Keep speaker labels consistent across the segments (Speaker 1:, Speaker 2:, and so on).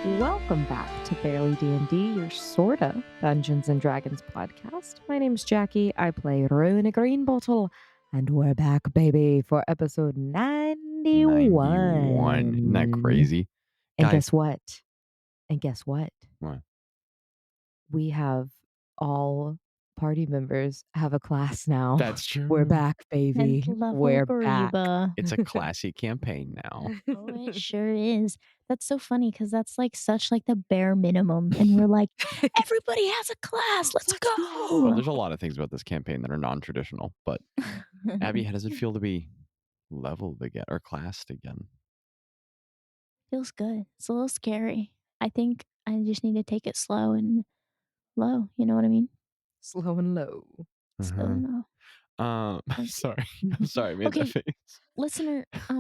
Speaker 1: Welcome back to Barely D&D, your sorta Dungeons and Dragons podcast. My name's Jaci. I play Runa Greenbottle, and we're back, baby, for episode 91.
Speaker 2: Isn't that crazy?
Speaker 1: And
Speaker 2: Guys,
Speaker 1: guess what? And guess what?
Speaker 2: what?
Speaker 1: We have all party members have a class now.
Speaker 2: That's true.
Speaker 1: We're back, baby.
Speaker 3: 10th level
Speaker 1: We're back.
Speaker 3: Greba.
Speaker 2: It's a classy campaign now.
Speaker 3: Oh, it sure is. That's so funny because that's like such like the bare minimum. And we're like, everybody has a class. Let's
Speaker 1: Let's
Speaker 3: go.
Speaker 2: Well, there's a lot of things about this campaign that are non-traditional, but Abby, how does it feel to be leveled again or classed again?
Speaker 3: Feels good. It's a little scary. I think I just need to take it slow and low. You know what I mean?
Speaker 1: Slow and low.
Speaker 3: Slow and low.
Speaker 2: I'm sorry. I'm sorry, I made that face.
Speaker 3: Listener, I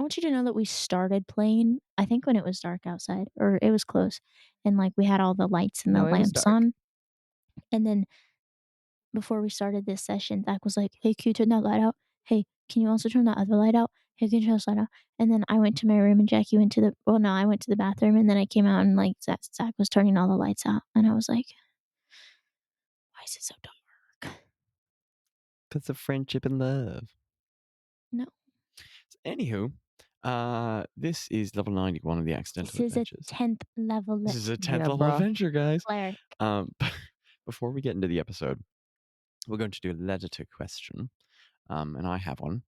Speaker 3: want you to know that we started playing, I think when it was dark outside, or it was close, and like we had all the lights and
Speaker 1: No,
Speaker 3: the
Speaker 1: it was
Speaker 3: lamps
Speaker 1: dark.
Speaker 3: on. And then before we started this session, Zach was like, "Hey, can you turn that light out? Hey, can you also turn that other light out? Hey, can you turn this light out?" And then I went to my room and Jackie went to the, well, no, I went to the bathroom and then I came out and like Zach was turning all the lights out. And I was like, why is it so dark?
Speaker 2: Because of friendship and love.
Speaker 3: No.
Speaker 2: Anywho, this is level 91 of the Accidental
Speaker 3: This is
Speaker 2: Adventures.
Speaker 3: a 10th level.
Speaker 2: This is a 10th
Speaker 1: Yeah,
Speaker 2: level
Speaker 1: bruh.
Speaker 2: adventure, guys.
Speaker 3: Cleric.
Speaker 2: Before we get into the episode, we're going to do a letter to question, and I have one.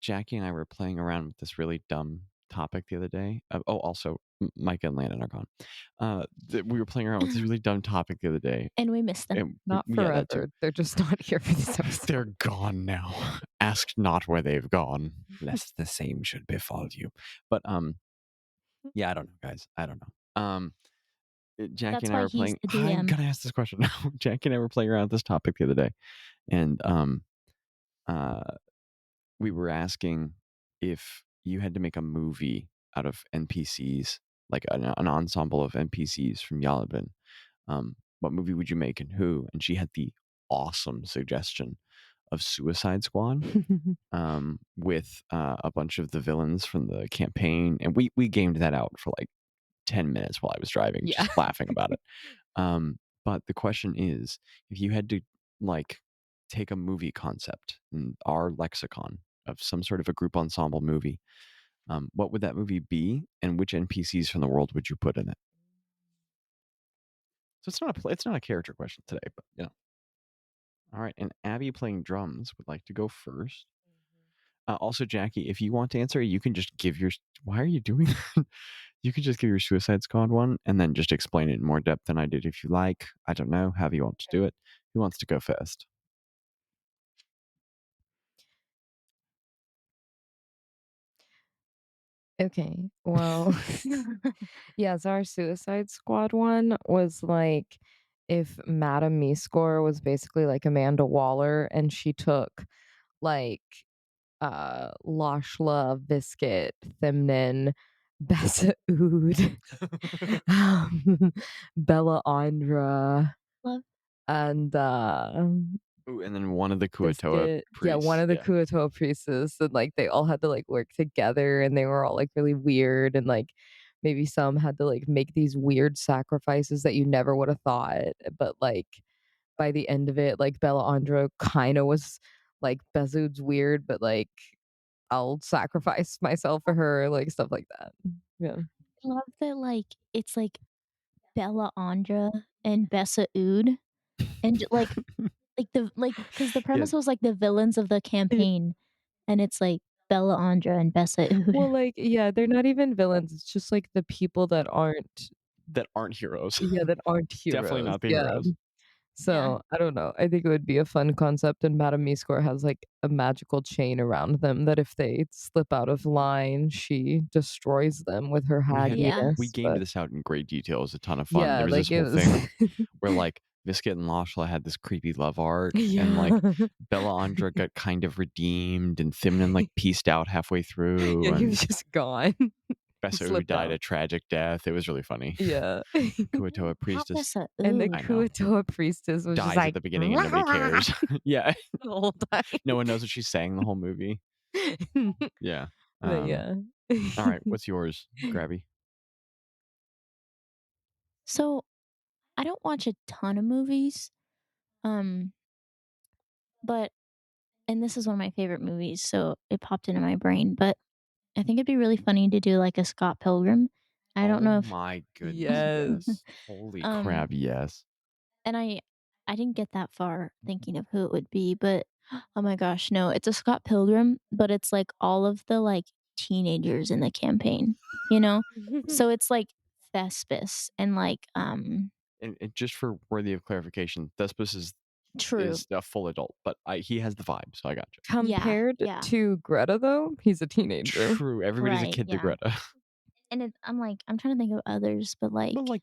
Speaker 2: Jackie and I were playing around with this really dumb topic the other day. Also, Mika and Landon are gone. We were playing around with this really dumb topic the other day.
Speaker 3: And we missed them.
Speaker 2: And
Speaker 1: Not
Speaker 2: yeah, that too.
Speaker 1: forever. They're just not here for this episode.
Speaker 2: They're gone now. Ask not where they've gone, lest the same should befall you. But yeah, I don't know, guys. I don't know. Jackie
Speaker 3: That's
Speaker 2: and I
Speaker 3: why
Speaker 2: were
Speaker 3: he's
Speaker 2: playing.
Speaker 3: the
Speaker 2: I'm
Speaker 3: DM.
Speaker 2: gonna ask this question now. Jackie and I were playing around with this topic the other day, and we were asking if you had to make a movie out of NPCs, like an ensemble of NPCs from Yalabin, what movie would you make and who? And she had the awesome suggestion of Suicide Squad, with a bunch of the villains from the campaign, and we gamed that out for like 10 minutes while I was driving,
Speaker 1: Yeah.
Speaker 2: just laughing about it. But the question is, if you had to like take a movie concept in our lexicon of some sort of a group ensemble movie, what would that movie be, and which NPCs from the world would you put in it? So it's not a character question today, but you know. All right, and Abby playing drums would like to go first. Also, Jackie, if you want to answer, you can just give your. Why are you doing that? You can just give your Suicide Squad one and then just explain it in more depth than I did if you like. I don't know. However you want to do it. Who wants to go first?
Speaker 1: Okay. Well, yes, our Suicide Squad one was like if Madame Me-Score was basically like Amanda Waller and she took like Lashla, Viscit, Thymnen, Bessa Ood, Bella Andra,
Speaker 3: Love.
Speaker 1: and
Speaker 2: Ooh, and then one of the Kuatoa
Speaker 1: Biscuit.
Speaker 2: priests.
Speaker 1: Yeah, one of the Kuatoa priests, and like they all had to like work together, and they were all like really weird, and like maybe some had to like make these weird sacrifices that you never would have thought, but like by the end of it, like Bella Andra kind of was like Bezood's weird, but like I'll sacrifice myself for her, like stuff like that. Yeah.
Speaker 3: I love that like it's like Bella Andra and Bessa Ood. And like because the premise was like the villains of the campaign, and it's like Bella Andra and Bessa Ood.
Speaker 1: Well, like, yeah, they're not even villains. It's just like the people that aren't
Speaker 2: heroes.
Speaker 1: yeah, that aren't heroes.
Speaker 2: Definitely not the
Speaker 1: Yeah.
Speaker 2: heroes.
Speaker 1: So I don't know. I think it would be a fun concept, and Madame Me-Score has like a magical chain around them that if they slip out of line, she destroys them with her hagginess.
Speaker 2: We gamed
Speaker 1: but
Speaker 2: this out in great detail. It was a ton of fun.
Speaker 1: yeah,
Speaker 2: There was
Speaker 1: like
Speaker 2: this
Speaker 1: it
Speaker 2: whole
Speaker 1: was
Speaker 2: thing where like Viscit and Lashla had this creepy love arc, and like Bella Andra got kind of redeemed, and Thymnen like pieced out halfway through,
Speaker 1: yeah, he
Speaker 2: and
Speaker 1: was just gone.
Speaker 2: Bessa
Speaker 1: slipped
Speaker 2: died
Speaker 1: out.
Speaker 2: a tragic death. It was really funny.
Speaker 1: Yeah.
Speaker 2: Kuatoa
Speaker 3: Not
Speaker 2: priestess
Speaker 3: Bessa
Speaker 1: And the
Speaker 3: Ood.
Speaker 2: I know.
Speaker 1: Kuatoa priestess was
Speaker 2: dies
Speaker 1: just like
Speaker 2: at the beginning and nobody cares. Yeah,
Speaker 1: the whole time.
Speaker 2: no one knows what she's saying the whole movie. Yeah.
Speaker 1: But yeah.
Speaker 2: All right, what's yours, Grabby?
Speaker 3: So, I don't watch a ton of movies, um, but and this is one of my favorite movies, so it popped into my brain, but I think it'd be really funny to do, like, a Scott Pilgrim. I don't
Speaker 2: Oh
Speaker 3: know if
Speaker 2: my goodness,
Speaker 1: Yes.
Speaker 2: yes. Holy
Speaker 3: um,
Speaker 2: crap, yes.
Speaker 3: and I didn't get that far thinking of who it would be, but oh my gosh, no, it's a Scott Pilgrim, but it's, like, all of the, like, teenagers in the campaign, you know? So it's, like, Thespis and, like,
Speaker 2: And just for worthy of clarification, Thespis
Speaker 3: True.
Speaker 2: is a full adult, but he has the vibe, so I got you.
Speaker 3: Yeah,
Speaker 1: Compared
Speaker 3: yeah.
Speaker 1: to Greta, though, he's a teenager.
Speaker 2: True, everybody's a
Speaker 3: Right,
Speaker 2: kid to
Speaker 3: yeah.
Speaker 2: Greta.
Speaker 3: And I'm like, I'm trying to think of others, but,
Speaker 2: Well,
Speaker 3: like
Speaker 2: like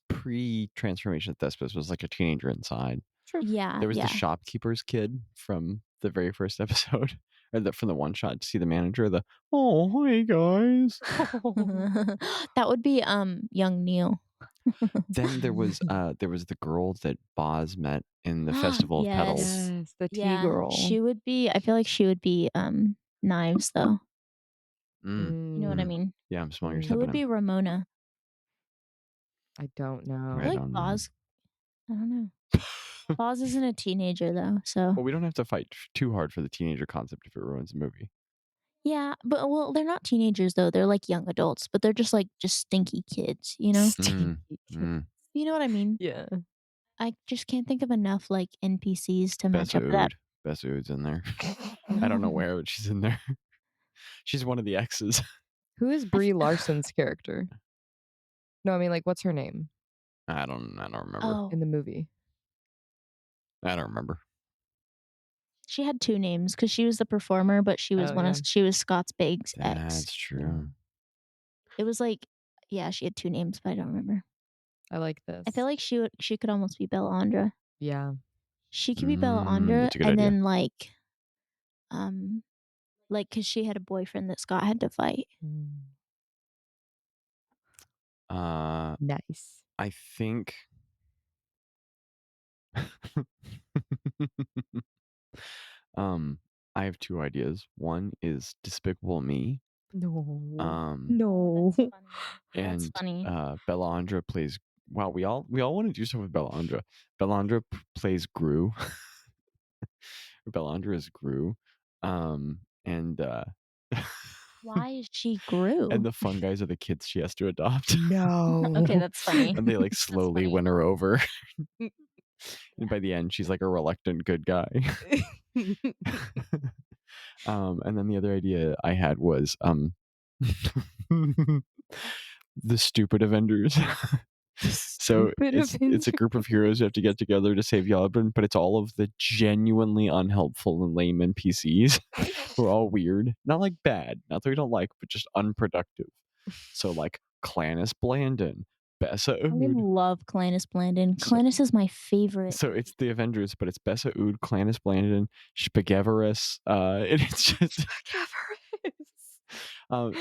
Speaker 2: pre-transformation, Thespis was like a teenager inside.
Speaker 1: True.
Speaker 3: yeah,
Speaker 2: There was the
Speaker 3: yeah.
Speaker 2: shopkeeper's kid from the very first episode, or from the one shot to see the manager. Oh, hey guys.
Speaker 3: That would be, young Neil.
Speaker 2: Then there was the girl that Boz met in the Festival of Petals.
Speaker 3: Yes.
Speaker 1: Yes, the tea
Speaker 3: Yeah,
Speaker 1: girl.
Speaker 3: I feel like she would be, Knives, though.
Speaker 2: Mm,
Speaker 3: You know what I
Speaker 1: Mm,
Speaker 2: mm.
Speaker 3: mean?
Speaker 2: Yeah, I'm smelling your
Speaker 3: Who
Speaker 1: mm,
Speaker 3: would
Speaker 2: stepping in.
Speaker 3: be Ramona?
Speaker 1: I don't
Speaker 3: I
Speaker 2: I
Speaker 3: feel
Speaker 1: know.
Speaker 3: like
Speaker 2: don't know.
Speaker 3: Boz I don't know. Boz isn't a teenager, though, so
Speaker 2: Well, we don't have to fight too hard for the teenager concept if it ruins the movie.
Speaker 3: yeah, but well, they're not teenagers, though, they're, like, young adults, but they're just, like, just stinky kids, you know?
Speaker 1: Stinky
Speaker 2: Mm,
Speaker 1: kid.
Speaker 2: mm.
Speaker 3: You know what I mean?
Speaker 1: Yeah.
Speaker 3: I just can't think of enough, like, NPCs to match
Speaker 2: Bessa
Speaker 3: up with that.
Speaker 2: Ood. Bessa Ood's in there. I don't know where, but she's in there. She's one of the exes.
Speaker 1: Who is
Speaker 3: I f
Speaker 1: Brie Larson's character? No, I mean, like, what's her name
Speaker 2: I don't remember.
Speaker 1: in
Speaker 3: Oh,
Speaker 1: the movie?
Speaker 2: I don't remember.
Speaker 3: she had 2 names because she was the performer, but
Speaker 1: Oh, yeah.
Speaker 3: she was Scott's Baig's ex.
Speaker 2: That's
Speaker 1: Yeah.
Speaker 2: true.
Speaker 3: It was like yeah, she had 2 names, but I don't remember.
Speaker 1: I like
Speaker 3: I feel
Speaker 1: this.
Speaker 3: like she could almost be Bellandra.
Speaker 1: Yeah.
Speaker 3: She could be Bellandra
Speaker 2: That's a good
Speaker 3: and
Speaker 2: idea.
Speaker 3: then, um, because she had a boyfriend that Scott had to fight.
Speaker 1: Mm.
Speaker 2: Uh,
Speaker 1: Nice.
Speaker 2: I think. um, I have two ideas. One is Despicable Me.
Speaker 1: No.
Speaker 2: Um,
Speaker 3: Oh,
Speaker 1: No.
Speaker 3: that's funny. That's
Speaker 2: and
Speaker 3: funny.
Speaker 2: Bellandra plays. Wow, we all want to do stuff with Bellandra. Bellandra plays Gru. Bellandra is Gru. And
Speaker 3: Why is she
Speaker 2: and
Speaker 3: Gru?
Speaker 2: the fun guys are the kids she has to adopt.
Speaker 3: Okay,
Speaker 1: No.
Speaker 3: that's funny.
Speaker 2: And they like
Speaker 3: That's
Speaker 2: slowly
Speaker 3: funny.
Speaker 2: win her over. And by the end, she's like a reluctant good guy. And then the other idea I had was the stupid Avengers. So
Speaker 1: Stupid
Speaker 2: it's a group of
Speaker 1: Avengers.
Speaker 2: heroes who have to get together to save Yalabrin, but it's all of the genuinely unhelpful and lame NPCs who are all weird. Not like bad, not that we don't like, but just unproductive. So like Clannis Blandon, Bessa
Speaker 3: I
Speaker 2: Ood.
Speaker 3: love Clannis Blandon.
Speaker 2: So,
Speaker 3: Clannis is my favorite.
Speaker 2: so it's the Avengers, but it's Bessa Ood, Clannis Blandon, Spageverus, and it's just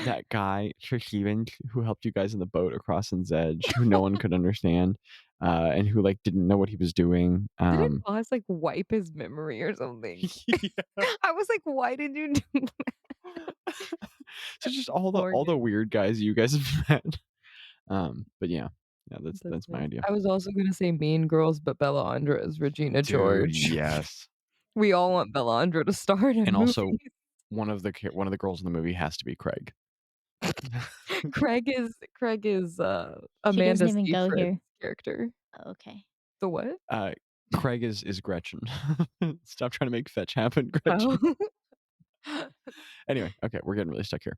Speaker 2: that guy, Stephen, who helped you guys in the boat across in Zedge, who no one could understand, and who like didn't know what he was doing.
Speaker 1: Didn't Boz, like, wipe his memory or something?
Speaker 2: Yeah.
Speaker 1: I was like, "Why did you do that?"
Speaker 2: So just
Speaker 1: Poor
Speaker 2: all the
Speaker 1: guy.
Speaker 2: weird guys you guys have met. But yeah,
Speaker 1: That's
Speaker 2: that's my
Speaker 1: nice.
Speaker 2: idea.
Speaker 1: I was also gonna say Mean Girls, but Bellandra is Regina
Speaker 2: Dude,
Speaker 1: George.
Speaker 2: yes.
Speaker 1: We all want Bellandra to star in a
Speaker 2: And also
Speaker 1: movie.
Speaker 2: one of the girls in the movie has to be Craig.
Speaker 1: Craig is
Speaker 3: She doesn't
Speaker 1: Amanda
Speaker 3: even go
Speaker 1: Seyfried's
Speaker 3: here.
Speaker 1: character.
Speaker 3: Oh, okay.
Speaker 1: The what?
Speaker 2: Craig is Gretchen. Stop trying to make fetch happen, Gretchen.
Speaker 1: Oh.
Speaker 2: Anyway, okay, we're getting really stuck here.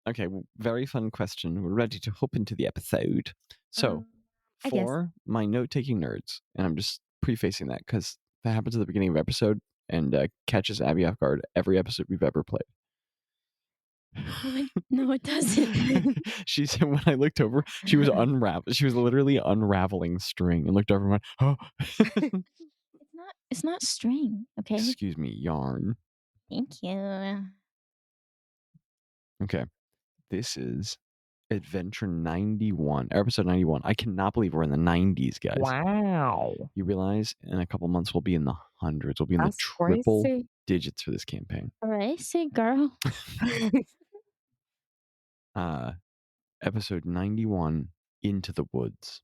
Speaker 2: Okay, very fun question. We're ready to hop into the episode. So,
Speaker 3: I guess.
Speaker 2: for my note-taking nerds, and I'm just prefacing that because that happens at the beginning of episode and catches Abby off guard every episode we've ever played.
Speaker 3: No, it doesn't.
Speaker 2: She said when I looked over, she was literally unraveling string and looked over and went, "Oh,
Speaker 3: It's not string, okay?
Speaker 2: excuse me, yarn."
Speaker 3: Thank you.
Speaker 2: Okay, this is Adventure 91, or episode 91. I cannot believe we're in the 90s, guys.
Speaker 1: Wow.
Speaker 2: You realize in a couple months we'll be in the hundreds. We'll be in the
Speaker 1: That's
Speaker 2: triple
Speaker 1: crazy.
Speaker 2: digits for this campaign.
Speaker 3: Crazy girl.
Speaker 2: Episode 91 Into the Woods.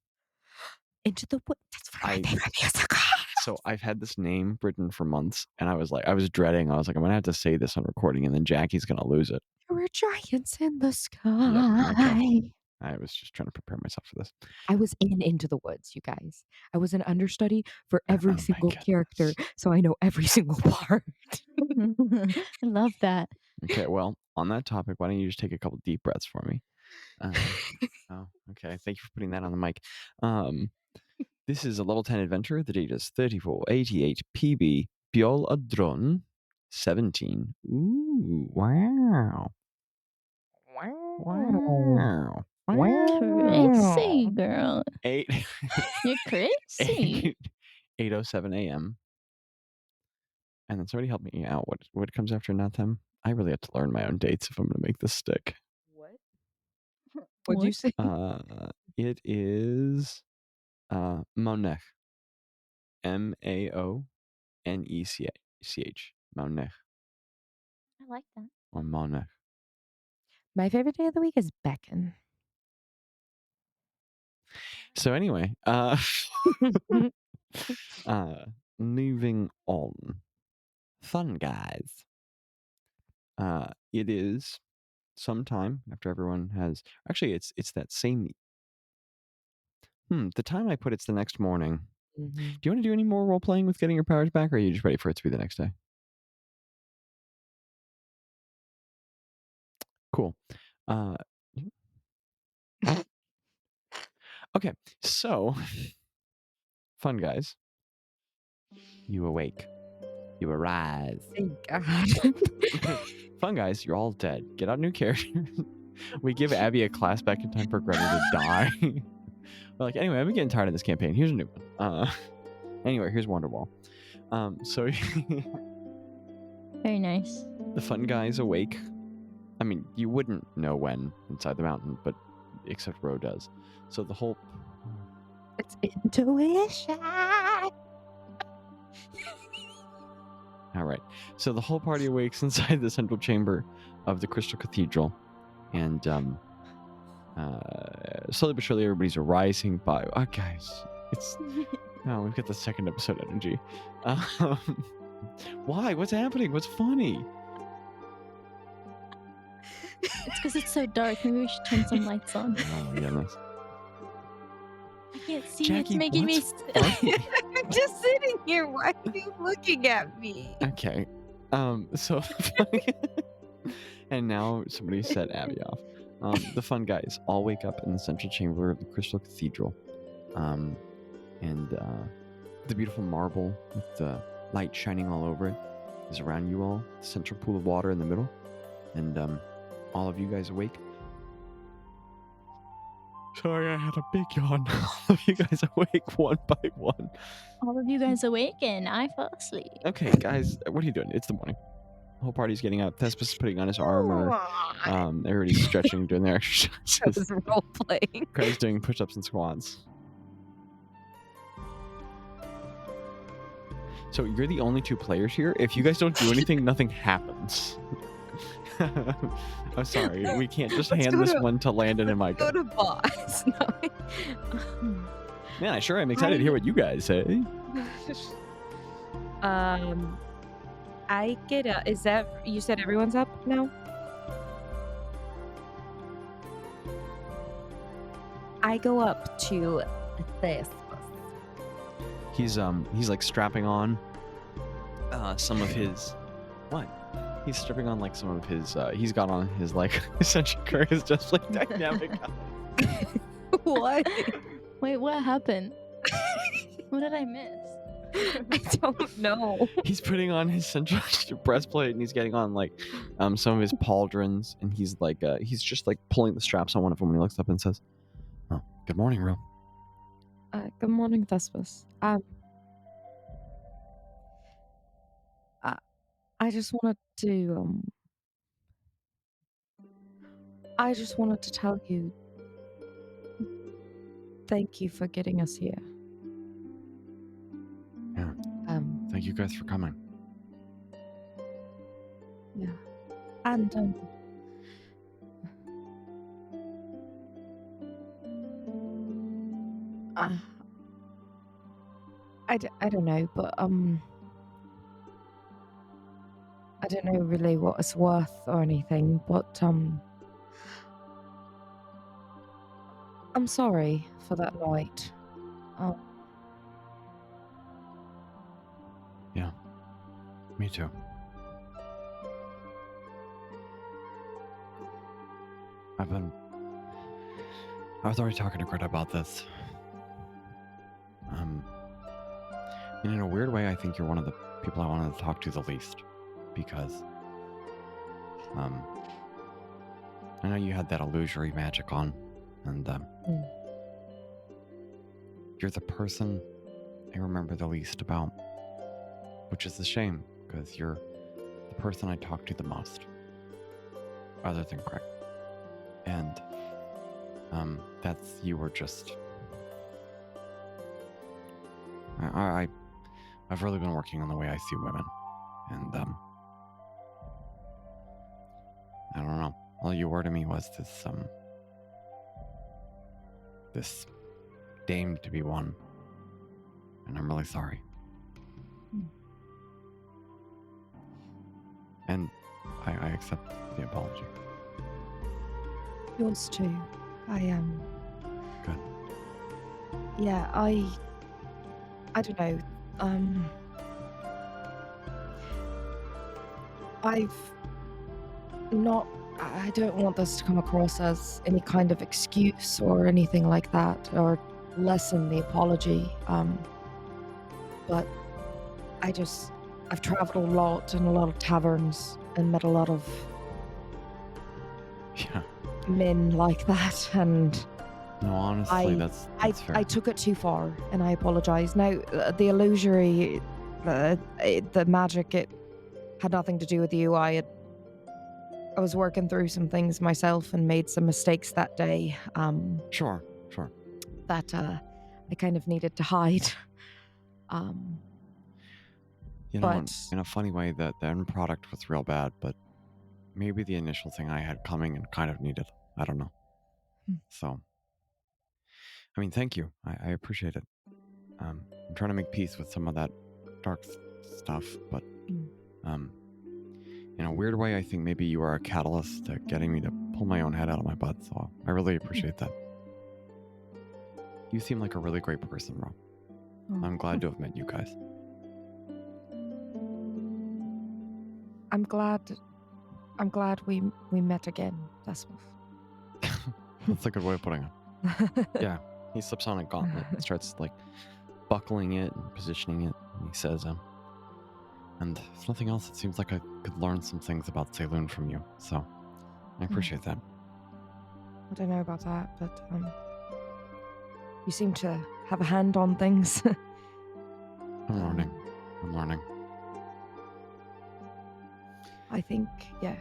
Speaker 1: Into the Woods. That's one of
Speaker 2: I-
Speaker 1: my favorite musicals.
Speaker 2: So I've had this name written for months, and I was dreading. I was like, I'm gonna have to say this on recording, and then Jackie's gonna lose it.
Speaker 1: There were giants in the sky.
Speaker 2: okay. I was just trying to prepare myself for this.
Speaker 1: I was Into the Woods, you guys. I was an understudy for
Speaker 2: Oh
Speaker 1: every
Speaker 2: my
Speaker 1: single
Speaker 2: goodness.
Speaker 1: character, so I know every single part.
Speaker 3: I love that.
Speaker 2: Okay, well, on that topic, why don't you just take a couple deep breaths for me? Oh, okay. Thank you for putting that on the mic. This is a level 10 adventure. The date is 3488 PB Biol Adron 17. Ooh, wow. Wow.
Speaker 3: Crazy girl.
Speaker 2: 8
Speaker 3: You're crazy.
Speaker 2: 8:07 a.m. And then somebody help me out. What comes after Nathem? I really have to learn my own dates if I'm going to make this stick.
Speaker 1: What? What'd you say?
Speaker 2: It is Maunech. Maonech. Maunech.
Speaker 3: I like that.
Speaker 2: Or Maunech.
Speaker 1: My favorite day of the week is Beckon.
Speaker 2: So anyway, moving on. Fun guys. It is sometime after everyone has actually it's that same the time I put it's the next morning.
Speaker 1: Mhm.
Speaker 2: Do you want to do any more role playing with getting your powers back, or are you just ready for it to be the next day? Cool. Okay, so fun guys. You awake. You arise.
Speaker 1: Thank God.
Speaker 2: Fun guys, you're all dead. Get out new characters. We give Abby a class back in time for Gretta to die. We're like, anyway, I'm getting tired of this campaign. Here's a new one. Anyway, here's Wonderwall. So
Speaker 3: Very nice.
Speaker 2: the fun guys awake. I mean, you wouldn't know when inside the mountain, but except Ro does. So the whole
Speaker 1: It's intuition.
Speaker 2: all right. So the whole party awakes inside the central chamber of the Crystal Cathedral, and slowly but surely everybody's arising by. Oh, guys, it's we've got the second episode energy. Why? What's happening? What's funny?
Speaker 3: It's because it's so dark. Maybe we should turn some lights on.
Speaker 2: Oh my goodness.
Speaker 3: I can't see.
Speaker 2: Jackie,
Speaker 3: it's making me.
Speaker 2: what's funny?
Speaker 1: I'm just sitting here. Why are you looking at me?
Speaker 2: Okay. So and now somebody set Abby off. The fun guys all wake up in the central chamber of the Crystal Cathedral. And the beautiful marble with the light shining all over it is around you all. The central pool of water in the middle. And all of you guys awake. Sorry, I had a big yawn. All of you guys awake one by one.
Speaker 3: All of you guys awake and I fall asleep.
Speaker 2: Okay, guys, what are you doing? It's the morning. The whole party's getting up. Thespis is putting on his armor. Everybody's stretching, doing their
Speaker 1: I
Speaker 2: exercises.
Speaker 1: was role playing.
Speaker 2: Greta's doing push-ups and squats. So you're the only two players here. If you guys don't do anything, nothing happens. I'm sorry. We can't just
Speaker 1: Let's
Speaker 2: hand
Speaker 1: go
Speaker 2: this
Speaker 1: to-
Speaker 2: one to Landon and
Speaker 1: Go
Speaker 2: Mika.
Speaker 1: to Bazz.
Speaker 2: Man, I sure am excited to hear what you guys say.
Speaker 1: I get up. Is that you said everyone's up now? I go up to this.
Speaker 2: He's like strapping on some of his what? He's strapping on like some of his he's got on his like essential is just like dynamic.
Speaker 1: What?
Speaker 3: Wait, what happened? What did I miss?
Speaker 1: I don't know.
Speaker 2: He's putting on his central breastplate and he's getting on like some of his pauldrons and he's like he's just like pulling the straps on one of them when he looks up and says, "Oh, good morning, Ro."
Speaker 1: Good morning, Thespis. I just wanted to I just wanted to tell you thank you for getting us here.
Speaker 2: Yeah. Thank you guys for coming.
Speaker 1: Yeah. And Uh, I don't know, but I don't know really what it's worth or anything, but I'm sorry for that night. Um,
Speaker 2: Yeah, me too. I was already talking to Greta about this. And in a weird way, I think you're one of the people I wanted to talk to the least. Because, I know you had that illusory magic on, and, you're the person I remember the least about. Which is a shame, because you're the person I talk to the most. Other than Craig. And, you were just... I've really been working on the way I see women. And, I don't know. All you were to me was this dame to be one. And I'm really sorry. And I accept the apology.
Speaker 1: Yours too. I am.
Speaker 2: Good.
Speaker 1: Yeah, I don't know. I've not. I don't want this to come across as any kind of excuse or anything like that, or lessen the apology. But I've traveled a lot in a lot of taverns and met a lot of
Speaker 2: Yeah.
Speaker 1: men like that, and
Speaker 2: No, honestly, that's fair.
Speaker 1: I took it too far, and I apologize. Now, the illusory, the magic, it had nothing to do with you. I was working through some things myself and made some mistakes that day.
Speaker 2: Sure.
Speaker 1: That I kind of needed to hide.
Speaker 2: You know,
Speaker 1: But
Speaker 2: in a funny way, that the end product was real bad, but maybe the initial thing I had coming and kind of needed. I don't know. So, I mean, thank you. I appreciate it. I'm trying to make peace with some of that dark stuff, but in a weird way, I think maybe you are a catalyst to getting me to pull my own head out of my butt, so I really appreciate that. You seem like a really great person, Rob. I'm glad to have met you guys.
Speaker 1: I'm glad we met again. That's
Speaker 2: That's a good way of putting it. Yeah. He slips on a gauntlet and starts like buckling it and positioning it. And he says, and if nothing else, it seems like I could learn some things about Saloon from you. So I appreciate that.
Speaker 1: I don't know about that, but you seem to have a hand on things.
Speaker 2: I'm learning.
Speaker 1: I think, yeah.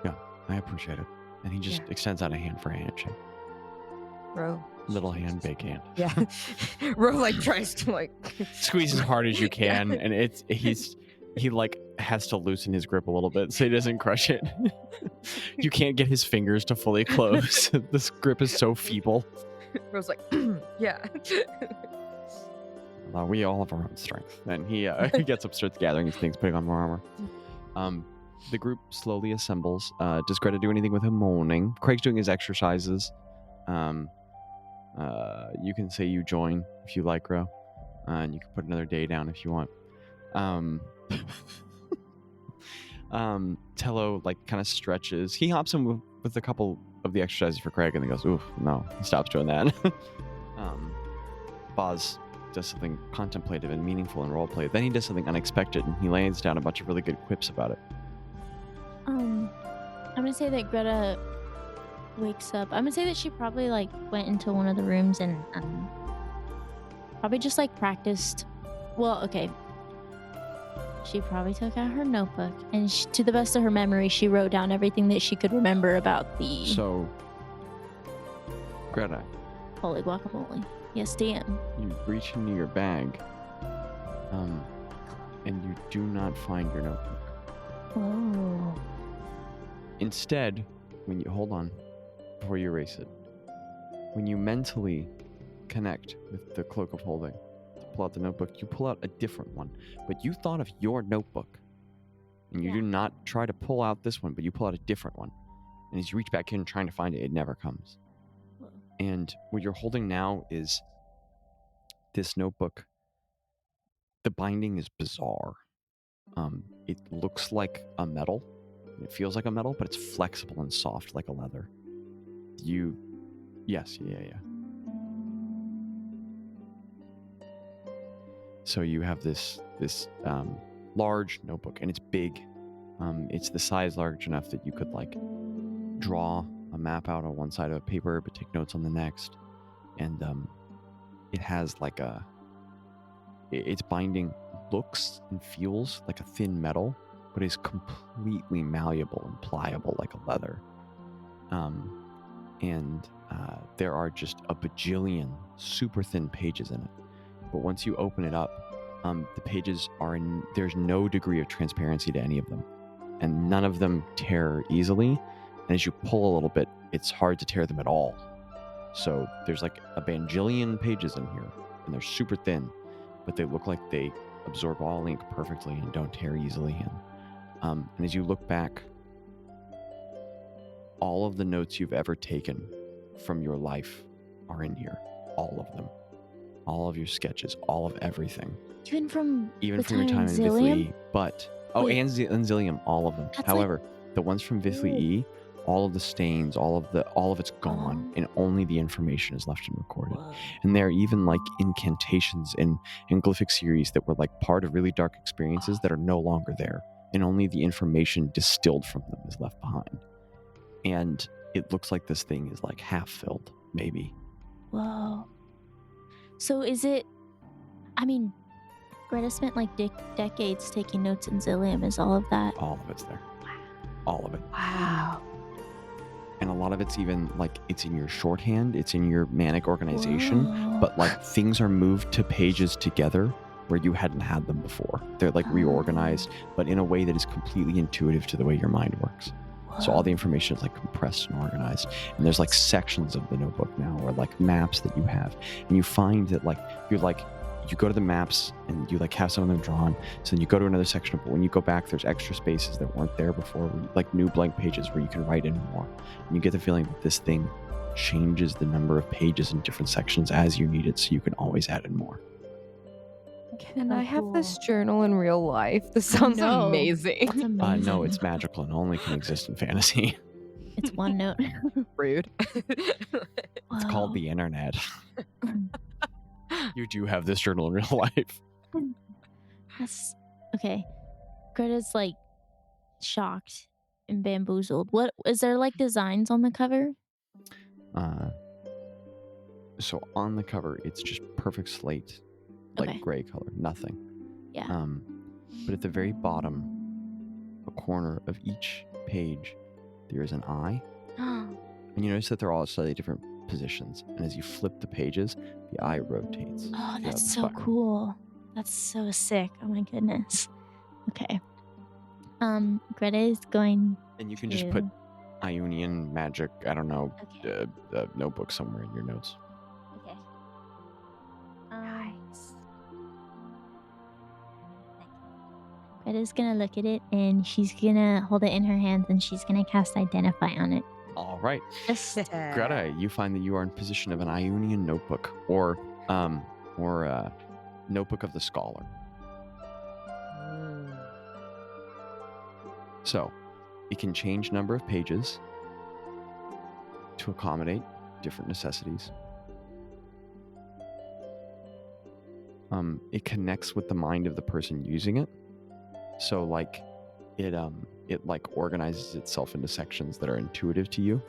Speaker 2: Yeah, I appreciate it. And he just extends out a hand for a handshake.
Speaker 1: Ro.
Speaker 2: Little hand, big hand.
Speaker 1: Yeah. Ro like tries to like
Speaker 2: squeeze as hard as you can, and he like has to loosen his grip a little bit so he doesn't crush it. You can't get his fingers to fully close. This grip is so feeble.
Speaker 1: Ro's like, yeah.
Speaker 2: We all have our own strength. And he gets up, starts gathering his things, putting on more armor. The group slowly assembles. Does Greta do anything with him moaning? Craig's doing his exercises. You can say you join if you like, Ro. And you can put another day down if you want. Tello like kind of stretches. He hops in with a couple of the exercises for Craig, and he goes, "Oof, no." He stops doing that. Bazz does something contemplative and meaningful in roleplay. Then he does something unexpected, and he lays down a bunch of really good quips about it.
Speaker 3: I'm gonna say that Greta wakes up. I'm gonna say that she probably like went into one of the rooms and probably just like practiced. Well, okay. She probably took out her notebook and to the best of her memory, she wrote down everything that she could remember about the.
Speaker 2: So, Greta.
Speaker 3: Holy guacamole. Yes, DM.
Speaker 2: You reach into your bag, and you do not find your notebook.
Speaker 3: Oh.
Speaker 2: Instead, when you hold on before you erase it, when you mentally connect with the cloak of holding to pull out the notebook, you pull out a different one. But you thought of your notebook, and you do not try to pull out this one, but you pull out a different one. And as you reach back in trying to find it, it never comes.
Speaker 3: Whoa.
Speaker 2: And what you're holding now is this notebook. The binding is bizarre. It looks like a metal. It feels like a metal, but it's flexible and soft like a leather. Yes. So you have this large notebook, and it's big. It's the size large enough that you could like draw a map out on one side of a paper, but take notes on the next. And it has like its binding looks and feels like a thin metal, but is completely malleable and pliable like a leather. And there are just a bajillion super thin pages in it. But once you open it up, the pages there's no degree of transparency to any of them. And none of them tear easily. And as you pull a little bit, it's hard to tear them at all. So there's like a bajillion pages in here, and they're super thin, but they look like they absorb all ink perfectly and don't tear easily. And as you look back, all of the notes you've ever taken from your life are in here. All of them. All of your sketches, all of everything.
Speaker 3: Even from
Speaker 2: your time in Vithli, but and Zillium, all of them.
Speaker 3: That's
Speaker 2: However, the ones from Vithli E, all of the stains, all of it's gone, and only the information is left and recorded.
Speaker 3: Whoa.
Speaker 2: And there are even like incantations in glyphic series that were like part of really dark experiences that are no longer there, and only the information distilled from them is left behind. And it looks like this thing is like half filled, maybe.
Speaker 3: Whoa. So is it, I mean, Gretta spent like decades taking notes in Zillium. Is all of that?
Speaker 2: All of it's there. All of it.
Speaker 3: Wow.
Speaker 2: And a lot of it's even like it's in your shorthand, it's in your manic organization,
Speaker 3: Whoa.
Speaker 2: but like things are moved to pages together where you hadn't had them before. They're like reorganized, but in a way that is completely intuitive to the way your mind works. So all the information is like compressed and organized. And there's like sections of the notebook now, or like maps that you have. And you find that you go to the maps and you like have some of them drawn. So then you go to another section, but when you go back, there's extra spaces that weren't there before, like new blank pages where you can write in more. And you get the feeling that this thing changes the number of pages in different sections as you need it, so you can always add in more.
Speaker 1: Can I have this journal in real life? This sounds amazing.
Speaker 3: That's amazing.
Speaker 2: No, it's magical and only can exist in fantasy.
Speaker 3: It's OneNote.
Speaker 1: Rude.
Speaker 2: It's called the internet. You do have this journal in real life.
Speaker 3: That's okay. Greta's like shocked and bamboozled. What is there like designs on the cover?
Speaker 2: So on the cover, it's just perfect slate, like gray color, nothing.
Speaker 3: Yeah.
Speaker 2: But at the very bottom, a corner of each page, there is an eye. And you notice that they're all at slightly different positions. And as you flip the pages, the eye rotates.
Speaker 3: Oh, that's so cool. That's so sick. Oh my goodness. Okay. Greta is going.
Speaker 2: And you can just put Ionian magic, I don't know, notebook somewhere in your notes.
Speaker 3: Okay.
Speaker 1: Nice.
Speaker 3: Greta's gonna look at it and she's gonna hold it in her hands and she's gonna cast Identify on it.
Speaker 2: All right.
Speaker 3: Just
Speaker 2: Greta, you find that you are in possession of an Ionian notebook, or notebook of the scholar. So, it can change number of pages to accommodate different necessities. It connects with the mind of the person using it. So, like, it like organizes itself into sections that are intuitive to you.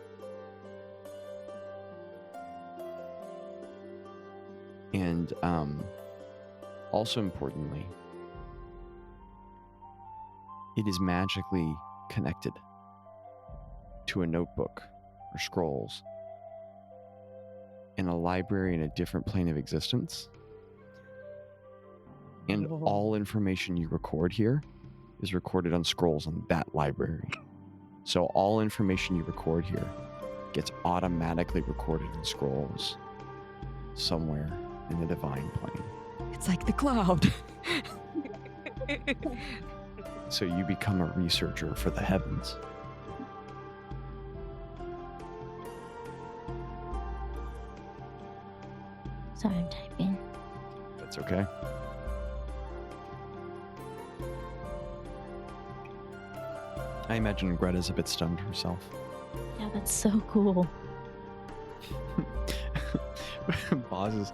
Speaker 2: And also importantly, it is magically connected to a notebook or scrolls in a library in a different plane of existence. And all information you record here is recorded on scrolls in that library. So all information you record here gets automatically recorded in scrolls somewhere in the divine plane.
Speaker 1: It's like the cloud.
Speaker 2: So you become a researcher for the heavens.
Speaker 3: Sorry, I'm typing.
Speaker 2: That's okay. I imagine Gretta's a bit stunned herself.
Speaker 3: Yeah, that's so cool.
Speaker 2: Bazz's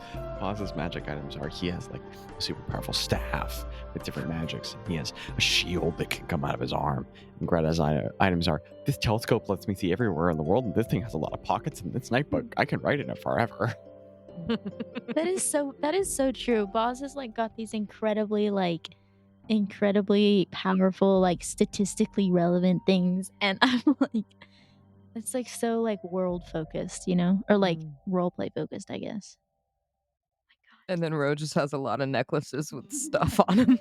Speaker 2: magic items are he has like a super powerful staff with different magics. He has a shield that can come out of his arm. And Gretta's items are this telescope lets me see everywhere in the world, and this thing has a lot of pockets, and this notebook I can write in it forever.
Speaker 3: That is so true. Bazz has like got these incredibly powerful, like statistically relevant things, and I'm like, it's like so like world focused, you know, or like role play focused, I guess.
Speaker 1: And then Ro just has a lot of necklaces with stuff on them.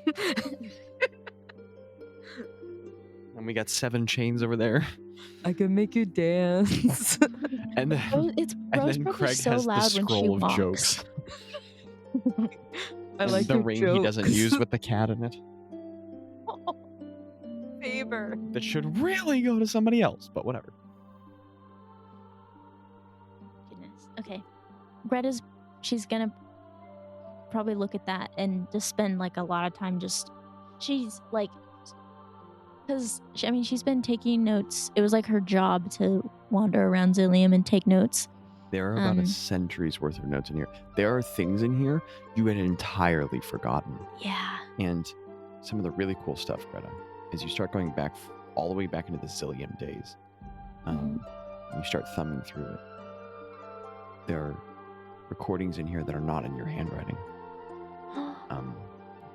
Speaker 2: And we got 7 chains over there.
Speaker 1: I can make you dance.
Speaker 2: And then,
Speaker 3: Ro's
Speaker 2: then
Speaker 3: probably
Speaker 2: Craig
Speaker 3: so
Speaker 2: has the
Speaker 3: loud when she
Speaker 2: scroll of
Speaker 3: walks.
Speaker 2: jokes.
Speaker 1: I
Speaker 2: And
Speaker 1: like
Speaker 2: the
Speaker 1: your
Speaker 2: ring
Speaker 1: jokes.
Speaker 2: he doesn't use with the cat in it.
Speaker 1: Favor.
Speaker 2: That should really go to somebody else, but whatever.
Speaker 3: Goodness. Okay. She's gonna probably look at that and just spend like a lot of time she's like, because I mean she's been taking notes. It was like her job to wander around Zillium and take notes.
Speaker 2: There are about a century's worth of notes in here. There are things in here you had entirely forgotten.
Speaker 3: Yeah.
Speaker 2: And some of the really cool stuff, Greta, is you start going back all the way back into the Zillium days. You start thumbing through it. There are recordings in here that are not in your handwriting.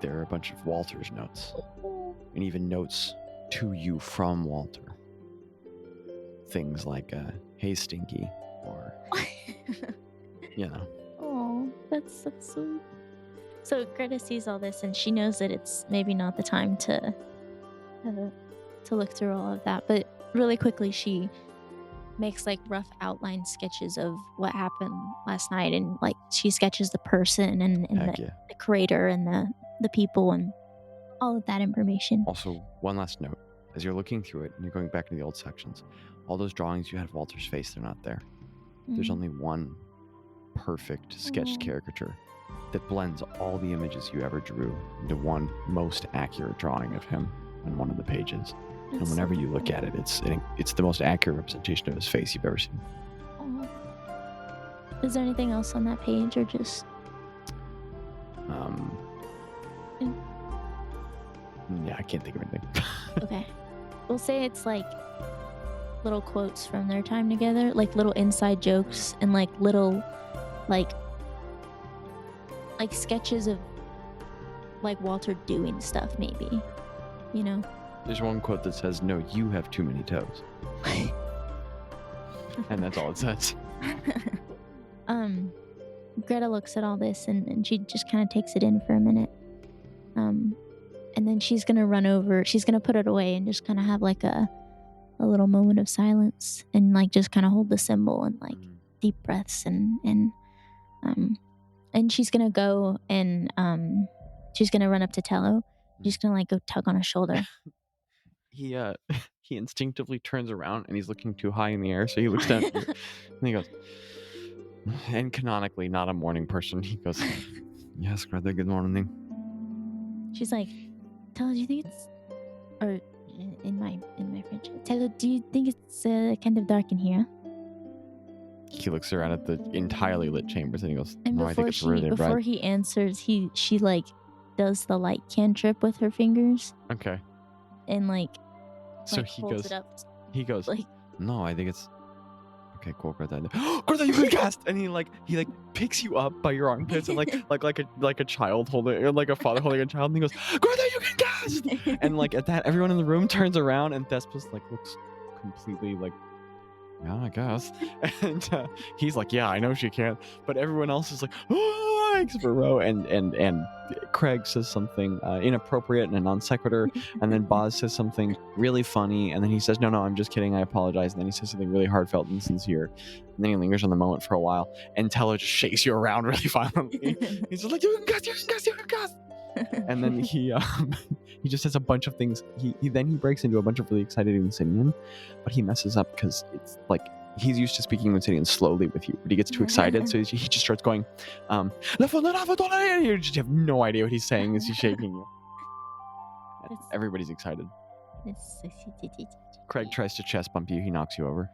Speaker 2: There are a bunch of Walter's notes, and even notes to you from Walter. Things like, hey, Stinky, or, you know.
Speaker 3: Oh, that's so sweet. So Greta sees all this, and she knows that it's maybe not the time to look through all of that. But really quickly, she makes like rough outline sketches of what happened last night, and like she sketches the person and the crater and the people and all of that information.
Speaker 2: Also, one last note. As you're looking through it and you're going back into the old sections, all those drawings you had of Walter's face, they're not there. There's only one perfect sketched caricature that blends all the images you ever drew into one most accurate drawing of him on one of the pages. And whenever you look at it, it's the most accurate representation of his face you've ever seen.
Speaker 3: Is there anything else on that page, or just?
Speaker 2: Yeah, I can't think of anything.
Speaker 3: Okay, we'll say it's like little quotes from their time together, like little inside jokes and like little like sketches of like Walter doing stuff, maybe, you know.
Speaker 2: There's one quote that says, "No, you have too many toes." And that's all it says.
Speaker 3: Greta looks at all this and she just kind of takes it in for a minute. And then she's going to run over, she's going to put it away and just kind of have like a little moment of silence and like just kind of hold the symbol and like deep breaths and she's going to go and she's going to run up to Tello. She's going to like go tug on his shoulder.
Speaker 2: He instinctively turns around and he's looking too high in the air, so he looks down and he goes, and canonically not a morning person, he goes, "Yes, Greta, good morning."
Speaker 3: She's like, "Tello, do you think it's," or in my French, "Tello, do you think it's kind of dark in here?"
Speaker 2: He looks around at the entirely lit chambers and he goes,
Speaker 3: And
Speaker 2: "No, I think it's really
Speaker 3: before
Speaker 2: bright."
Speaker 3: he answers, she like does the light cantrip with her fingers
Speaker 2: Okay.
Speaker 3: and like
Speaker 2: So
Speaker 3: like
Speaker 2: he
Speaker 3: holds
Speaker 2: goes,
Speaker 3: it up
Speaker 2: he goes,
Speaker 3: like,
Speaker 2: "No, I think it's okay, cool, Greta." Greta, you can cast, and he picks you up by your armpits and like a child holding, or like a father holding a child, and he goes, "Greta, you can cast!" And like at that, everyone in the room turns around, and Thespis like looks completely like yeah, I guess. And he's like, yeah, I know she can't. But everyone else is like, oh, except for Ro. And Craig says something inappropriate and a non sequitur. And then Bazz says something really funny. And then he says, no, I'm just kidding. I apologize. And then he says something really heartfelt and sincere. And then he lingers on the moment for a while. And Tello just shakes you around really violently. He's just like, you can cuss. And then he just says a bunch of things. He breaks into a bunch of really excited Insinian, but he messes up because it's like he's used to speaking Insinian slowly with you, but he gets too excited, so he just starts going, you just have no idea what he's saying as he's shaking you. Everybody's excited. Craig tries to chest bump you. He knocks you over.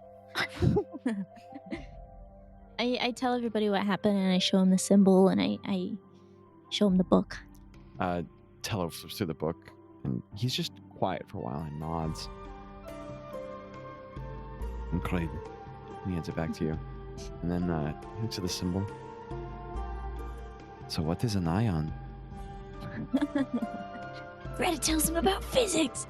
Speaker 3: I tell everybody what happened, and I show him the symbol, and I show him the book.
Speaker 2: Tello flips through the book, and he's just quiet for a while and nods. And Craig, he hands it back to you. And then he looks at the symbol. So what is an ion?
Speaker 3: Gretta tells him about physics.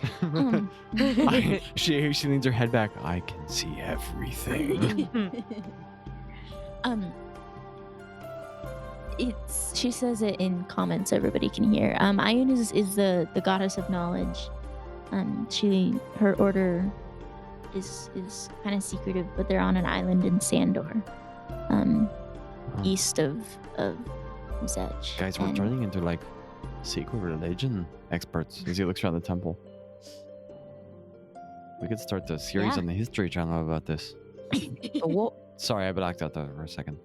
Speaker 2: She leans her head back. I can see everything.
Speaker 3: She says it in comments everybody can hear. Ion is the goddess of knowledge. Her order is kind of secretive, but they're on an island in Sandor, east of Lesage.
Speaker 2: Guys, we're turning into like secret religion experts as he looks around the temple. We could start a series on the History Channel about this.
Speaker 1: What?
Speaker 2: Sorry, I blacked out there for a second.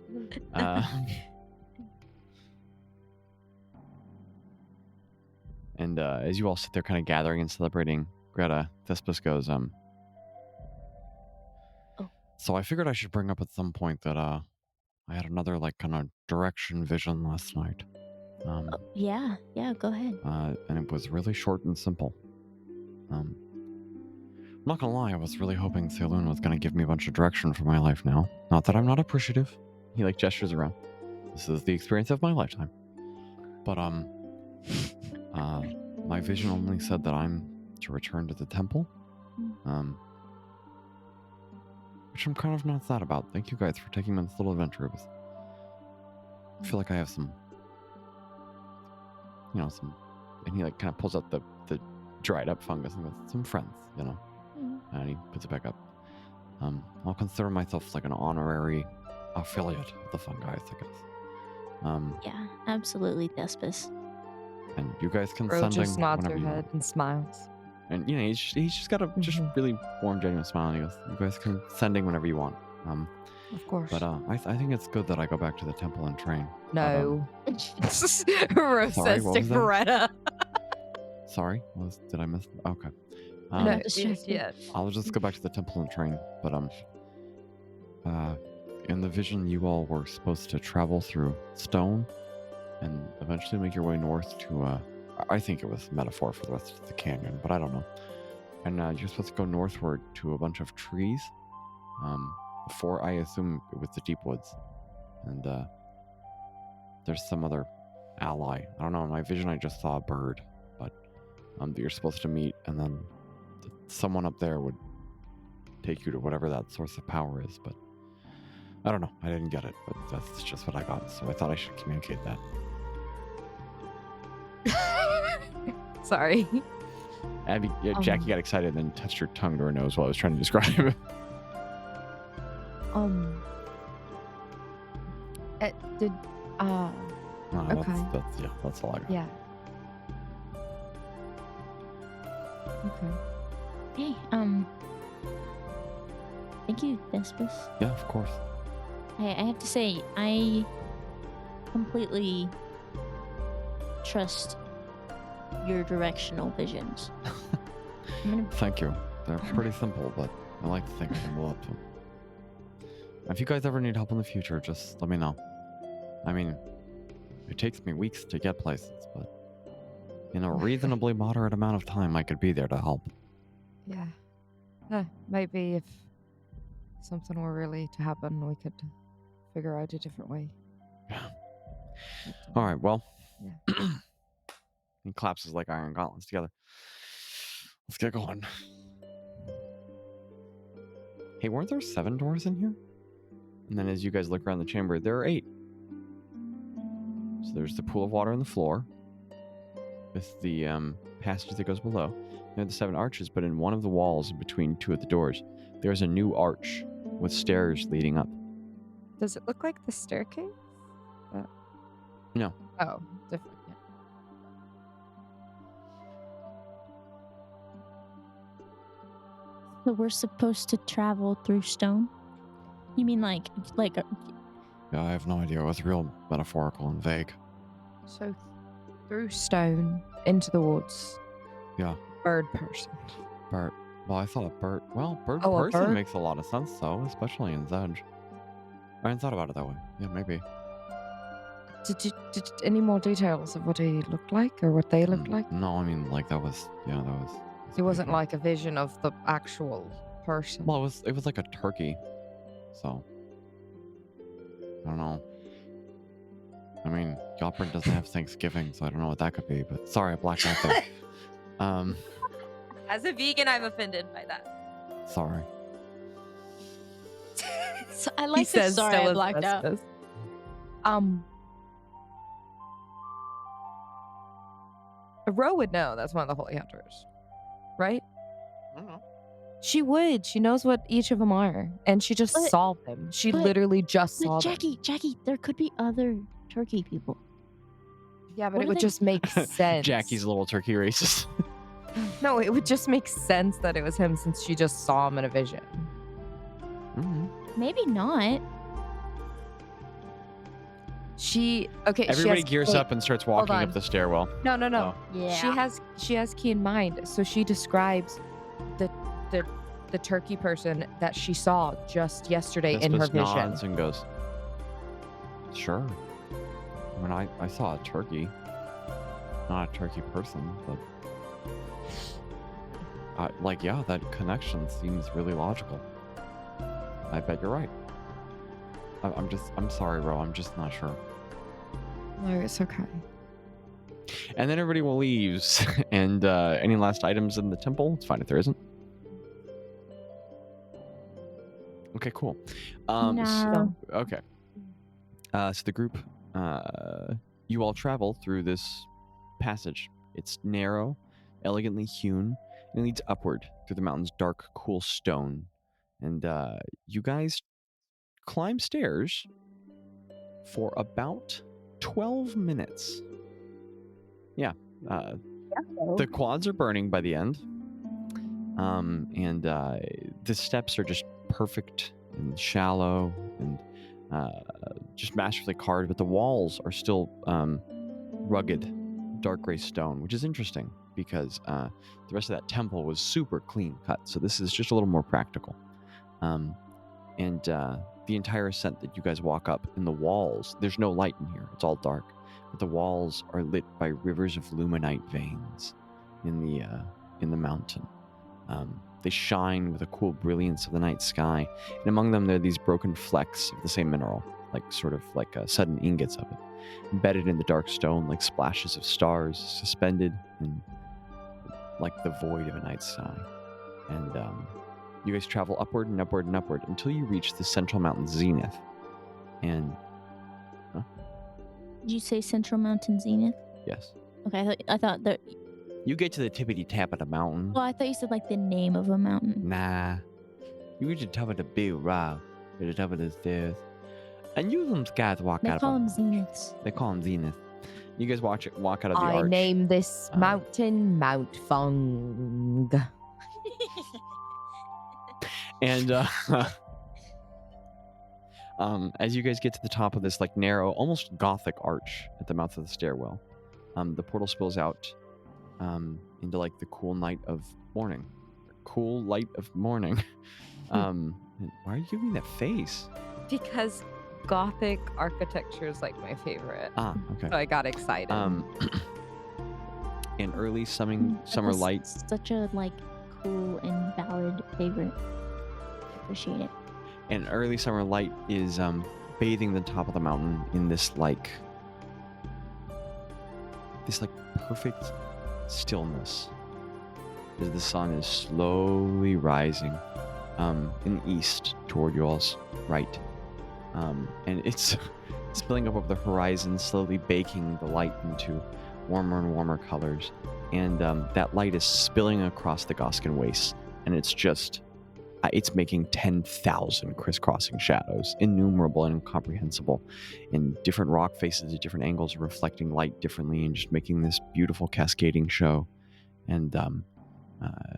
Speaker 2: And as you all sit there kind of gathering and celebrating, Gretta, Thespis goes, So I figured I should bring up at some point that I had another like kind of direction vision last night.
Speaker 3: Yeah, go ahead.
Speaker 2: And it was really short and simple. I'm not gonna lie, I was really hoping Saloon was gonna give me a bunch of direction for my life now. Not that I'm not appreciative. He like gestures around. This is the experience of my lifetime. But my vision only said that I'm to return to the temple. Which I'm kind of not sad about. Thank you guys for taking me on this little adventure. I feel like I have some, and he like kind of pulls out the dried up fungus and goes, some friends, and he puts it back up. I'll consider myself like an honorary affiliate of the fungi, I guess.
Speaker 3: Yeah, absolutely, Thespis.
Speaker 2: And you guys can
Speaker 1: Bro
Speaker 2: send
Speaker 1: just nods
Speaker 2: whenever
Speaker 1: her
Speaker 2: you
Speaker 1: head
Speaker 2: want.
Speaker 1: and smiles.
Speaker 2: And he's just got a just really warm, genuine smile. And he goes, "You guys can sending whenever you want."
Speaker 1: Of course.
Speaker 2: But I think it's good that I go back to the temple and train.
Speaker 1: No.
Speaker 2: Sorry,
Speaker 1: Rose says
Speaker 2: what
Speaker 1: to
Speaker 2: was that?
Speaker 1: Gretta.
Speaker 2: Sorry, did I miss? Okay.
Speaker 1: No,
Speaker 3: distracted.
Speaker 1: yeah.
Speaker 2: I'll just go back to the temple and train. But in the vision, you all were supposed to travel through stone, and eventually make your way north to I think it was a metaphor for the rest of the canyon, but I don't know. And you're supposed to go northward to a bunch of trees. Before I assume it was the deep woods, and there's some other ally. I don't know. In my vision, I just saw a bird, but that you're supposed to meet, and then someone up there would take you to whatever that source of power is. But I don't know. I didn't get it, but that's just what I got. So I thought I should communicate that.
Speaker 1: Sorry.
Speaker 2: And Jackie got excited and then touched her tongue to her nose while I was trying to describe it.
Speaker 1: Did
Speaker 2: No,
Speaker 1: okay.
Speaker 2: That's all I got.
Speaker 1: Yeah. Okay.
Speaker 3: Hey, thank you, Thespis.
Speaker 2: Yeah, of course.
Speaker 3: I have to say, I completely trust your directional visions.
Speaker 2: Thank you. They're pretty simple, but I like to think I can live up to them. If you guys ever need help in the future, just let me know. I mean, it takes me weeks to get places, but in a reasonably moderate amount of time, I could be there to help.
Speaker 1: Yeah. Maybe if something were really to happen, we could figure out a different way.
Speaker 2: Yeah. All right, well.
Speaker 1: Yeah.
Speaker 2: He claps his like iron gauntlets together. Let's get going. Hey, weren't there 7 doors in here? And then as you guys look around the chamber, there are 8. So there's the pool of water on the floor with the passage that goes below. There are the 7 arches, but in one of the walls in between 2 of the doors, there's a new arch with stairs leading up.
Speaker 1: Does it look like the staircase?
Speaker 2: No.
Speaker 1: Oh, different. Yeah.
Speaker 3: So we're supposed to travel through stone? You mean like
Speaker 2: Yeah, I have no idea. It was real metaphorical and vague.
Speaker 1: So through stone into the woods.
Speaker 2: Yeah.
Speaker 1: Bird person.
Speaker 2: Bird. Well, I thought bird. Well, bird
Speaker 1: Oh, a
Speaker 2: person
Speaker 1: bird?
Speaker 2: makes a lot of sense, though, especially in Zedge. I hadn't thought about it that way. Yeah, maybe.
Speaker 1: Did any more details of what he looked like or what they looked like?
Speaker 2: No, I mean, like, that was.
Speaker 1: It wasn't like a vision of the actual person.
Speaker 2: Well, it was like a turkey. So. I don't know. I mean, Yelprin doesn't have Thanksgiving, so I don't know what that could be, but sorry, I blacked out there.
Speaker 1: As a vegan, I'm offended by that.
Speaker 2: Sorry.
Speaker 3: So I like the sorry I blacked out.
Speaker 1: Ro would know that's one of the holy hunters, right?
Speaker 2: I don't know.
Speaker 1: She would. She knows what each of them are, and she just saw them. She literally just saw them.
Speaker 3: Jackie, there could be other turkey people.
Speaker 1: Yeah, but it would just make sense.
Speaker 2: Jackie's a little turkey racist.
Speaker 1: No, it would just make sense that it was him since she just saw him in a vision.
Speaker 2: Mm-hmm.
Speaker 3: Maybe not.
Speaker 2: Everybody gears up and starts walking up the stairwell.
Speaker 1: No.
Speaker 2: Oh.
Speaker 3: Yeah.
Speaker 1: She has keen mind, so she describes the turkey person that she saw just yesterday in her vision.
Speaker 2: Nods and goes, sure. I mean, I saw a turkey, not a turkey person, but yeah, that connection seems really logical. I bet you're right. I'm sorry, Ro. I'm just not sure.
Speaker 1: No, it's okay.
Speaker 2: And then everybody leaves. And any last items in the temple? It's fine if there isn't. Okay, cool.
Speaker 3: No.
Speaker 2: Okay. So the group, you all travel through this passage. It's narrow, elegantly hewn, and it leads upward through the mountain's dark, cool stone. And you guys climb stairs for about 12 minutes. Yeah. The quads are burning by the end. And the steps are just perfect and shallow and just masterfully carved, but the walls are still rugged, dark gray stone, which is interesting because the rest of that temple was super clean cut. So this is just a little more practical. And the entire ascent that you guys walk up in the walls, there's no light in here. It's all dark. But the walls are lit by rivers of luminite veins in the mountain. They shine with a cool brilliance of the night sky. And among them, there are these broken flecks of the same mineral, sort of like sudden ingots of it, embedded in the dark stone like splashes of stars suspended in like the void of a night sky. And you guys travel upward and upward and upward until you reach the central mountain zenith. And
Speaker 3: Did you say Central Mountain Zenith?
Speaker 2: yes,
Speaker 3: Okay, I thought that.
Speaker 2: you get to the tippity tap of the mountain.
Speaker 3: Well, I thought you said like the name of a mountain.
Speaker 2: Nah, you reach the top of the big rock at the top of the stairs, and you them guys walk
Speaker 3: They
Speaker 2: out.
Speaker 3: call
Speaker 2: of
Speaker 3: them Zeniths.
Speaker 2: They call them zenith. You guys walk out of the
Speaker 1: I
Speaker 2: arch.
Speaker 1: name this mountain Mount Fung.
Speaker 2: And as you guys get to the top of this narrow, almost gothic arch at the mouth of the stairwell, the portal spills out into the cool night of morning. Cool light of morning. And why are you giving me that face?
Speaker 1: Because Gothic architecture is my favorite.
Speaker 2: Okay.
Speaker 1: So I got excited.
Speaker 2: An early summer
Speaker 3: That's
Speaker 2: light.
Speaker 3: Such a cool and valid favorite. I appreciate it.
Speaker 2: An early summer light is bathing the top of the mountain in this perfect stillness as the sun is slowly rising in the east toward you all's right. And it's spilling up over the horizon, slowly baking the light into warmer and warmer colors. And that light is spilling across the Goskin Wastes, and it's making 10,000 crisscrossing shadows, innumerable and incomprehensible, in different rock faces at different angles, reflecting light differently, and just making this beautiful cascading show. And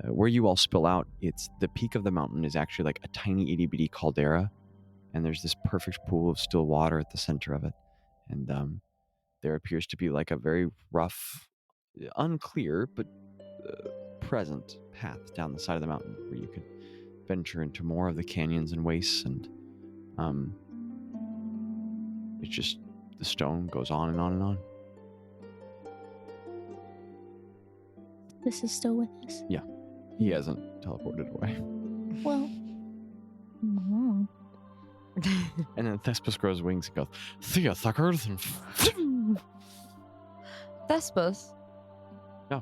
Speaker 2: where you all spill out, it's the peak of the mountain is actually like a tiny itty bitty caldera, and there's this perfect pool of still water at the center of it. And there appears to be like a very rough, unclear, but present path down the side of the mountain where you could venture into more of the canyons and wastes, and it's just the stone goes on and on and on.
Speaker 3: This is still with us.
Speaker 2: Yeah, he hasn't teleported away.
Speaker 3: Well, Mom.
Speaker 2: And then Thespis grows wings and goes, "See ya, suckers!" And
Speaker 1: Thespis?
Speaker 2: Yeah.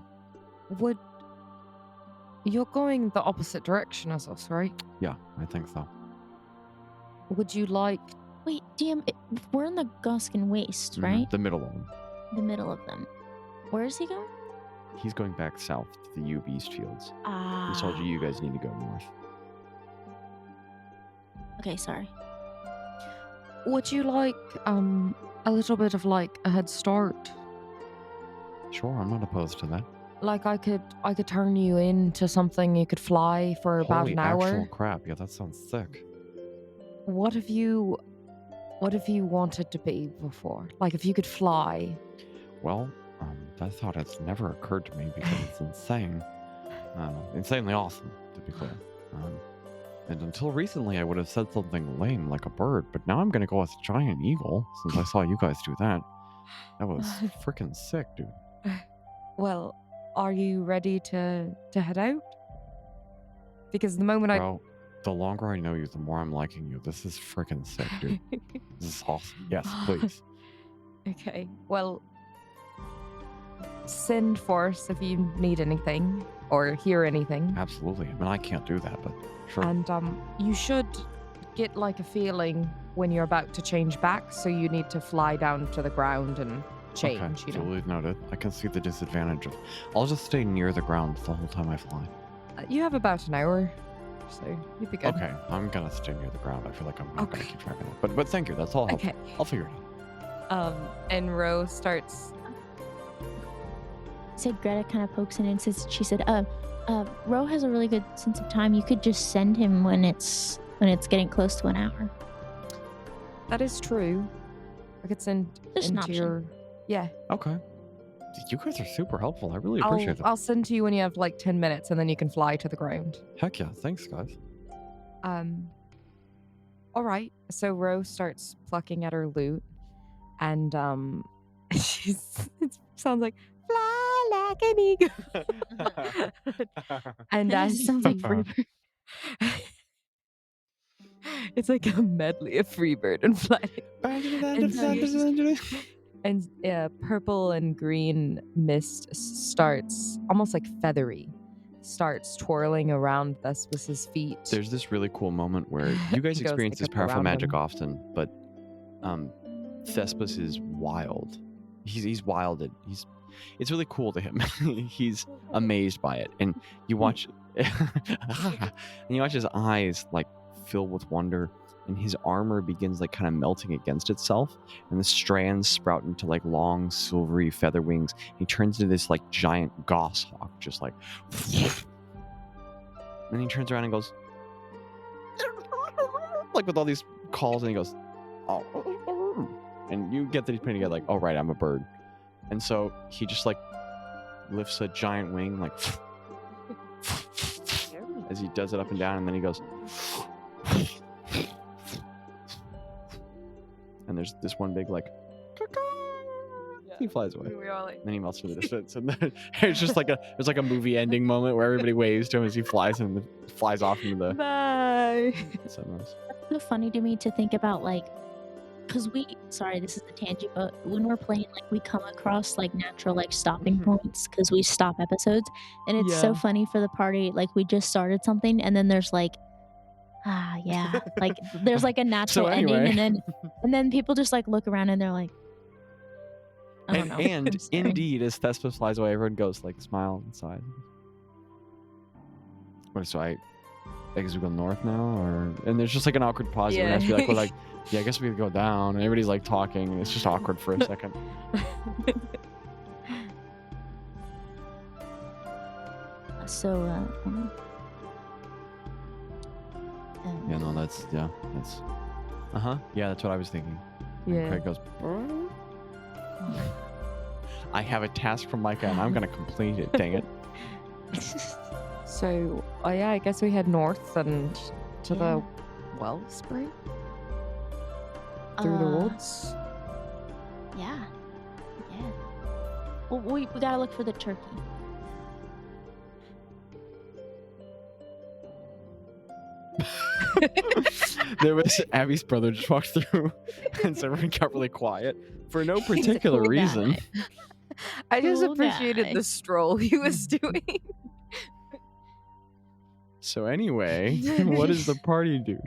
Speaker 1: You're going the opposite direction as us, right?
Speaker 2: Yeah, I think so.
Speaker 1: Would you like...
Speaker 3: Wait, DM, we're in the Goskin Waste, right?
Speaker 2: The middle of them.
Speaker 3: The middle of them. Where is he going?
Speaker 2: He's going back south to the Beast Fields.
Speaker 3: Ah.
Speaker 2: He told you guys need to go north.
Speaker 3: Okay, sorry.
Speaker 1: Would you like a little bit of like a head start?
Speaker 2: Sure, I'm not opposed to that.
Speaker 1: Like I could turn you into something you could fly for about
Speaker 2: Holy
Speaker 1: an hour.
Speaker 2: actual crap! Yeah, that sounds sick.
Speaker 1: What have you wanted to be before? Like if you could fly.
Speaker 2: Well, that thought has never occurred to me because it's insane. Insanely awesome, to be clear. And until recently, I would have said something lame like a bird, but now I'm going to go with giant eagle since I saw you guys do that. That was freaking sick, dude.
Speaker 1: Well, are you ready to head out? Because the moment
Speaker 2: Bro, the longer I know you, the more I'm liking you. This is freaking sick, dude. This is awesome. Yes, please.
Speaker 1: Okay, well, send force if you need anything or hear anything.
Speaker 2: Absolutely. I mean, I can't do that, but sure.
Speaker 1: And you should get like a feeling when you're about to change back, so you need to fly down to the ground and change.
Speaker 2: Okay,
Speaker 1: You know,
Speaker 2: duly noted. I can see the disadvantage of... I'll just stay near the ground the whole time I fly.
Speaker 1: You have about an hour, so you'd be good.
Speaker 2: Okay, I'm gonna stay near the ground. I feel like I'm not gonna
Speaker 1: Okay.
Speaker 2: keep track of it. But thank you. That's all.
Speaker 1: Okay.
Speaker 2: I'll figure it out.
Speaker 1: And Ro starts.
Speaker 3: Said Greta kind of pokes in and says, she said, Ro has a really good sense of time. You could just send him when it's getting close to an hour.
Speaker 1: That is true. I could send
Speaker 3: Just an
Speaker 1: into
Speaker 3: option.
Speaker 1: your. Yeah.
Speaker 2: Okay. You guys are super helpful. I really appreciate it.
Speaker 1: I'll send to you when you have like 10 minutes, and then you can fly to the ground.
Speaker 2: Heck yeah. Thanks, guys.
Speaker 1: All right. So Ro starts plucking at her lute, and it sounds like fly like an eagle. And
Speaker 3: That
Speaker 1: as
Speaker 3: sounds like Freebird.
Speaker 1: it's like a medley of Freebird and fly. And purple and green mist starts almost like feathery, starts twirling around Thespis' feet.
Speaker 2: There's this really cool moment where you guys
Speaker 1: Goes,
Speaker 2: experience
Speaker 1: like,
Speaker 2: this
Speaker 1: up
Speaker 2: powerful
Speaker 1: around
Speaker 2: magic
Speaker 1: him.
Speaker 2: often, but Thespis is wild. He's wilded. It's really cool to him. He's amazed by it, and you watch his eyes like fill with wonder, and his armor begins like kind of melting against itself, and the strands sprout into like long silvery feather wings. He turns into this like giant goshawk, just like. And then he turns around and goes, like with all these calls, and he goes, oh, and you get that he's putting together like, oh right, I'm a bird, and so he just like lifts a giant wing like as he does it up and down, and then he goes, and there's this one big like, he flies away.
Speaker 1: We all like,
Speaker 2: And then he melts to the distance, and then it's just like there's like a movie ending moment where everybody waves to him as he flies and flies off into the
Speaker 1: bye.
Speaker 2: sunrise.
Speaker 3: It's so funny to me to think about, like, because sorry, this is a tangent, but when we're playing, like, we come across like natural like stopping points because we stop episodes, and it's so
Speaker 1: Yeah.
Speaker 3: funny for the party. Like, we just started something, and then there's like Ah, yeah. Like, there's, like, a
Speaker 2: So
Speaker 3: natural ending,
Speaker 2: anyway,
Speaker 3: and then people just, like, look around and they're like, "I don't know.
Speaker 2: and
Speaker 3: I'm sorry."
Speaker 2: indeed, as Thespis flies away, everyone goes like smile inside. What? So I guess we go north now, or and there's just like an awkward pause. Everyone
Speaker 1: Yeah.
Speaker 2: has to be like, we're like, yeah, I guess we could go down. And everybody's like talking, and it's just awkward for a second.
Speaker 3: So,
Speaker 2: Yeah, no, that's yeah, that's what I was thinking. And
Speaker 1: Yeah.
Speaker 2: Craig goes, I have a task from Micah, and I'm gonna complete it. Dang it.
Speaker 1: So, yeah, I guess we head north and to
Speaker 3: Yeah.
Speaker 1: the wellspring through the woods.
Speaker 3: Yeah. Yeah. Well, we gotta look for the turkey.
Speaker 2: There was Abby's brother just walked through, and so everyone got really quiet for no
Speaker 1: He's a
Speaker 2: particular
Speaker 3: cool
Speaker 2: reason.
Speaker 3: guy.
Speaker 1: I just
Speaker 3: Cool
Speaker 1: appreciated
Speaker 3: guy.
Speaker 1: the stroll he was doing.
Speaker 2: So anyway, what does the party do?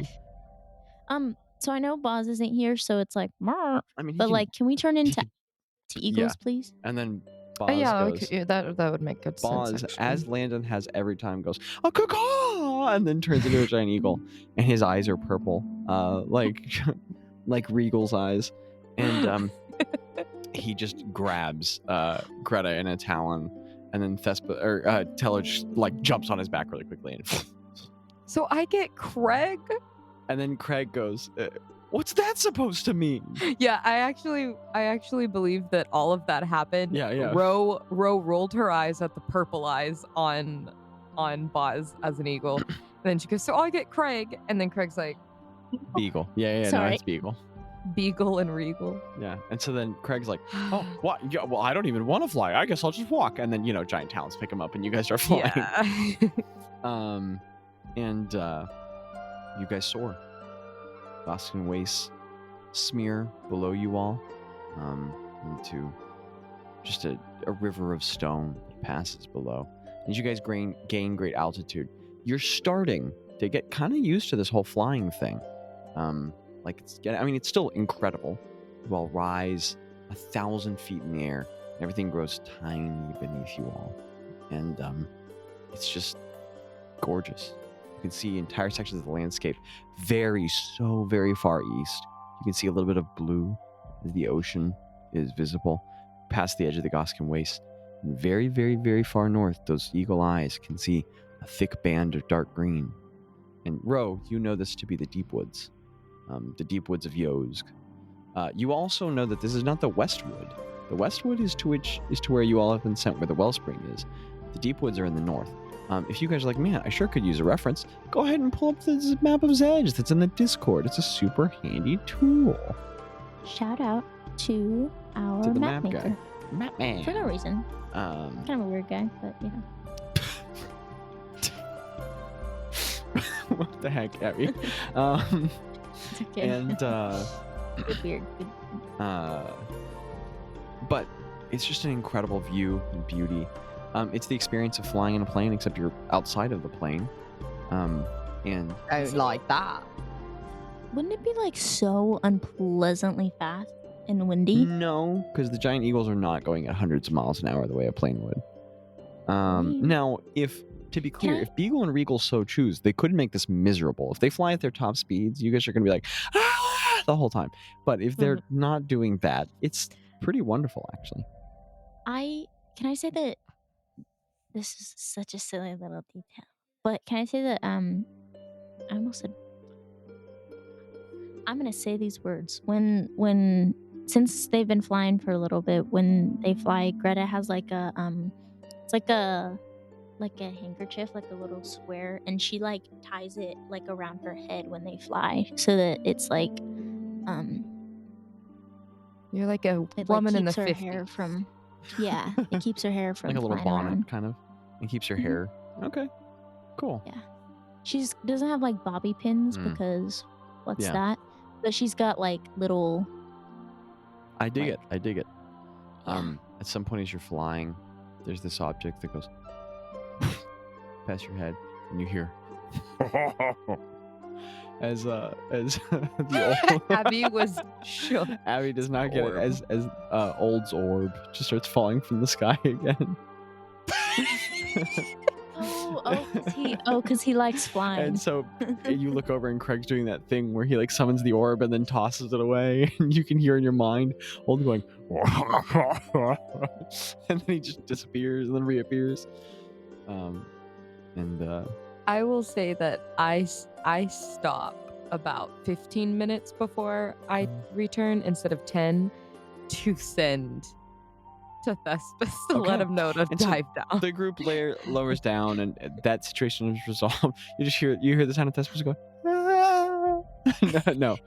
Speaker 3: So I know Bazz isn't here, so it's like, "Meow."
Speaker 2: I mean,
Speaker 3: But like, can we turn into
Speaker 2: could-
Speaker 3: eagles, please?
Speaker 2: and then
Speaker 1: Oh,
Speaker 2: Bazz
Speaker 1: yeah,
Speaker 2: goes,
Speaker 1: that would make good sense.
Speaker 2: Bazz,
Speaker 1: Actually.
Speaker 2: as Landon has every time, goes, oh, caw, and then turns into a giant eagle, and his eyes are purple, like Regal's eyes, and he just grabs Greta in a talon, and then Teller just like jumps on his back really quickly, and
Speaker 1: So I get Craig.
Speaker 2: and then Craig goes, what's that supposed to mean?
Speaker 1: Yeah, I actually believe that all of that happened.
Speaker 2: Yeah.
Speaker 1: Ro rolled her eyes at the purple eyes on Bazz as an eagle. And then she goes, so I get Craig. And then Craig's like,
Speaker 2: Beagle. Yeah, no,
Speaker 3: Sorry.
Speaker 2: it's Beagle.
Speaker 1: Beagle and Regal.
Speaker 2: Yeah, and so then Craig's like, oh, what? Yeah, well, I don't even want to fly. I guess I'll just walk. And then, giant talons pick him up and you guys start flying.
Speaker 1: Yeah.
Speaker 2: And you guys soar. Goskin wastes smear below you all into just a river of stone that passes below. As you guys gain great altitude, you're starting to get kind of used to this whole flying thing. It's still incredible. You all rise 1,000 feet in the air, and everything grows tiny beneath you all. And it's just gorgeous. You can see entire sections of the landscape so very far east. You can see a little bit of blue as the ocean is visible past the edge of the Goskin Waste. And very, very, very far north, those eagle eyes can see a thick band of dark green. And Ro, you know this to be the deep woods. The deep woods of Yozg. You also know that this is not the Westwood. The Westwood is to where you all have been sent, where the wellspring is. The deep woods are in the north. If you guys are like, man, I sure could use a reference, go ahead and pull up this map of Zedge that's in the Discord. It's a super handy tool.
Speaker 3: Shout out to our
Speaker 2: To the
Speaker 3: map
Speaker 2: map guy.
Speaker 3: maker.
Speaker 2: Map man.
Speaker 3: For no reason. Kind of a weird guy, but
Speaker 2: What the heck, Abby?
Speaker 3: it's okay.
Speaker 2: And
Speaker 3: weird.
Speaker 2: but it's just an incredible view and beauty. It's the experience of flying in a plane, except you're outside of the plane. And
Speaker 1: I like that.
Speaker 3: Wouldn't it be like so unpleasantly fast and windy?
Speaker 2: no, because the giant eagles are not going at hundreds of miles an hour the way a plane would.
Speaker 3: Weird.
Speaker 2: Now, to be clear, if Beagle and Regal so choose, they could make this miserable. If they fly at their top speeds, you guys are going to be like, ah, the whole time. But if they're not doing that, it's pretty wonderful, actually.
Speaker 3: Can I say that this is such a silly little detail, but can I say that I almost said I'm gonna say these words when since they've been flying for a little bit. When they fly, Greta has like a it's like a handkerchief, like a little square, and she like ties it like around her head when they fly, so that it's like
Speaker 1: You're like a
Speaker 3: it
Speaker 1: woman
Speaker 3: like
Speaker 1: in the
Speaker 3: keeps her
Speaker 1: 50s.
Speaker 3: hair from it keeps her hair from
Speaker 2: Like a little
Speaker 3: flying
Speaker 2: bonnet,
Speaker 3: around.
Speaker 2: kind of. It keeps her
Speaker 3: Mhm.
Speaker 2: hair. Okay, cool.
Speaker 3: Yeah. She doesn't have like bobby pins because what's
Speaker 2: Yeah.
Speaker 3: that? But she's got like little.
Speaker 2: I dig
Speaker 3: Like-
Speaker 2: it. I dig it.
Speaker 3: Yeah.
Speaker 2: At some point as you're flying, there's this object that goes past your head, and you hear as the old
Speaker 1: Abby was shook.
Speaker 2: Abby does not get it
Speaker 1: Orb.
Speaker 2: as Old's orb just starts falling from the sky again.
Speaker 3: Because he likes flying.
Speaker 2: And so you look over and Craig's doing that thing where he like summons the orb and then tosses it away, and you can hear in your mind Old going, and then he just disappears and then reappears.
Speaker 1: I will say that I stop about 15 minutes before I return instead of 10 to send to Thespis to let him know to
Speaker 2: And so
Speaker 1: dive down.
Speaker 2: the group lowers down, and that situation is resolved. You hear the sound of Thespis go. No.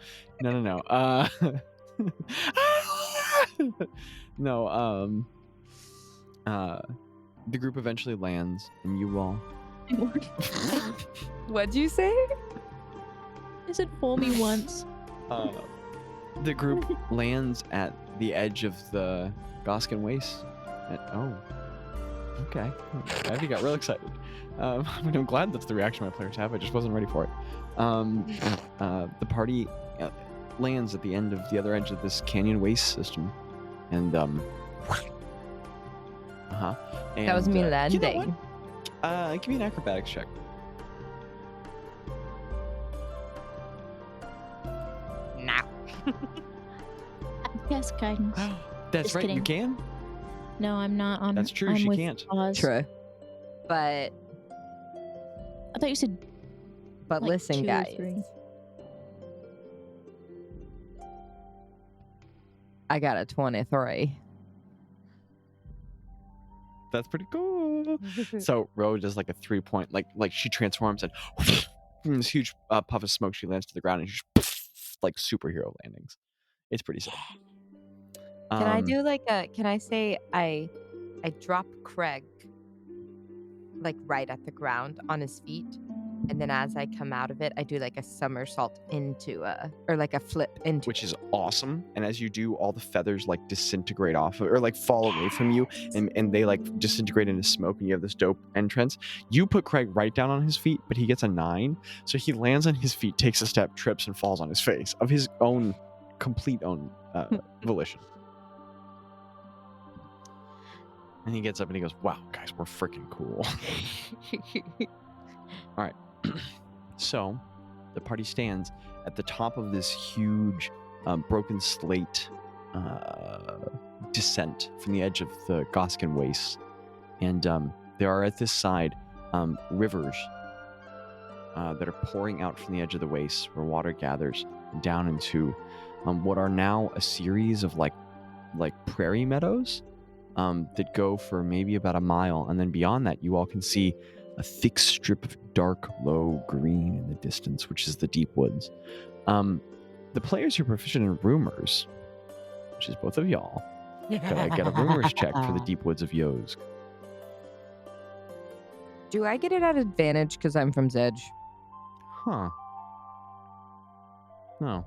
Speaker 2: No. The group eventually lands, and you all.
Speaker 1: What'd you say?
Speaker 3: I said fool me once.
Speaker 2: The group lands at the edge of the Goskin Waste. Okay. Abby got real excited. I'm glad that's the reaction my players have. I just wasn't ready for it. The party lands at the end of the other edge of this canyon waste system, and
Speaker 1: That was me landing.
Speaker 2: You know what? Give me an acrobatics check.
Speaker 1: Now.
Speaker 3: Yes, guidance.
Speaker 2: That's
Speaker 3: Just
Speaker 2: right.
Speaker 3: kidding.
Speaker 2: You can.
Speaker 3: No, I'm not.
Speaker 2: That's true.
Speaker 3: I'm
Speaker 2: She
Speaker 3: with
Speaker 2: can't.
Speaker 3: Bazz.
Speaker 1: True. But
Speaker 3: I thought you said. Like
Speaker 1: listen,
Speaker 3: 2 or
Speaker 1: guys.
Speaker 3: 3.
Speaker 1: I got a 23.
Speaker 2: That's pretty cool. So Ro does like a 3-point, like she transforms and from this huge puff of smoke, she lands to the ground and she's like superhero landings. It's pretty sick.
Speaker 1: Can I do can I say I drop Craig like right at the ground on his feet, and then as I come out of it, I do like a somersault into or like a flip into,
Speaker 2: which is awesome. And as you do, all the feathers like disintegrate off or like fall away from you, and they like disintegrate into smoke, and you have this dope entrance. You put Craig right down on his feet, but he gets a 9, so he lands on his feet, takes a step, trips, and falls on his face of his own complete own volition. And he gets up and he goes, "Wow, guys, we're freaking cool." All right. So the party stands at the top of this huge broken slate descent from the edge of the Goskin Waste. And there are at this side rivers that are pouring out from the edge of the waste where water gathers down into what are now a series of like prairie meadows that go for maybe about a mile. And then beyond that, you all can see a thick strip of dark, low green in the distance, which is the deep woods. The players who are proficient in rumors, which is both of y'all, get a rumors check for the deep woods of Yozg.
Speaker 1: Do I get it at advantage because I'm from Zedge?
Speaker 2: Huh. No.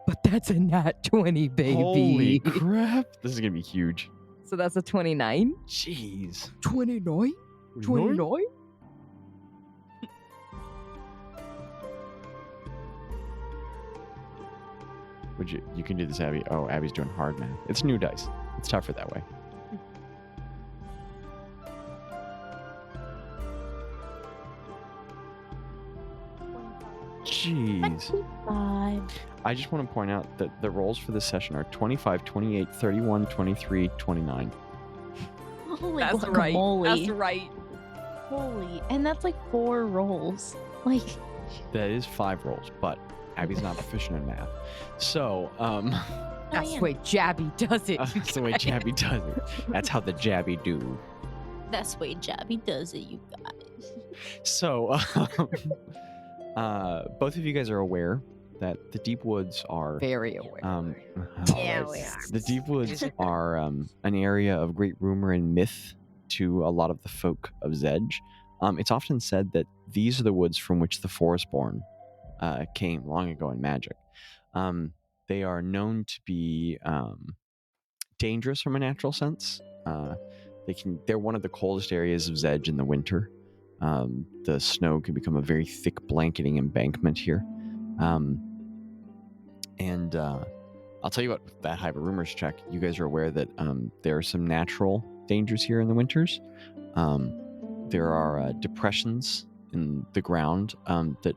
Speaker 1: But that's a nat 20, baby.
Speaker 2: Holy crap. This is going to be huge.
Speaker 1: So that's a 29?
Speaker 2: Jeez.
Speaker 1: 29? 29?
Speaker 2: You can do this, Abby. Oh, Abby's doing hard math. It's new dice. It's tougher that way. Jeez.
Speaker 3: 25.
Speaker 2: I just want to point out that the rolls for this session are 25, 28, 31, 23, 29.
Speaker 3: Holy
Speaker 1: That's
Speaker 3: guacamole.
Speaker 1: right. That's right.
Speaker 3: Holy. And that's like 4 rolls. Like.
Speaker 2: That is 5 rolls, but Abby's not proficient in math. So,
Speaker 1: That's the way Jabby does it.
Speaker 2: that's the way Jabby does it. That's how the Jabby do.
Speaker 3: That's the way Jabby does it, you guys.
Speaker 2: So, both of you guys are aware that the deep woods are
Speaker 1: Very aware.
Speaker 3: Yeah, we are.
Speaker 2: The deep woods are an area of great rumor and myth to a lot of the folk of Zedge. It's often said that these are the woods from which the Forestborn came long ago in magic. They are known to be dangerous from a natural sense. They're one of the coldest areas of Zedge in the winter. The snow can become a very thick blanketing embankment here. And I'll tell you what, with that high of a rumors check, you guys are aware that there are some natural dangers here in the winters. There are depressions in the ground that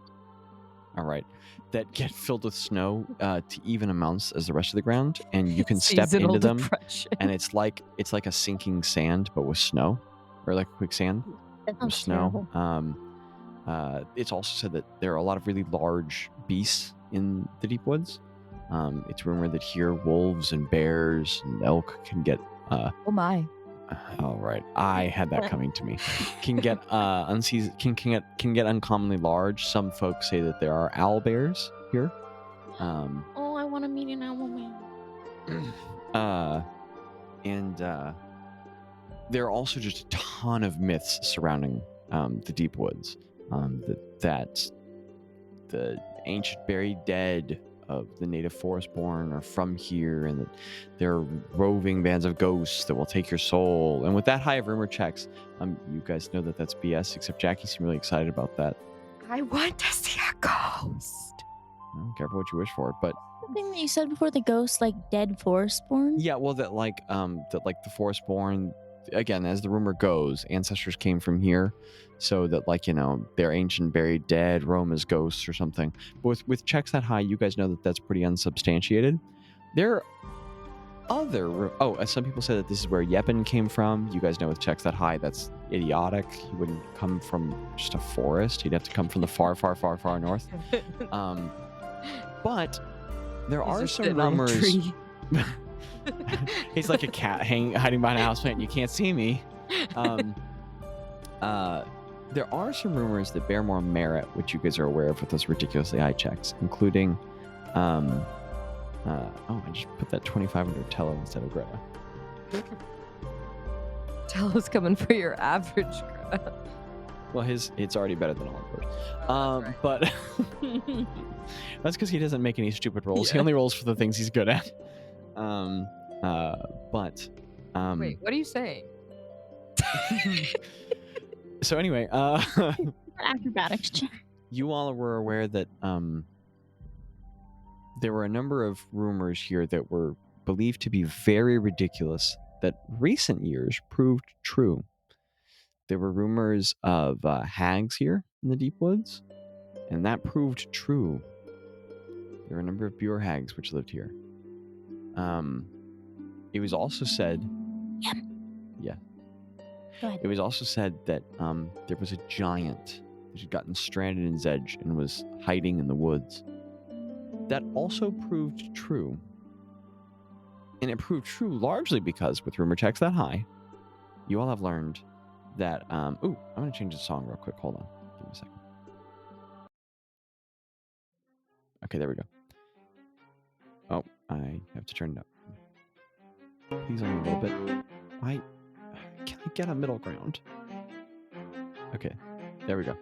Speaker 2: get filled with snow to even amounts as the rest of the ground, and you can step
Speaker 1: Seasonal
Speaker 2: into them,
Speaker 1: depression.
Speaker 2: and it's like a sinking sand, but with snow, or like quicksand
Speaker 3: That
Speaker 2: with
Speaker 3: sounds
Speaker 2: snow.
Speaker 3: terrible.
Speaker 2: It's also said that there are a lot of really large beasts in the deep woods. It's rumored that here wolves and bears and elk can get
Speaker 1: Oh my.
Speaker 2: all right, I had that coming to me. Can get can get uncommonly large. Some folks say that there are owl bears here.
Speaker 3: Oh, I want to meet an owl man.
Speaker 2: And there are also just a ton of myths surrounding the deep woods. That the ancient buried dead of the native forest-born are from here, and that there are roving bands of ghosts that will take your soul. And with that high of rumor checks, you guys know that that's BS, except Jackie seemed really excited about that.
Speaker 1: I want to see a ghost.
Speaker 2: Well, careful what you wish for, but
Speaker 3: The thing that you said before, the ghost, like dead forest-born?
Speaker 2: yeah, well, that the forest-born, again, as the rumor goes, ancestors came from here, so that they're ancient buried dead, roam as ghosts or something. But with checks that high, you guys know that that's pretty unsubstantiated. There are other some people say that this is where Yepin came from. You guys know with checks that high, that's idiotic. He wouldn't come from just a forest. He'd have to come from the far, far, far, far north. But there are some rumors. He's like a cat hiding behind a houseplant and you can't see me. There are some rumors that bear more merit, which you guys are aware of with those ridiculously high checks, including I just put that 2500 Tello instead of Gretta.
Speaker 1: Tello's coming for your average Gretta.
Speaker 2: Well, it's already better than all of yours. But that's because he doesn't make any stupid rolls.
Speaker 1: Yeah.
Speaker 2: He only rolls for the things he's good at.
Speaker 1: Wait, what are you saying?
Speaker 2: So anyway,
Speaker 3: Acrobatics check.
Speaker 2: you all were aware that there were a number of rumors here that were believed to be very ridiculous that recent years proved true. There were rumors of hags here in the deep woods, and that proved true. There were a number of Bure hags which lived here. It was also said...
Speaker 3: Yep.
Speaker 2: Yeah.
Speaker 3: Go ahead.
Speaker 2: It was also said that there was a giant that had gotten stranded in Zedge and was hiding in the woods. That also proved true. And it proved true largely because, with rumor checks that high, you all have learned that... I'm going to change the song real quick. Hold on. Give me a second. Okay, there we go. Oh, I have to turn it up. Please only a little bit. Can I get a middle ground? Okay, there we go.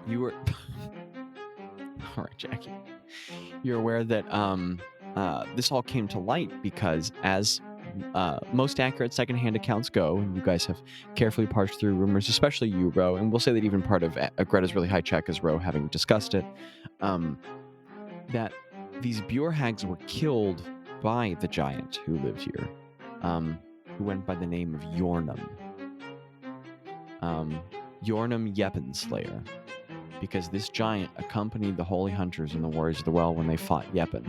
Speaker 2: You were... All right, Jackie. You're aware that this all came to light because, as most accurate secondhand accounts go, and you guys have carefully parsed through rumors, especially you, Ro, and we'll say that even part of Greta's really high check is Ro having discussed it, that these Bure hags were killed by the giant who lived here, who went by the name of Yornum. Yornum Yepin Slayer, because this giant accompanied the Holy Hunters and the Warriors of the Well when they fought Yepin,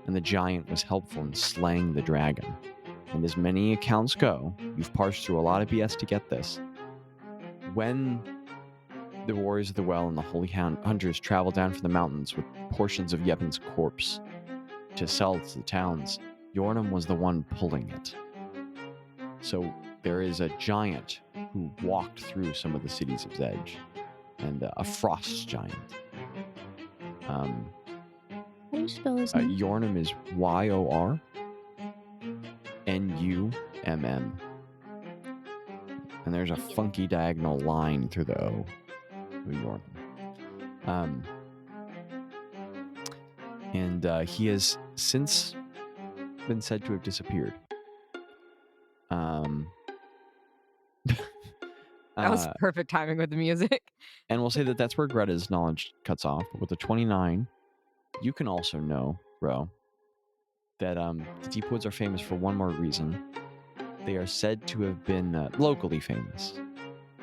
Speaker 2: and the giant was helpful in slaying the dragon. And as many accounts go, you've parsed through a lot of BS to get this. When the Warriors of the Well and the Holy Hunters traveled down from the mountains with portions of Yepin's corpse to sell to the towns, Yornum was the one pulling it. So there is a giant who walked through some of the cities of Zedge, and a frost giant.
Speaker 3: How do you spell his name?
Speaker 2: Yornum is Yornum. And there's a funky diagonal line through the O of Yornum. And he has since been said to have disappeared.
Speaker 1: That was perfect timing with the music.
Speaker 2: And we'll say that that's where Gretta's knowledge cuts off. But with the 29, you can also know, Ro, that the Deep Woods are famous for one more reason. They are said to have been locally famous.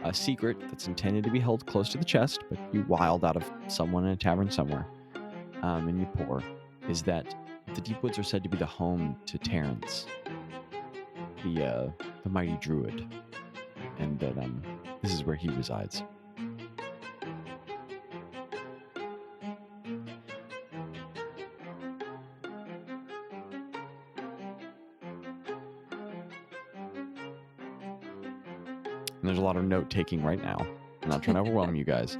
Speaker 2: A secret that's intended to be held close to the chest, but you wild out of someone in a tavern somewhere, and you pour, is that the Deep Woods are said to be the home to Terrence, the mighty druid, and that this is where he resides. And there's a lot of note taking right now. I'm not trying to overwhelm you guys.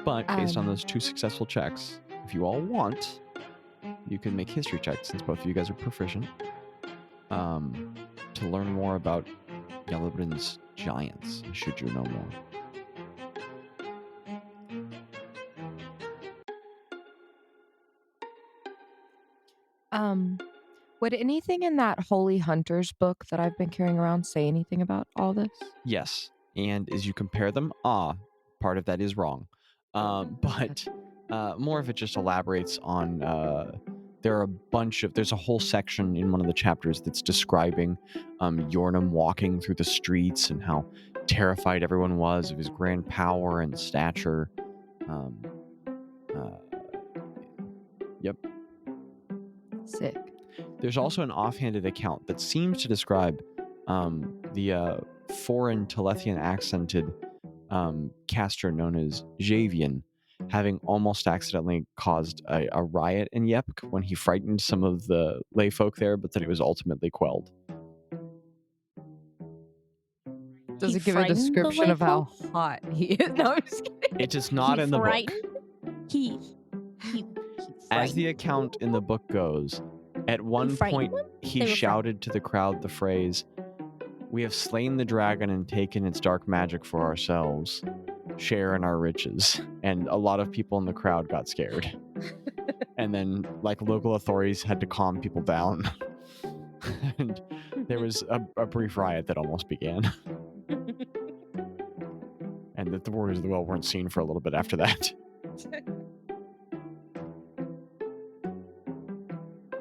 Speaker 2: But based on those 2 successful checks, if you all want, you can make history checks since both of you guys are proficient. To learn more about Yellowbrin's giants, should you know more.
Speaker 1: Would anything in that Holy Hunters book that I've been carrying around say anything about all this?
Speaker 2: Yes. And as you compare them, part of that is wrong. But more of it just elaborates on there's a whole section in one of the chapters that's describing Yornam walking through the streets and how terrified everyone was of his grand power and stature. Yep.
Speaker 1: Sick.
Speaker 2: There's also an offhanded account that seems to describe the foreign Telethian accented caster known as Javian having almost accidentally caused a riot in Yepk when he frightened some of the lay folk there, but that it was ultimately quelled.
Speaker 1: Does it give a description of how hot he is? No, I'm just kidding.
Speaker 2: It is not in the book.
Speaker 3: He
Speaker 2: As the account in the book goes, at one point he shouted to the crowd the phrase, "We have slain the dragon and taken its dark magic for ourselves. Share in our riches." And a lot of people in the crowd got scared. And then local authorities had to calm people down. And there was a brief riot that almost began. And that the Warriors of the Well weren't seen for a little bit after that.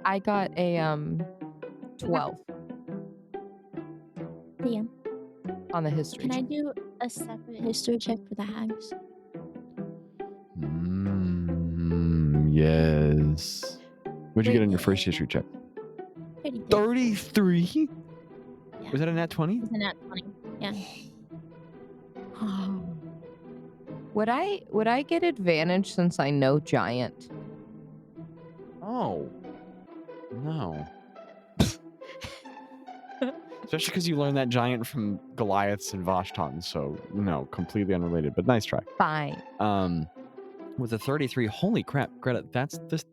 Speaker 1: I got a 12
Speaker 3: Damn.
Speaker 1: on the history.
Speaker 3: Can I do a separate history check for the hags?
Speaker 2: Yes. What'd you get on your first history check? 33?
Speaker 3: Yeah.
Speaker 2: Was that a nat 20?
Speaker 3: It was a nat 20. Yeah.
Speaker 1: Would I get advantage since I know giant?
Speaker 2: Oh. No. Especially because you learned that giant from Goliaths and Vashtan, so no, completely unrelated, but nice try.
Speaker 1: Fine.
Speaker 2: With a 33, holy crap, Greta, that's the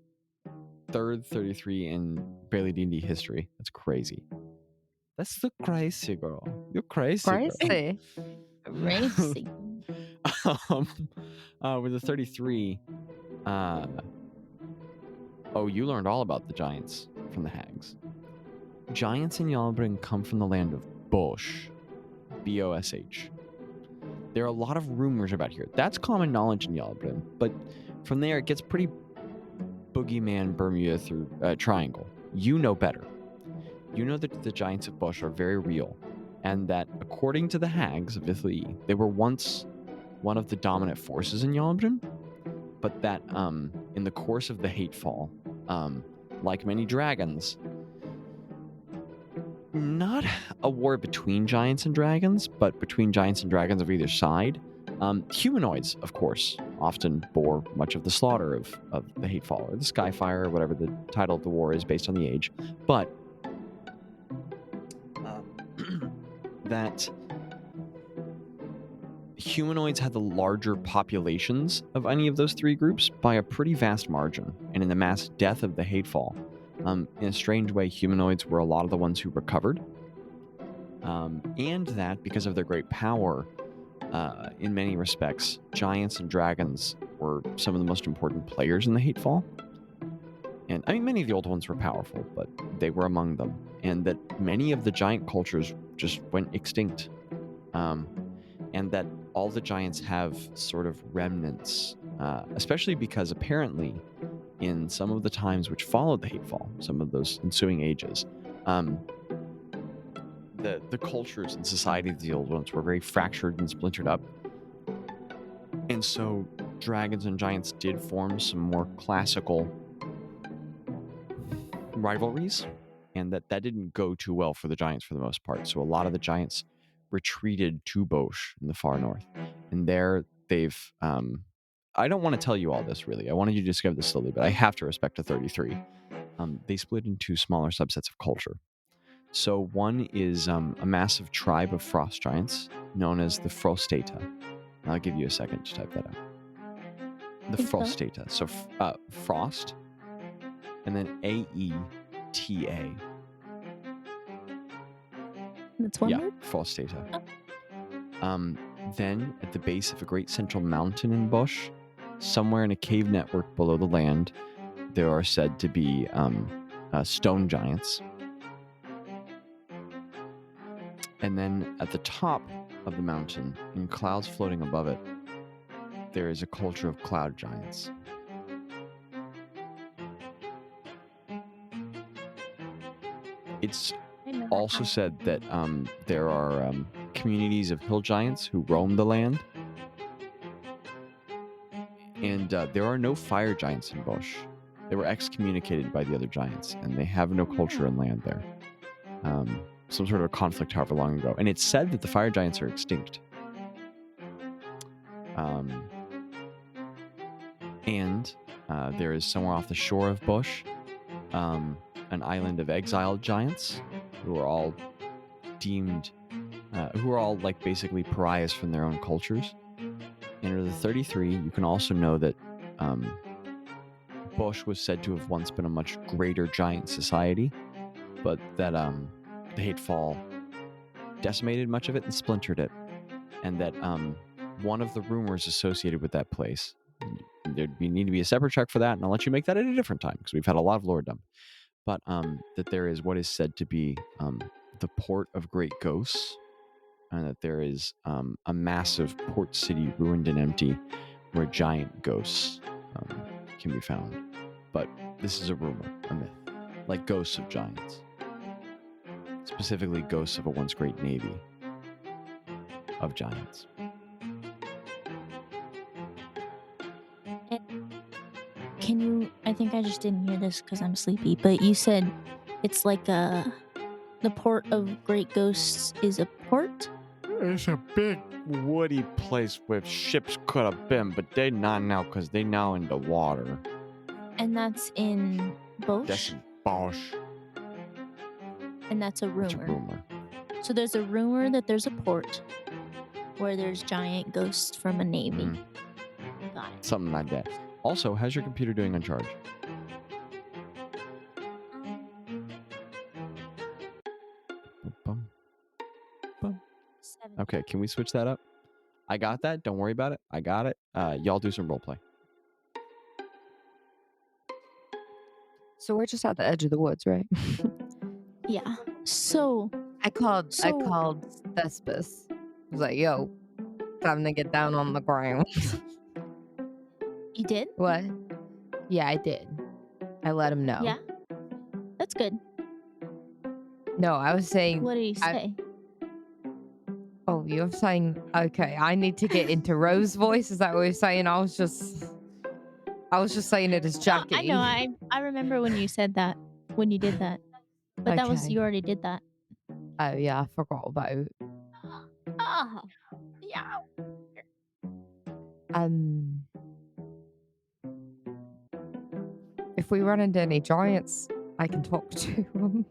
Speaker 2: third 33 in Barely D&D history. That's crazy. That's the crazy girl. You're crazy.
Speaker 1: Crazy.
Speaker 3: Crazy.
Speaker 2: With a 33, you learned all about the giants from the hags. Giants in Yellowbrin come from the land of Bosch. B-O-S-H. There are a lot of rumors about here. That's common knowledge in Yellowbrin, but from there it gets pretty boogeyman Bermuda through Triangle. You know better. You know that the giants of Bosch are very real, and that according to the hags of Ithli, they were once one of the dominant forces in Yellowbrin, but that in the course of the Hatefall, like many dragons, not a war between giants and dragons, but between giants and dragons of either side. Humanoids, of course, often bore much of the slaughter of the Hatefall, or the Skyfire, or whatever the title of the war is based on the age. But that humanoids had the larger populations of any of those three groups by a pretty vast margin. And in the mass death of the Hatefall, in a strange way, humanoids were a lot of the ones who recovered. And that, because of their great power, in many respects, giants and dragons were some of the most important players in the Hatefall. And I mean, many of the old ones were powerful, but they were among them. And that many of the giant cultures just went extinct. And that all the giants have sort of remnants, especially because apparently in some of the times which followed the Hatefall, some of those ensuing ages, the cultures and society of the old ones were very fractured and splintered up. And so dragons and giants did form some more classical rivalries, and that didn't go too well for the giants for the most part. So a lot of the giants retreated to Bosch in the far north. And there they've I don't want to tell you all this really. I wanted you to discover this slowly, but I have to respect the 33. They split into smaller subsets of culture. So one is a massive tribe of frost giants known as the Frostata. I'll give you a second to type that out. The
Speaker 3: Think so.
Speaker 2: Frostata. So frost, and then AETA.
Speaker 3: That's one
Speaker 2: Yeah,
Speaker 3: word?
Speaker 2: Frostata.
Speaker 3: Oh.
Speaker 2: Then at the base of a great central mountain in Bosch, somewhere in a cave network below the land, there are said to be stone giants. And then at the top of the mountain, in clouds floating above it, there is a culture of cloud giants. It's
Speaker 3: I know that
Speaker 2: also
Speaker 3: now.
Speaker 2: said that there are communities of hill giants who roam the land. And there are no fire giants in Bosch. They were excommunicated by the other giants, and they have no culture and land there. Some sort of a conflict however long ago. And it's said that the fire giants are extinct. And there is somewhere off the shore of Bosch an island of exiled giants who are all deemed, who are all like basically pariahs from their own cultures. And under the 33, you can also know that Bosch was said to have once been a much greater giant society, but that the Hatefall decimated much of it and splintered it. And that one of the rumors associated with that place, there'd need to be a separate check for that, and I'll let you make that at a different time because we've had a lot of lore dump. But that there is what is said to be the port of great ghosts, and that there is a massive port city ruined and empty where giant ghosts can be found. But this is a rumor, a myth, like ghosts of giants. Specifically ghosts of a once great navy of giants.
Speaker 3: Can you? I think I just didn't hear this because I'm sleepy. But you said it's like the port of great ghosts is a port.
Speaker 2: It's a big woody place where ships could have been, but they not now because they now in the water.
Speaker 3: And that's in Bosch.
Speaker 2: That's in Bosch.
Speaker 3: And that's a rumor.
Speaker 2: It's a rumor.
Speaker 3: So there's a rumor that there's a port where there's giant ghosts from a navy. Got it.
Speaker 2: Something like that. Also, how's your computer doing on charge? Bum, bum.
Speaker 3: 7.
Speaker 2: Okay, can we switch that up? I got that. Don't worry about it. I got it. Y'all do some roleplay.
Speaker 1: So we're just at the edge of the woods, right?
Speaker 3: Yeah. So
Speaker 1: I called Thespis. I was like, yo, time to get down on the ground.
Speaker 3: you did?
Speaker 1: What? Yeah, I did. I let him know.
Speaker 3: Yeah. That's good.
Speaker 1: No, I was saying.
Speaker 3: What did he say?
Speaker 1: Oh, you're saying, okay, I need to get into Rose voice? Is that what you're saying? I was just saying it as Jackie.
Speaker 3: I know. I remember when you said that, when you did that. But that was,
Speaker 1: Okay.
Speaker 3: you already did that.
Speaker 1: Oh, yeah, I forgot about it.
Speaker 3: Oh, yeah.
Speaker 1: If we run into any giants, I can talk to them.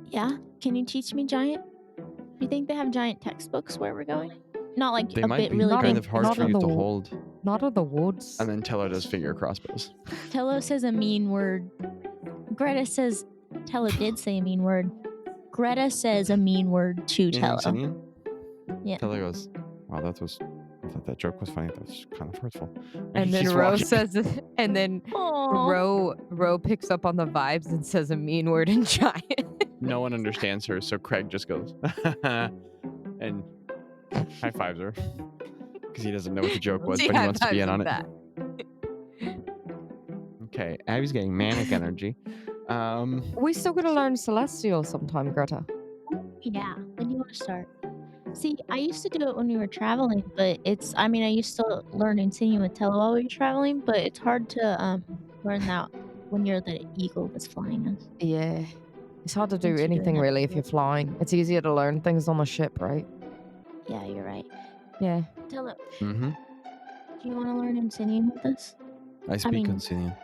Speaker 3: Yeah? Can you teach me giant? Do you think they have giant textbooks where we're going? Not like
Speaker 2: They
Speaker 3: a
Speaker 2: might
Speaker 3: bit
Speaker 2: be
Speaker 3: really
Speaker 2: kind
Speaker 3: big.
Speaker 2: of hard
Speaker 1: not
Speaker 2: for
Speaker 1: in
Speaker 2: you
Speaker 1: the
Speaker 2: to
Speaker 1: wa-
Speaker 2: hold.
Speaker 1: Not of the woods.
Speaker 2: And then Tello does finger crossbows.
Speaker 3: Tello says a mean word. Greta says Tello did say a mean word. Greta says a mean word to
Speaker 2: You think
Speaker 3: Tello.
Speaker 2: it's Indian?
Speaker 3: Yeah.
Speaker 2: Tello goes, wow, I thought that joke was funny. That was kind of hurtful.
Speaker 1: And then
Speaker 2: keeps
Speaker 1: Ro
Speaker 2: walking.
Speaker 1: says, and then
Speaker 3: Aww.
Speaker 1: Ro picks up on the vibes and says a mean word in giant.
Speaker 2: No one understands her, so Craig just goes, and high fives her. because he doesn't know what the joke was,
Speaker 1: See,
Speaker 2: but he
Speaker 1: high
Speaker 2: wants to be
Speaker 1: fives
Speaker 2: in on
Speaker 1: with
Speaker 2: it.
Speaker 1: that.
Speaker 2: Okay, Abby's getting manic energy.
Speaker 1: We still gonna learn Celestial sometime, Greta.
Speaker 3: Yeah. When do you want to start? See, I used to do it when we were traveling, but I used to learn and singing with Tello while we were traveling, but it's hard to learn that when you're the eagle that's flying us.
Speaker 1: Yeah. It's hard to do
Speaker 3: Once you're doing
Speaker 1: anything
Speaker 3: that
Speaker 1: really if
Speaker 3: for
Speaker 1: you're flying. It's easier to learn things on a ship, right?
Speaker 3: Yeah, you're right.
Speaker 1: Yeah.
Speaker 3: Tello,
Speaker 2: Mm-hmm.
Speaker 3: do you want to learn and singing with us?
Speaker 2: I speak
Speaker 3: mean-
Speaker 2: Consilian.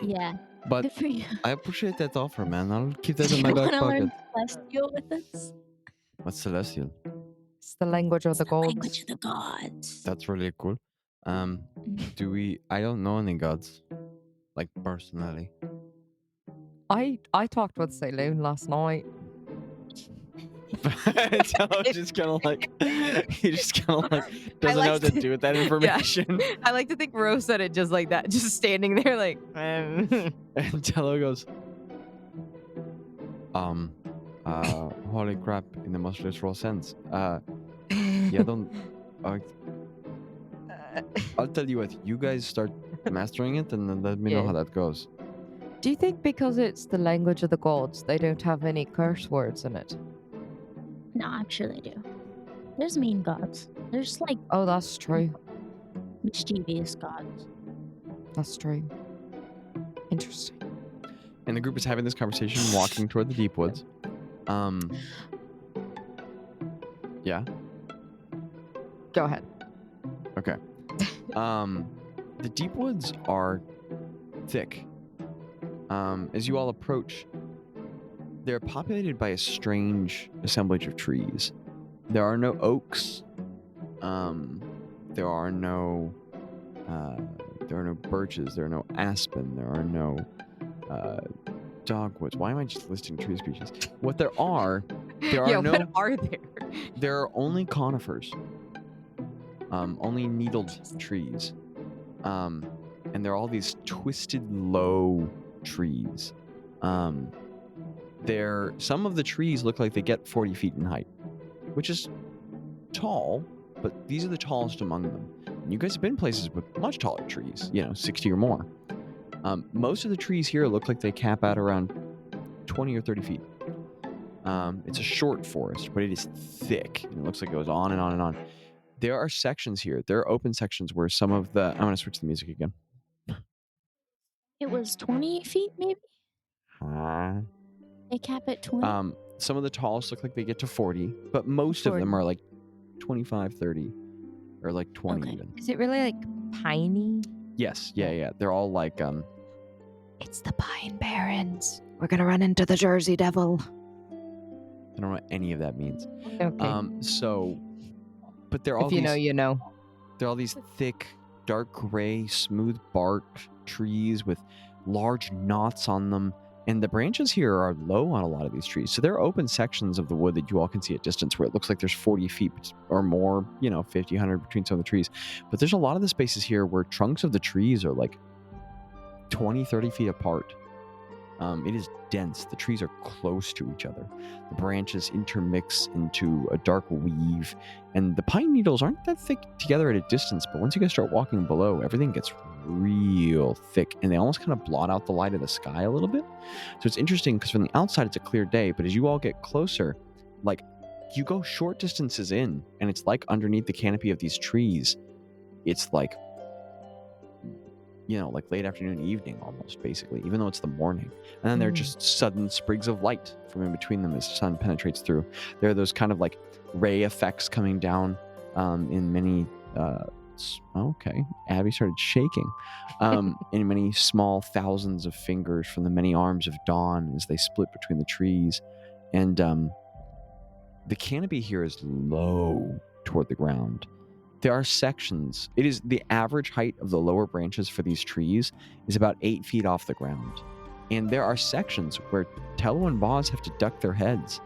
Speaker 3: Yeah.
Speaker 2: But
Speaker 3: Good for you.
Speaker 2: I appreciate that offer, man. I'll keep that
Speaker 3: Do
Speaker 2: in
Speaker 3: you
Speaker 2: my
Speaker 3: want
Speaker 2: back
Speaker 3: to
Speaker 2: pocket.
Speaker 3: learn Celestial with us?
Speaker 2: What's Celestial?
Speaker 1: It's the language of the gods.
Speaker 3: Language of the gods.
Speaker 2: That's really cool. I don't know any gods. Like, personally.
Speaker 1: I talked with Saloon last night.
Speaker 2: Tello just kind of like, he just kind of like doesn't know what to do with that information.
Speaker 1: I like to think Rose said it just like that, just standing there like,
Speaker 2: And Tello goes, holy crap, in the most literal sense. Yeah, I'll tell you what, you guys start mastering it and then let me know
Speaker 1: Yeah.
Speaker 2: how that goes.
Speaker 1: Do you think because it's the language of the gods, they don't have any curse words in it?
Speaker 3: No, I'm sure they do. There's mean gods. There's like
Speaker 1: Oh, that's true.
Speaker 3: mischievous gods.
Speaker 1: That's true. Interesting.
Speaker 2: And the group is having this conversation, walking toward the deep woods. Yeah.
Speaker 1: Go ahead.
Speaker 2: Okay. The deep woods are thick. As you all approach, they're populated by a strange assemblage of trees. There are no oaks. There are no birches. There are no aspen. There are no dogwoods. Why am I just listing tree species? What there are
Speaker 1: What are there?
Speaker 2: There are only conifers. Only needled trees. And there are all these twisted, low trees. Some of the trees look like they get 40 feet in height, which is tall, but these are the tallest among them. You guys have been places with much taller trees, 60 or more. Most of the trees here look like they cap out around 20 or 30 feet. It's a short forest, but it is thick, and it looks like it goes on and on and on. There are sections here. There are open sections where some of the... I'm going to switch the music again.
Speaker 3: It was 20 feet, maybe? They cap at 20?
Speaker 2: Some of the tallest look like they get to 40, but most of them are like 25, 30, or like 20
Speaker 3: Okay.
Speaker 2: even.
Speaker 1: Is it really like piney?
Speaker 2: Yes, yeah. They're all like...
Speaker 1: It's the Pine Barrens. We're gonna run into the Jersey Devil.
Speaker 2: I don't know what any of that means.
Speaker 1: Okay.
Speaker 2: But they're all
Speaker 1: If you know, you know.
Speaker 2: They're all these thick, dark gray, smooth bark trees with large knots on them. And the branches here are low on a lot of these trees. So there are open sections of the wood that you all can see at distance where it looks like there's 40 feet or more, 50, 100 between some of the trees. But there's a lot of the spaces here where trunks of the trees are like 20, 30 feet apart. It is dense. The trees are close to each other. The branches intermix into a dark weave, and the pine needles aren't that thick together at a distance, but once you guys start walking below, everything gets real thick, and they almost kind of blot out the light of the sky a little bit. So it's interesting because from the outside it's a clear day, but as you all get closer, like you go short distances in, and it's like underneath the canopy of these trees, it's like like late afternoon, evening almost, basically, even though it's the morning. And then there are just sudden sprigs of light from in between them as the sun penetrates through. There are those kind of like ray effects coming down in many... okay, Abby started shaking. In many small thousands of fingers from the many arms of dawn as they split between the trees. And the canopy here is low toward the ground. There are sections. It is the average height of the lower branches for these trees is about 8 feet off the ground. And there are sections where Tello and Bazz have to duck their heads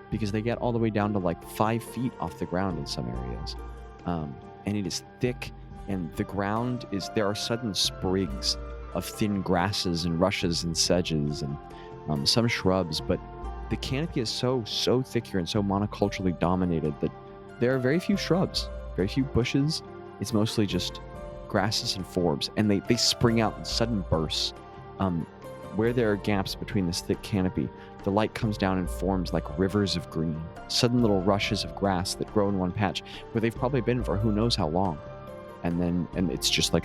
Speaker 2: because they get all the way down to like 5 feet off the ground in some areas. And it is thick, and the ground there are sudden sprigs of thin grasses and rushes and sedges and some shrubs, but the canopy is so thick here and so monoculturally dominated that there are very few shrubs. very few bushes. It's mostly just grasses and forbs, and they spring out in sudden bursts. Where there are gaps between this thick canopy, the light comes down and forms like rivers of green, sudden little rushes of grass that grow in one patch where they've probably been for who knows how long. And it's just like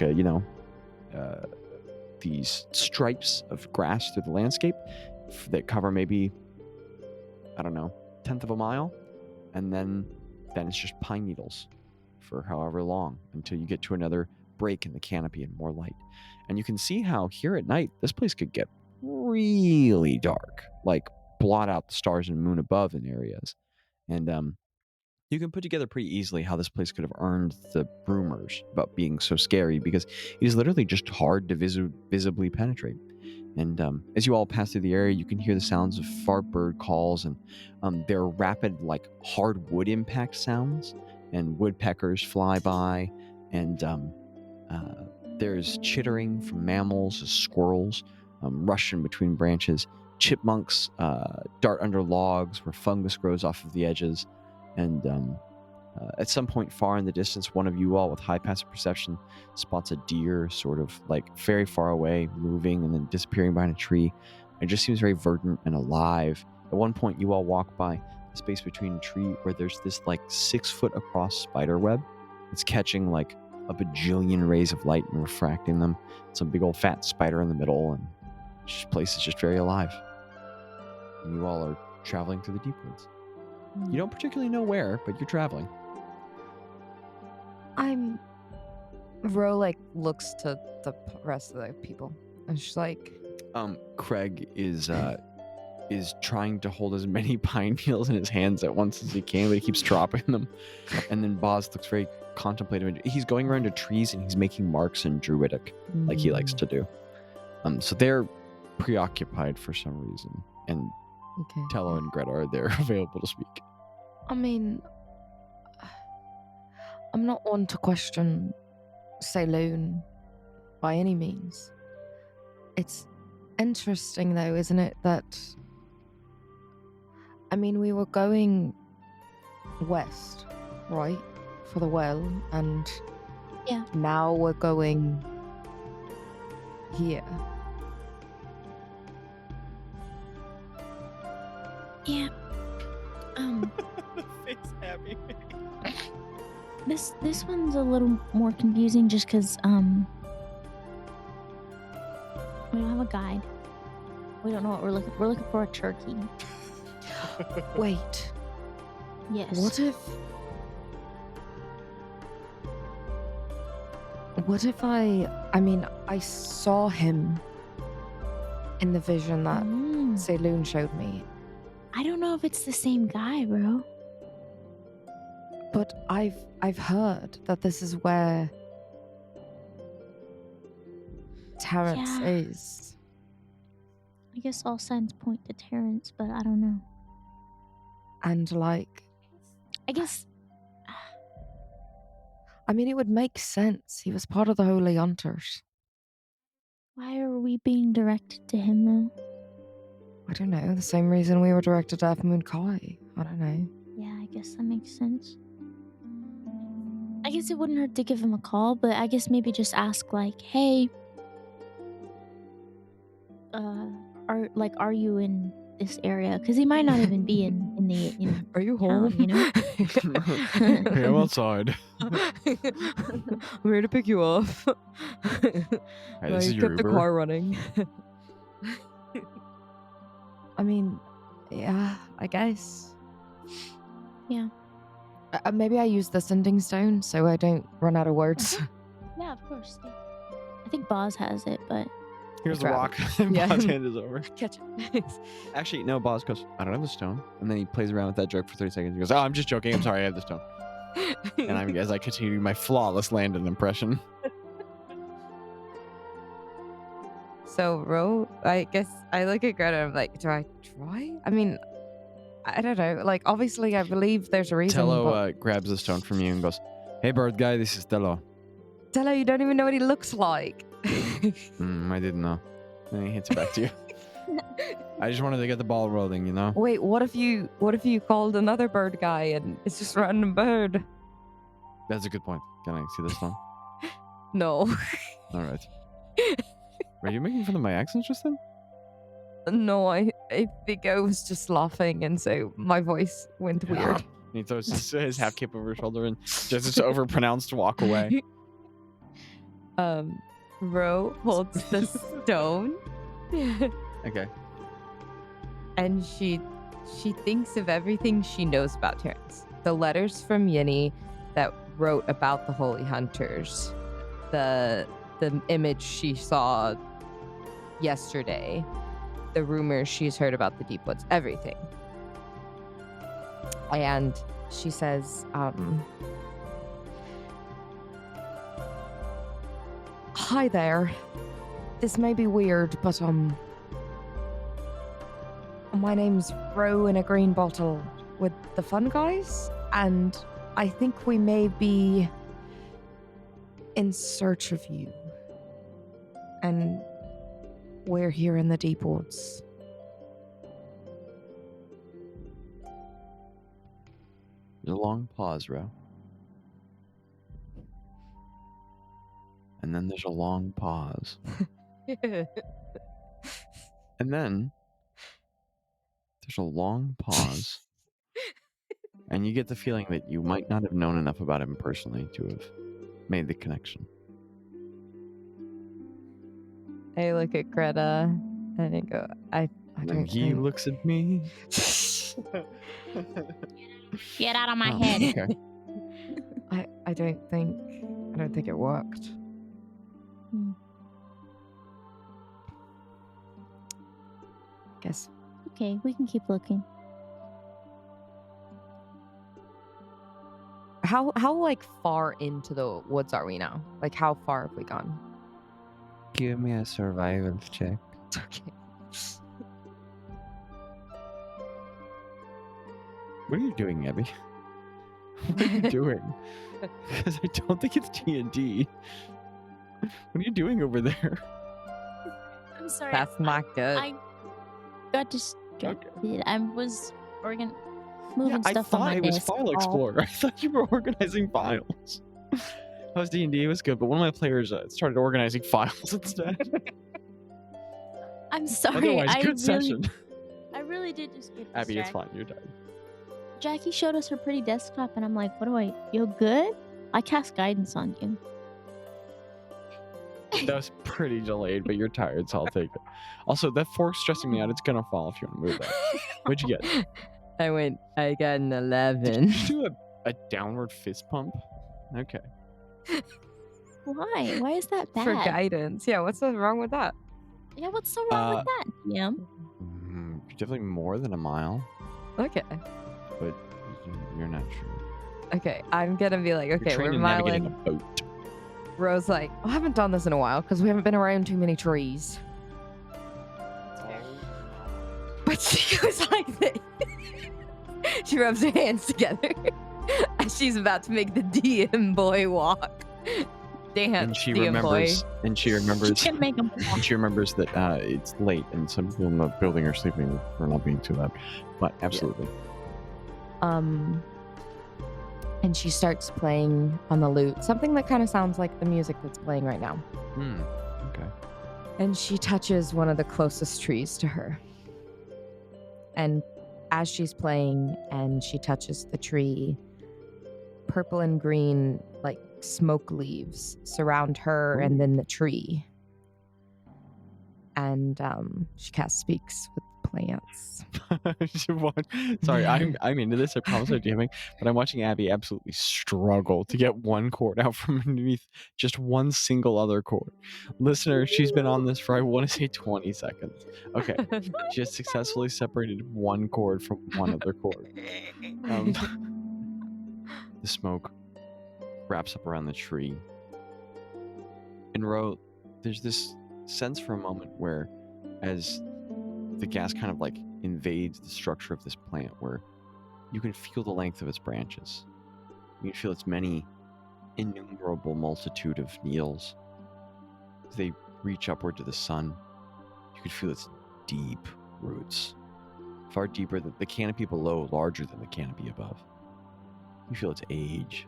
Speaker 2: these stripes of grass through the landscape that cover maybe, I don't know, 1/10 of a mile, and then it's just pine needles for however long until you get to another break in the canopy and more light. And you can see how here at night this place could get really dark, like blot out the stars and moon above in areas. And you can put together pretty easily how this place could have earned the rumors about being so scary, because it is literally just hard to visibly penetrate. And as you all pass through the area, you can hear the sounds of far bird calls, and there are rapid, like hard wood impact sounds, and woodpeckers fly by, and there's chittering from mammals, squirrels rushing between branches. Chipmunks dart under logs where fungus grows off of the edges, and at some point far in the distance, one of you all with high passive perception spots a deer sort of like very far away, moving and then disappearing behind a tree. It just seems very verdant and alive. At one point, you all walk by the space between a tree where there's this like 6-foot across spider web. It's catching like a bajillion rays of light and refracting them. Some big old fat spider in the middle, and this place is just very alive. And you all are traveling through the deep woods. You don't particularly know where, but you're traveling.
Speaker 1: Ro like looks to the rest of the people, and she's like,
Speaker 2: Craig is trying to hold as many pine needles in his hands at once as he can, but he keeps dropping them. And then Bazz looks very contemplative. He's going around to trees and he's making marks in Druidic, like he likes to do. So they're preoccupied for some reason, and
Speaker 1: okay.
Speaker 2: Tello and Gretta are there available to speak.
Speaker 1: I mean, I'm not one to question Saloon by any means. It's interesting though, isn't it, that I mean, we were going west, right, for the well, and
Speaker 3: Yeah.
Speaker 1: now we're going here.
Speaker 3: Yeah.
Speaker 2: Face happy.
Speaker 3: This one's a little more confusing just because we don't have a guide. We don't know what we're looking for. We're looking for a turkey.
Speaker 1: Wait,
Speaker 3: Yes.
Speaker 1: what if I mean, I saw him in the vision that Saloon showed me,
Speaker 3: I don't know if it's the same guy, bro.
Speaker 1: but I've heard that this is where Terrence
Speaker 3: Yeah.
Speaker 1: is.
Speaker 3: I guess all signs point to Terrence, but I don't know.
Speaker 1: And like,
Speaker 3: I guess
Speaker 1: I mean, it would make sense. He was part of the Holy Hunters.
Speaker 3: why are we being directed to him though?
Speaker 1: I don't know. The same reason we were directed to F Moon Kai. I don't know.
Speaker 3: Yeah, I guess that makes sense. I guess it wouldn't hurt to give him a call, but I guess maybe just ask like, "Hey, are you in this area?" Because he might not even be in the
Speaker 1: Are you
Speaker 3: town,
Speaker 1: home?
Speaker 3: you know?
Speaker 2: Hey, I'm outside.
Speaker 1: I'm here to pick you up.
Speaker 2: Hey, this is
Speaker 1: Like,
Speaker 2: your
Speaker 1: get the
Speaker 2: Uber.
Speaker 1: car running. I mean, yeah, I guess.
Speaker 3: Yeah.
Speaker 1: Maybe I use the sending stone so I don't run out of words.
Speaker 3: Yeah, of course. Yeah. I think Bazz has it, but
Speaker 2: Here's the
Speaker 1: Grab
Speaker 2: rock.
Speaker 1: it.
Speaker 2: And
Speaker 1: Yeah.
Speaker 2: Bazz hand is over.
Speaker 1: Catch it.
Speaker 2: Actually, no, Bazz goes, I don't have the stone. And then he plays around with that joke for 30 seconds. He goes, oh, I'm just joking. I'm sorry, I have the stone. And as I continue my flawless Landon impression.
Speaker 1: So, Ro, I guess I look at Greta and I'm like, do I try? I mean, I don't know. Like, obviously, I believe there's a reason.
Speaker 2: Tello
Speaker 1: but
Speaker 2: grabs the stone from you and goes, hey, bird guy, this is Tello.
Speaker 1: Tello, you don't even know what he looks like.
Speaker 2: I didn't know. And he hits it back to you. I just wanted to get the ball rolling, you know?
Speaker 1: Wait, what if you called another bird guy and it's just a random bird?
Speaker 2: That's a good point. Can I see this one?
Speaker 1: No.
Speaker 2: All right. Are you making fun of my accent just then?
Speaker 1: No, I think I was just laughing, and so my voice went weird.
Speaker 2: He throws his half cape over his shoulder and just overpronounced walk away.
Speaker 1: Ro holds the stone.
Speaker 2: Okay.
Speaker 1: And she thinks of everything she knows about Terrence. The letters from Yinny that wrote about the Holy Hunters. The image she saw yesterday. The rumors she's heard about the Deep Woods. Everything. And she says, hi there. This may be weird, but my name's Ro in a green bottle with the fun guys, and I think we may be in search of you. And we're here in the Deep Woods.
Speaker 2: There's a long pause, Ro. And then there's a long pause. And then there's a long pause. And you get the feeling that you might not have known enough about him personally to have made the connection.
Speaker 1: I look at Greta and I go, I
Speaker 2: And
Speaker 1: don't
Speaker 2: then he
Speaker 1: think...
Speaker 2: looks at me.
Speaker 3: Get out of my
Speaker 2: Oh,
Speaker 3: head.
Speaker 2: okay.
Speaker 1: I don't think it worked. Guess.
Speaker 3: Okay, we can keep looking.
Speaker 1: How like far into the woods are we now? Like how far have we gone?
Speaker 2: Give me a survival check.
Speaker 1: Okay.
Speaker 2: What are you doing, Abby? What are you doing? Because I don't think it's D&D. What are you doing over there?
Speaker 3: I'm sorry.
Speaker 1: That's not good.
Speaker 3: I got distracted. I was moving
Speaker 2: I
Speaker 3: stuff on
Speaker 2: thought
Speaker 3: my
Speaker 2: it was
Speaker 3: desk.
Speaker 2: File Explorer. I thought you were organizing files. That was D&D. It was good, but one of my players started organizing files instead.
Speaker 3: I'm sorry.
Speaker 2: Otherwise, good session.
Speaker 3: I really did just get distracted.
Speaker 2: Abby, it's fine. You're tired.
Speaker 3: Jackie showed us her pretty desktop, and I'm like, you good? I cast guidance on you.
Speaker 2: That was pretty delayed, but you're tired, so I'll take it. Also, that fork's stressing me out. It's gonna fall if you want to move that. What'd you get?
Speaker 1: I got an 11.
Speaker 2: Did you do a downward fist pump? Okay.
Speaker 3: Why? Why is that bad?
Speaker 1: For guidance. Yeah, what's so wrong with that?
Speaker 3: Yeah, what's so wrong with that, DM?
Speaker 2: Definitely more than a mile,
Speaker 1: Okay.
Speaker 2: but you're not sure.
Speaker 1: Okay, I'm gonna be like,
Speaker 2: You're
Speaker 1: okay,
Speaker 2: trained
Speaker 1: we're
Speaker 2: in navigating
Speaker 1: miling.
Speaker 2: a boat.
Speaker 1: Rose like, I haven't done this in a while because we haven't been around too many trees. But she goes like this. She rubs her hands together as she's about to make the DM boy walk. Dance,
Speaker 2: And she
Speaker 1: DM
Speaker 2: remembers.
Speaker 1: boy.
Speaker 2: And she remembers.
Speaker 3: Can make them
Speaker 2: And she remembers that it's late and some people in the building are sleeping for not being too loud. But absolutely.
Speaker 1: And she starts playing on the lute, something that kind of sounds like the music that's playing right now.
Speaker 2: Okay.
Speaker 1: And she touches one of the closest trees to her. And as she's playing and she touches the tree, purple and green, like smoke leaves surround her and then the tree. And she casts Speaks with Plants.
Speaker 2: Sorry, I'm into this. I promise I'm DMing, but I'm watching Abby absolutely struggle to get one chord out from underneath just one single other chord. Listener, she's been on this for I want to say 20 seconds. Okay, she has successfully separated one chord from one other chord. The smoke wraps up around the tree. In Ro, there's this sense for a moment where, as the gas kind of like invades the structure of this plant, where you can feel the length of its branches. You can feel its many innumerable multitude of needles. As they reach upward to the sun, you can feel its deep roots, far deeper than the canopy below, larger than the canopy above. You feel its age.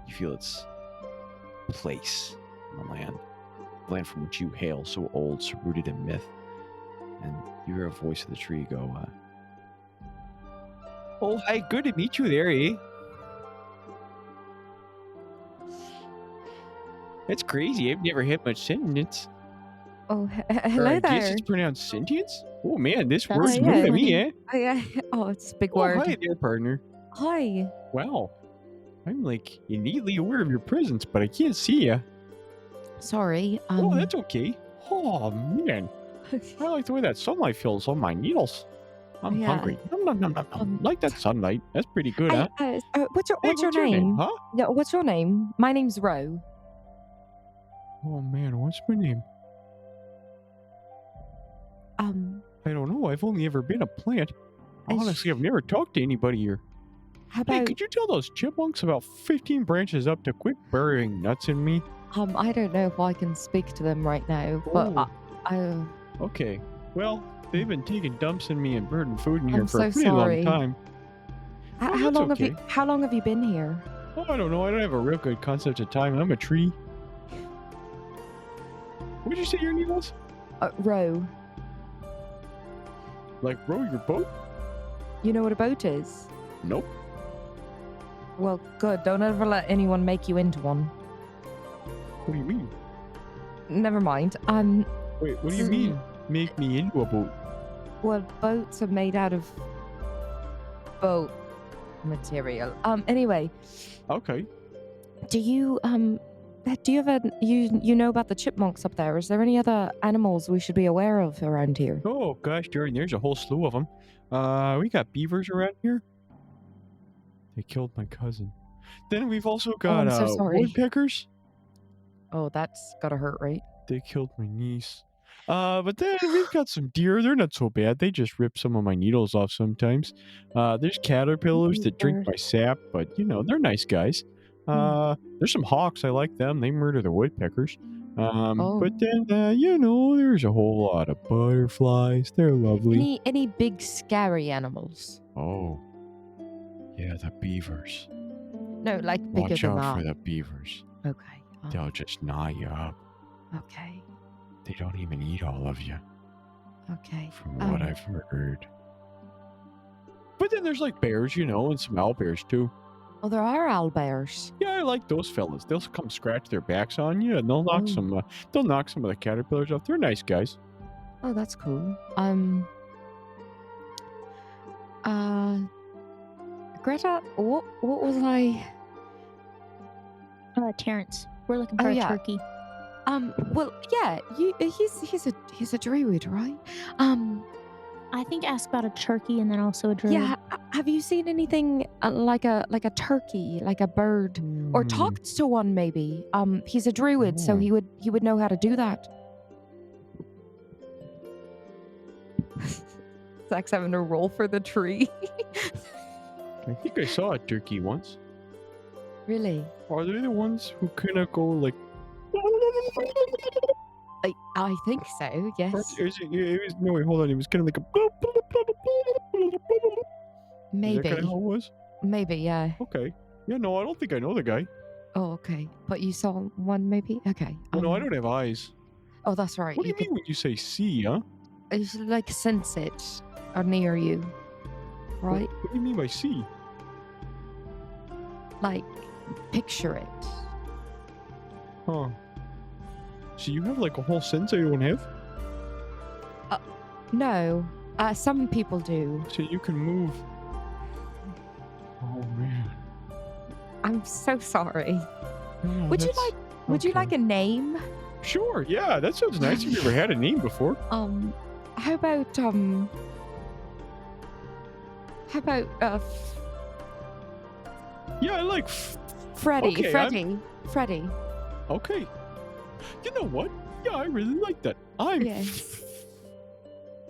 Speaker 2: You You feel its place on the land from which you hail, so old, so rooted in myth. And you hear a voice of the tree go, "Oh, hi, good to meet you there, eh? That's crazy. I've never had much sentience.
Speaker 1: Oh,
Speaker 2: Or I
Speaker 1: hello
Speaker 2: guess
Speaker 1: there.
Speaker 2: it's pronounced sentience? Oh, man, this
Speaker 3: That's
Speaker 2: word's
Speaker 1: Oh,
Speaker 2: new
Speaker 1: yeah.
Speaker 2: to me,
Speaker 3: funny.
Speaker 2: eh?
Speaker 1: Oh, yeah. Oh, it's a big
Speaker 2: Oh, hi
Speaker 1: word.
Speaker 2: there, partner.
Speaker 1: Hi.
Speaker 2: Wow. I'm like innately aware of your presence, but I can't see you.
Speaker 1: Sorry.
Speaker 2: Oh, that's okay. Oh, man. I like the way that sunlight feels on my needles. I'm
Speaker 1: Yeah.
Speaker 2: hungry. Nom, nom, nom, nom, nom. Like that sunlight. That's pretty good,
Speaker 1: Hey,
Speaker 2: huh?
Speaker 1: what's your
Speaker 2: Hey,
Speaker 1: what's your name?
Speaker 2: huh?
Speaker 1: Yeah, what's your name? My name's Ro.
Speaker 2: Oh, man, what's my name? I don't know. I've only ever been a plant. Honestly, I've never talked to anybody here.
Speaker 1: How
Speaker 2: Hey,
Speaker 1: about
Speaker 2: could you tell those chipmunks about 15 branches up to quit burying nuts in me?
Speaker 1: I don't know if I can speak to them right now, but
Speaker 2: Oh.
Speaker 1: I
Speaker 2: Okay. Well, they've been taking dumps in me and burning food in here
Speaker 1: I'm
Speaker 2: for a
Speaker 1: so
Speaker 2: pretty
Speaker 1: sorry.
Speaker 2: long time. Oh,
Speaker 1: how
Speaker 2: that's
Speaker 1: long
Speaker 2: okay.
Speaker 1: how long have you been here?
Speaker 2: Oh, I don't know. I don't have a real good concept of time. I'm a tree. What did you say your name was?
Speaker 1: Ro.
Speaker 2: Like row your boat?
Speaker 1: You know what a boat is?
Speaker 2: Nope.
Speaker 1: Well, good. Don't ever let anyone make you into one.
Speaker 2: What do you mean?
Speaker 1: Never mind.
Speaker 2: Wait, what do you mean? Make me into a boat?
Speaker 1: Well, boats are made out of boat material. Anyway,
Speaker 2: Okay.
Speaker 1: do you you know about the chipmunks up there? Is there any other animals we should be aware of around here?
Speaker 2: Oh, gosh, Jordan, there's a whole slew of them. We got beavers around here. They killed my cousin. Then we've also got
Speaker 1: I'm so sorry.
Speaker 2: woodpeckers.
Speaker 1: Oh, that's gotta hurt, right?
Speaker 2: They killed my niece. But then we've got some deer. They're not so bad. They just rip some of my needles off sometimes. There's caterpillars that drink my sap, but they're nice guys. There's some hawks. I like them. They murder the woodpeckers. But then there's a whole lot of butterflies. They're lovely.
Speaker 1: Any big scary animals?
Speaker 2: Oh, yeah, the beavers.
Speaker 1: No, like bigger
Speaker 2: Watch
Speaker 1: than
Speaker 2: out
Speaker 1: that.
Speaker 2: for the beavers.
Speaker 1: Okay.
Speaker 2: They'll just gnaw you up.
Speaker 1: Okay.
Speaker 2: They don't even eat all of you,
Speaker 1: Okay.
Speaker 2: from what I've heard. But then there's like bears, and some owlbears too.
Speaker 1: Oh, there are owlbears.
Speaker 2: Yeah, I like those fellas. They'll come scratch their backs on you, and they'll knock some. They'll knock some of the caterpillars off. They're nice guys.
Speaker 1: Oh, that's cool. Greta, what was I?
Speaker 3: Terrence, we're looking for a
Speaker 1: yeah.
Speaker 3: turkey.
Speaker 1: Well, yeah, he's a druid, right?
Speaker 3: I think ask about a turkey and then also a druid.
Speaker 1: Yeah. Have you seen anything like a turkey, like a bird, or talked to one maybe? He's a druid, so he would know how to do that. Zach's having to roll for the tree.
Speaker 2: I think I saw a turkey once.
Speaker 1: Really?
Speaker 2: Are they the ones who kind of go like?
Speaker 1: I think so. Yes.
Speaker 2: No, wait, hold on. It was kind of like a.
Speaker 1: Maybe.
Speaker 2: Is that kind of how it was?
Speaker 1: Maybe. Yeah.
Speaker 2: Okay. Yeah. No, I don't think I know the guy.
Speaker 1: Oh, okay. But you saw one, maybe. Okay.
Speaker 2: Oh, no, I don't have eyes.
Speaker 1: Oh, that's right.
Speaker 2: What do you mean when you say see, huh?
Speaker 1: You should like sense it or near you, right?
Speaker 2: What do you mean by see?
Speaker 1: Like picture it.
Speaker 2: Huh. So you have like a whole sense I don't have?
Speaker 1: No. Some people do.
Speaker 2: So you can move. Oh man.
Speaker 1: I'm so sorry.
Speaker 2: No,
Speaker 1: Would you like a name?
Speaker 2: Sure, yeah, that sounds nice. Have you ever had a name before?
Speaker 1: How about
Speaker 2: Yeah, I like
Speaker 1: Freddie.
Speaker 2: Okay,
Speaker 1: Freddie.
Speaker 2: Okay. You know what? Yeah, I really like that.
Speaker 1: Yeah.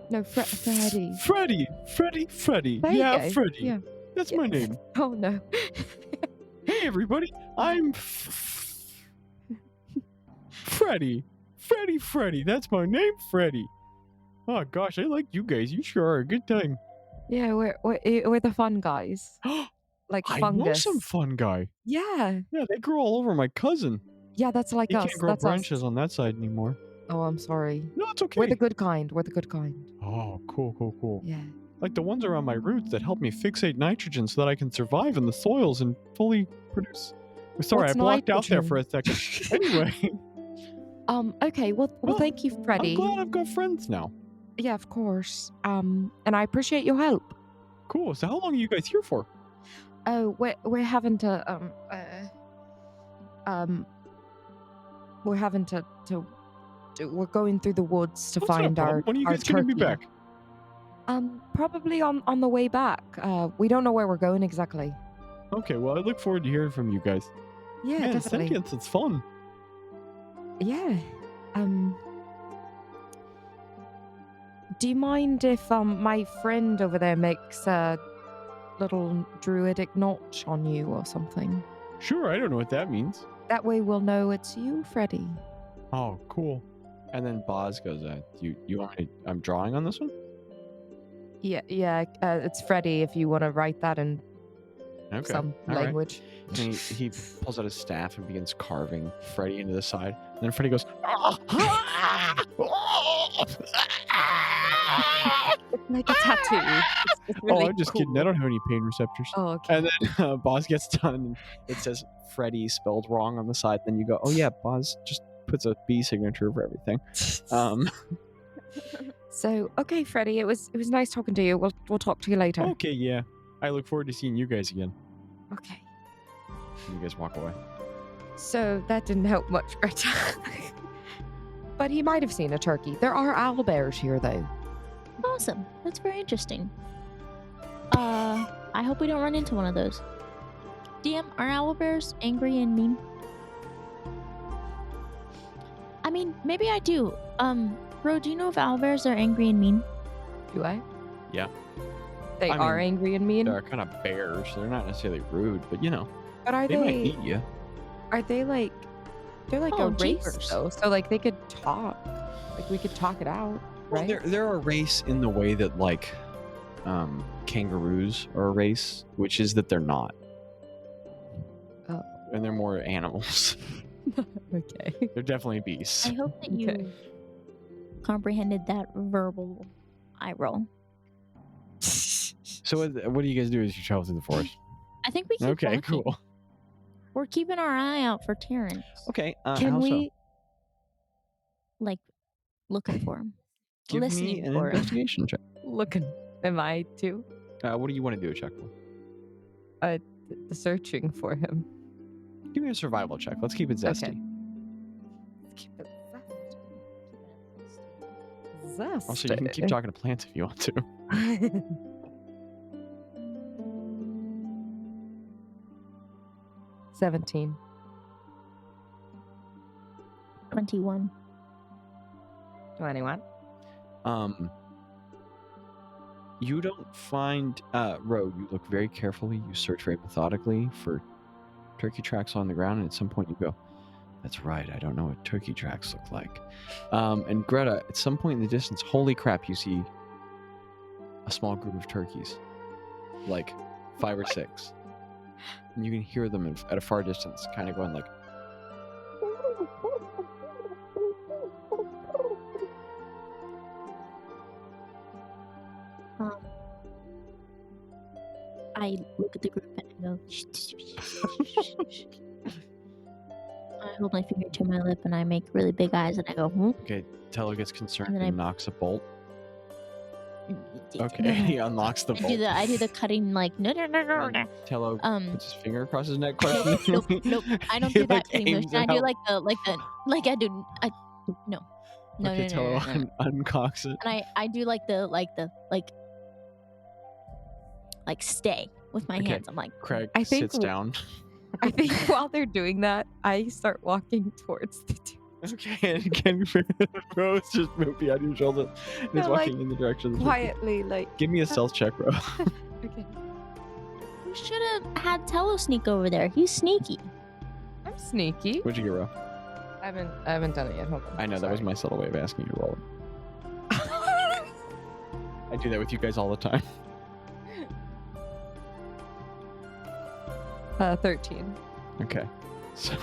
Speaker 1: No, Freddie.
Speaker 2: Freddie.
Speaker 1: There you
Speaker 2: Yeah,
Speaker 1: go.
Speaker 2: Freddie.
Speaker 1: Yeah.
Speaker 2: That's my name.
Speaker 1: Oh no.
Speaker 2: Hey, everybody. I'm Freddie. Freddie. That's my name, Freddie. Oh gosh, I like you guys. You sure are a good time.
Speaker 1: Yeah, we're the fun guys. like
Speaker 2: I know some
Speaker 1: fungus.
Speaker 2: fun guy.
Speaker 1: Yeah.
Speaker 2: Yeah, they grow all over my cousin.
Speaker 1: Yeah, that's like
Speaker 2: He can't
Speaker 1: us.
Speaker 2: grow
Speaker 1: That's us.
Speaker 2: branches on that side anymore.
Speaker 1: Oh, I'm sorry.
Speaker 2: No, it's
Speaker 1: We're the
Speaker 2: okay.
Speaker 1: good kind. We're the good kind.
Speaker 2: Oh, cool.
Speaker 1: Yeah.
Speaker 2: Like the ones around my roots that help me fixate nitrogen so that I can survive in the soils and fully produce. Sorry,
Speaker 1: What's
Speaker 2: I blocked out there for
Speaker 1: nitrogen?
Speaker 2: a second. Anyway,
Speaker 1: Okay. Well, thank you,
Speaker 2: I'm
Speaker 1: Freddie.
Speaker 2: glad I've got friends now.
Speaker 1: Yeah, of course. And I appreciate your help.
Speaker 2: Cool. So how long are you guys here for?
Speaker 1: Oh, we're having to we're having to we're going through the woods to
Speaker 2: That's not a
Speaker 1: find
Speaker 2: problem. When are you
Speaker 1: our
Speaker 2: guys gonna be
Speaker 1: turkey.
Speaker 2: back?
Speaker 1: Probably on the way back. We don't know where we're going exactly.
Speaker 2: Okay, well I look forward to hearing from you guys.
Speaker 1: Yeah,
Speaker 2: Man,
Speaker 1: definitely.
Speaker 2: sentience, it's fun.
Speaker 1: Yeah. Do you mind if my friend over there makes a little druidic notch on you or something?
Speaker 2: Sure, I don't know what that means.
Speaker 1: That way we'll know it's you, Freddie.
Speaker 2: Oh, cool. And then Bazz goes, you want me to, I'm drawing on this one?
Speaker 1: Yeah. It's Freddie if you want to write that in some
Speaker 2: all right.
Speaker 1: language.
Speaker 2: And he pulls out his staff and begins carving Freddy into the side. And then Freddy goes,
Speaker 1: Like a tattoo. It's really
Speaker 2: I'm just kidding. I don't have any pain receptors.
Speaker 1: Oh, okay.
Speaker 2: And then Bazz gets done and it says Freddy spelled wrong on the side. Then you go, oh yeah, Bazz just puts a B signature over everything.
Speaker 1: So, okay, Freddie, it was nice talking to you. We'll talk to you later.
Speaker 2: Okay, yeah. I look forward to seeing you guys again.
Speaker 1: Okay.
Speaker 2: You guys walk away.
Speaker 1: So that didn't help much, Gretta. But he might have seen a turkey. There are owlbears here, though.
Speaker 3: Awesome. That's very interesting. I hope we don't run into one of those. DM, are owlbears angry and mean? I mean, maybe I do. Ro, do you know if owlbears are angry and mean?
Speaker 1: Do I?
Speaker 2: Yeah.
Speaker 1: They
Speaker 2: I
Speaker 1: are
Speaker 2: mean,
Speaker 1: angry and mean?
Speaker 2: They're kind of bears. They're not necessarily rude, but you know,
Speaker 1: But are
Speaker 2: they might
Speaker 1: they...
Speaker 2: eat you.
Speaker 1: Are they like... They're like
Speaker 3: Oh,
Speaker 1: a race,
Speaker 3: jeepers.
Speaker 1: though. So, like, they could talk. Like, we could talk it out,
Speaker 2: Well,
Speaker 1: right?
Speaker 2: they're a race in the way that like kangaroos are a race, which is that they're not.
Speaker 1: Oh.
Speaker 2: And they're more animals.
Speaker 1: Okay.
Speaker 2: They're definitely beasts.
Speaker 3: I hope that you
Speaker 1: Okay.
Speaker 3: comprehended that verbal eye roll.
Speaker 2: So what do you guys do as you travel through the forest?
Speaker 3: I think we keep
Speaker 2: Okay,
Speaker 3: walking.
Speaker 2: cool.
Speaker 3: We're keeping our eye out for Terrence.
Speaker 2: Okay,
Speaker 1: Can
Speaker 2: how so?
Speaker 1: we...
Speaker 3: Like, looking for him.
Speaker 2: Give me
Speaker 3: listening
Speaker 2: an
Speaker 3: for him.
Speaker 2: investigation check.
Speaker 1: Looking. Am I too?
Speaker 2: What do you want to do a check for?
Speaker 1: Searching for him.
Speaker 2: Give me a survival check. Let's keep it zesty.
Speaker 1: Okay. Keep it zesty.
Speaker 2: Also, you can keep talking to plants if you want to.
Speaker 1: 17.
Speaker 3: 21.
Speaker 1: 21.
Speaker 2: You don't find Ro, you look very carefully, you search very methodically for turkey tracks on the ground, and at some point you go, that's right, I don't know what turkey tracks look like. And Greta, at some point in the distance, holy crap, you see a small group of turkeys. Like 5 or 6. And you can hear them at a far distance, kind of going like,
Speaker 3: I look at the group and I go. I hold my finger to my lip and I make really big eyes and I go, hmm?
Speaker 2: okay, Teller gets concerned
Speaker 3: And
Speaker 2: and,
Speaker 3: then
Speaker 2: knocks a bolt. Okay, he unlocks the bolt.
Speaker 3: I do the cutting like no.
Speaker 2: And Tello puts his finger across his neck.
Speaker 3: Nope. I don't
Speaker 2: He,
Speaker 3: do that
Speaker 2: like,
Speaker 3: cutting
Speaker 2: aims
Speaker 3: motion. I
Speaker 2: it
Speaker 3: do
Speaker 2: out.
Speaker 3: no.
Speaker 2: Okay, Tello uncocks it.
Speaker 3: And I do like stay with my
Speaker 2: Okay.
Speaker 3: hands. I'm like,
Speaker 2: Craig
Speaker 1: I think
Speaker 2: sits down.
Speaker 1: I think while they're doing that, I start walking towards the two.
Speaker 2: Okay, and again, Rose just moved behind your shoulder and is
Speaker 1: No,
Speaker 2: walking
Speaker 1: like,
Speaker 2: in the direction of the
Speaker 1: Quietly, like...
Speaker 2: Give me a stealth check, bro.
Speaker 1: Okay.
Speaker 3: you should have had Tello sneak over there. He's sneaky.
Speaker 1: I'm sneaky.
Speaker 2: What'd you get, Ro?
Speaker 1: I haven't done it yet. Hold on.
Speaker 2: I know, that was my subtle way of asking you to roll it. I do that with you guys all the time.
Speaker 1: 13.
Speaker 2: Okay. So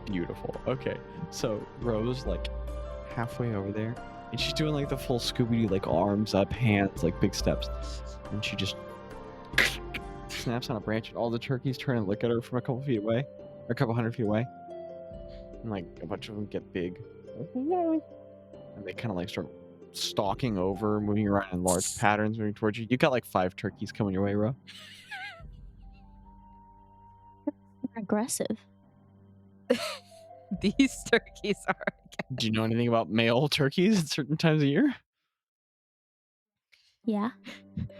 Speaker 2: beautiful. Okay. So Rose like halfway over there, and she's doing like the full Scooby-Doo, like arms up, hands, like big steps, and she just snaps on a branch, and all the turkeys turn and look at her from a couple feet away, or a couple hundred feet away, and like a bunch of them get big, and they kind of like start stalking over, moving around in large patterns, moving towards you. You got like 5 turkeys coming your way, Ro.
Speaker 3: Aggressive.
Speaker 1: These turkeys are.
Speaker 2: Do you know anything about male turkeys at certain times of year?
Speaker 3: Yeah.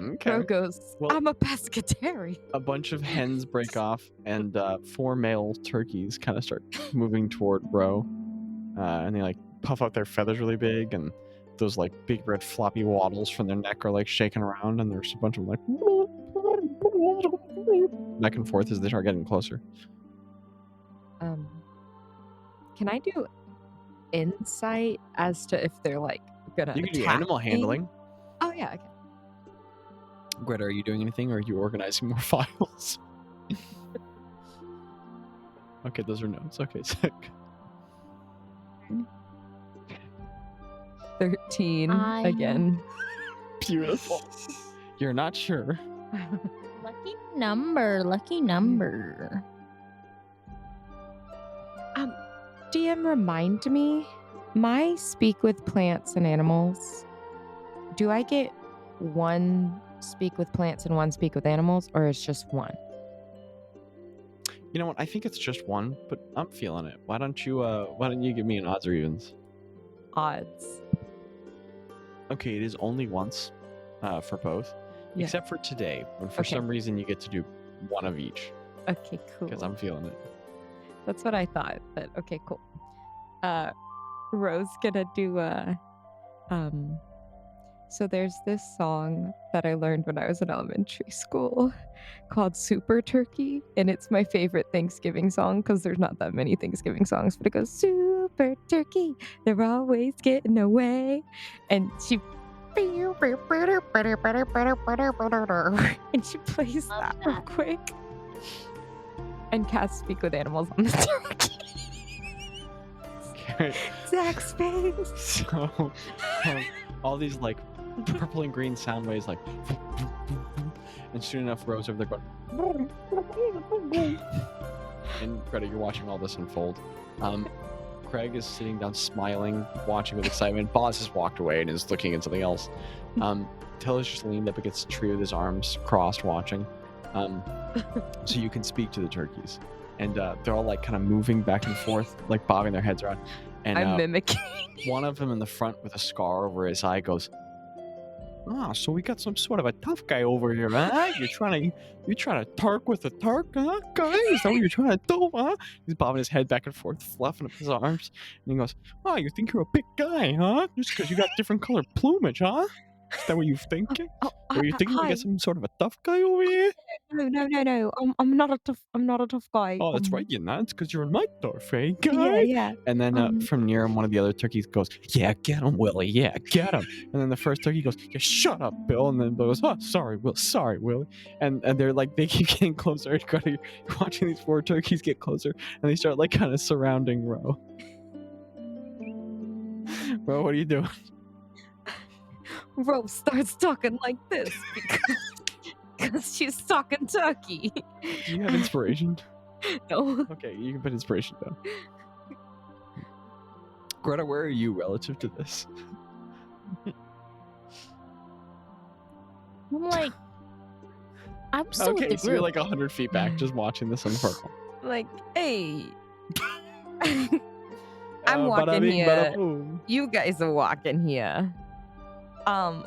Speaker 2: Okay.
Speaker 1: Ro goes,
Speaker 2: Well-
Speaker 1: I'm a pescatarian.
Speaker 2: A bunch of hens break off, and 4 male turkeys kind of start moving toward Ro, and they like puff out their feathers really big, and those like big red floppy waddles from their neck are like shaking around, and there's a bunch of them like back and forth as they start getting closer.
Speaker 1: Can I do insight as to if they're like gonna
Speaker 2: You can do
Speaker 1: attack
Speaker 2: animal
Speaker 1: me?
Speaker 2: handling.
Speaker 1: Oh yeah, okay.
Speaker 2: Greta, are you doing anything, or are you organizing more files? Okay, those are notes. Okay, sick.
Speaker 1: 13 again.
Speaker 2: Beautiful. You're not sure.
Speaker 3: Lucky number. Lucky number.
Speaker 1: DM, remind me, my speak with plants and animals, do I get 1 speak with plants and 1 speak with animals, or it's just 1?
Speaker 2: You know what? I think it's just 1, but I'm feeling it. Why don't you give me an odds or evens?
Speaker 1: Odds.
Speaker 2: Okay, it is only once for both,
Speaker 1: Yeah.
Speaker 2: except for today, when for
Speaker 1: Okay.
Speaker 2: some reason you get to do 1 of each,
Speaker 1: Okay, cool.
Speaker 2: because I'm feeling it.
Speaker 1: That's what I thought, but okay, cool. Rose gonna do so there's this song that I learned when I was in elementary school called Super Turkey, and it's my favorite Thanksgiving song because there's not that many Thanksgiving songs, but it goes, Super Turkey, they're always getting away. And she and she plays
Speaker 3: Love
Speaker 1: that real
Speaker 3: that.
Speaker 1: quick and casts speak with animals on the turkey.
Speaker 2: Okay,
Speaker 1: Zach's face.
Speaker 2: so all these like purple and green sound waves, like, and soon enough, Rose over there going, and Greta, you're watching all this unfold. Craig is sitting down, smiling, watching with excitement. Bazz has walked away and is looking at something else. Taylor's just leaned up against a tree with his arms crossed, watching. So you can speak to the turkeys, and they're all like kind of moving back and forth, like bobbing their heads around. And
Speaker 1: I'm mimicking.
Speaker 2: one of them in the front with a scar over his eye goes, so we got some sort of a tough guy over here, huh? You're trying to turk with a turk, huh, guy? Is that what you're trying to do, huh? He's bobbing his head back and forth, fluffing up his arms, and he goes, you think you're a big guy, huh? Just because you got different colored plumage, huh? Is that what you're thinking? Were you thinking we
Speaker 1: hi.
Speaker 2: got some sort of a tough guy over here?
Speaker 1: No. I'm not a tough guy.
Speaker 2: Oh, that's right, you're not. It's because you're in my turf, eh, guy?
Speaker 1: Yeah.
Speaker 2: And then from near him, one of the other turkeys goes, yeah, get him, Willie. Yeah, get him. And then the first turkey goes, yeah, shut up, Bill. And then Bill goes, sorry, Willie. And they're like, they keep getting closer. You're watching these 4 turkeys get closer, and they start like kind of surrounding Ro. Ro, what are you doing?
Speaker 1: Rose starts talking like this because she's talking turkey.
Speaker 2: Do you have inspiration?
Speaker 1: No.
Speaker 2: Okay, you can put inspiration down. Greta, where are you relative to this?
Speaker 3: I'm still with
Speaker 2: Okay,
Speaker 3: the
Speaker 2: so you're
Speaker 3: group.
Speaker 2: like 100 feet back, just watching this unfurl.
Speaker 1: Like, hey. I'm
Speaker 2: Bada
Speaker 1: walking
Speaker 2: bing, bada
Speaker 1: here.
Speaker 2: boom.
Speaker 1: You guys are walking here.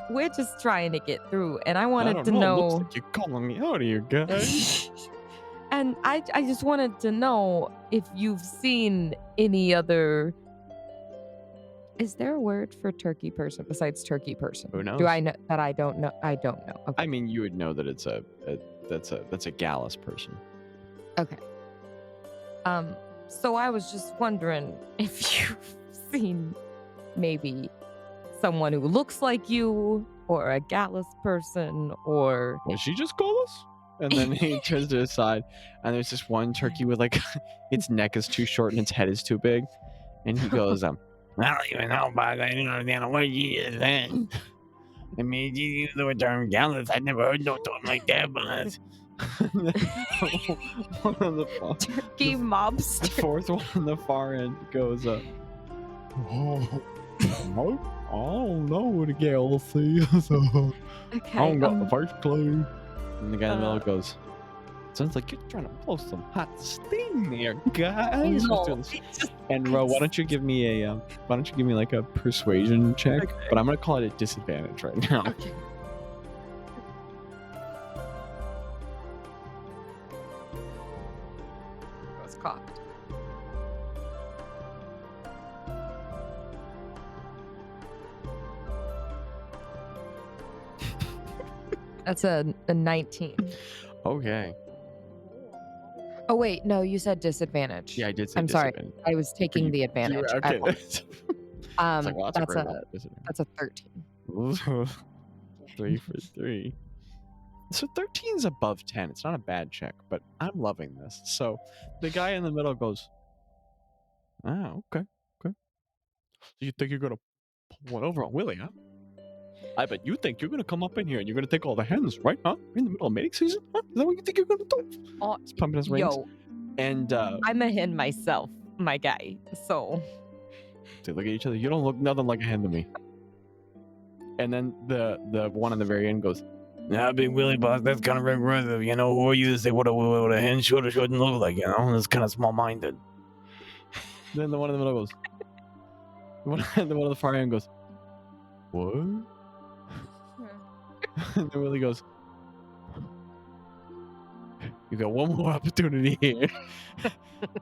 Speaker 1: We're just trying to get through, and I wanted
Speaker 2: I
Speaker 1: to
Speaker 2: don't know.
Speaker 1: know.
Speaker 2: Looks like you're calling me out here, guys.
Speaker 1: And I just wanted to know if you've seen any other. Is there a word for turkey person besides turkey person?
Speaker 2: Who knows?
Speaker 1: Do I know that I don't know? I don't know. Okay.
Speaker 2: I mean, you would know that it's that's a gallus person.
Speaker 1: Okay. So I was just wondering if you've seen maybe someone who looks like you or a gallus person or
Speaker 2: Did she just call us? And then he turns to his side, and there's this one turkey with like its neck is too short and its head is too big, and he goes, I don't even know, but I don't understand what you is then. I mean, you use the term gallus. I never heard no talk like that, but one on the far,
Speaker 1: turkey
Speaker 2: the
Speaker 1: mobster.
Speaker 2: fourth one on the far end goes, oh, I don't know what a gallus is. I
Speaker 1: Okay.
Speaker 2: don't got the first clue. And the guy in the middle goes, sounds like you're trying to blow some hot steam there, guys.
Speaker 1: No,
Speaker 2: And Ro, why don't you give me like a persuasion check?
Speaker 1: Okay.
Speaker 2: But I'm gonna call it a disadvantage right now.
Speaker 1: Okay. I was cocked. That's a 19.
Speaker 2: Okay.
Speaker 1: Oh wait, no, you said disadvantage.
Speaker 2: Yeah, I did say
Speaker 1: I'm sorry.
Speaker 2: disadvantage.
Speaker 1: I was taking the advantage.
Speaker 2: Okay. It's like, well, that's a
Speaker 1: That's
Speaker 2: great
Speaker 1: a
Speaker 2: roll, disadvantage.
Speaker 1: that's a 13.
Speaker 2: 3 for 3. So 13 is above 10. It's not a bad check, but I'm loving this. So the guy in the middle goes, okay. So you think you're going to pull one over on Willie, huh? I bet you think you're going to come up in here and you're going to take all the hens, right? Huh? We're in the middle of mating season? Huh? Is that what you think you're going to do?
Speaker 1: Oh,
Speaker 2: He's pumping his reins.
Speaker 1: yo,
Speaker 2: And
Speaker 1: I'm a hen myself, my guy. So
Speaker 2: they look at each other. You don't look nothing like a hen to me. And then the one on the very end goes,
Speaker 4: Nah, Big Willie, boss, that's kind of aggressive. You know, who are you to say what a hen should or shouldn't look like? You know, that's kind of small-minded.
Speaker 2: then the one in the middle goes, the one on the far end goes, what? And then Willie goes, you got one more opportunity here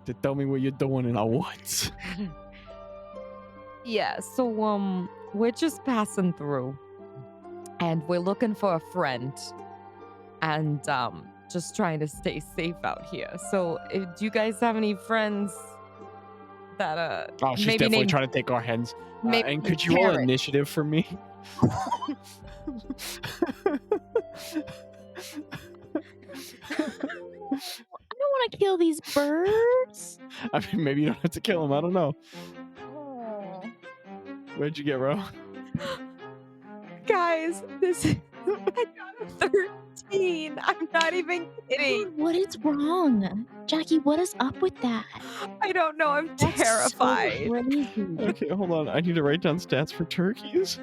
Speaker 2: to tell me what you're doing in our woods.
Speaker 1: yeah, so we're just passing through, and we're looking for a friend, and just trying to stay safe out here. So, do you guys have any friends that
Speaker 2: Oh, she's
Speaker 1: maybe
Speaker 2: definitely
Speaker 1: named
Speaker 2: trying to take our heads.
Speaker 1: maybe
Speaker 2: And
Speaker 1: named
Speaker 2: could you roll
Speaker 1: Karen?
Speaker 2: initiative for me?
Speaker 3: I don't want to kill these birds.
Speaker 2: I mean, maybe you don't have to kill him. I don't know.
Speaker 3: Oh.
Speaker 2: Where'd you get, Ro?
Speaker 1: Guys, I got a 13. I'm not even kidding.
Speaker 3: What is wrong? Jaci, what is up with that?
Speaker 1: I don't know. I'm
Speaker 3: That's so
Speaker 1: terrified.
Speaker 3: crazy.
Speaker 2: Okay, hold on. I need to write down stats for turkeys.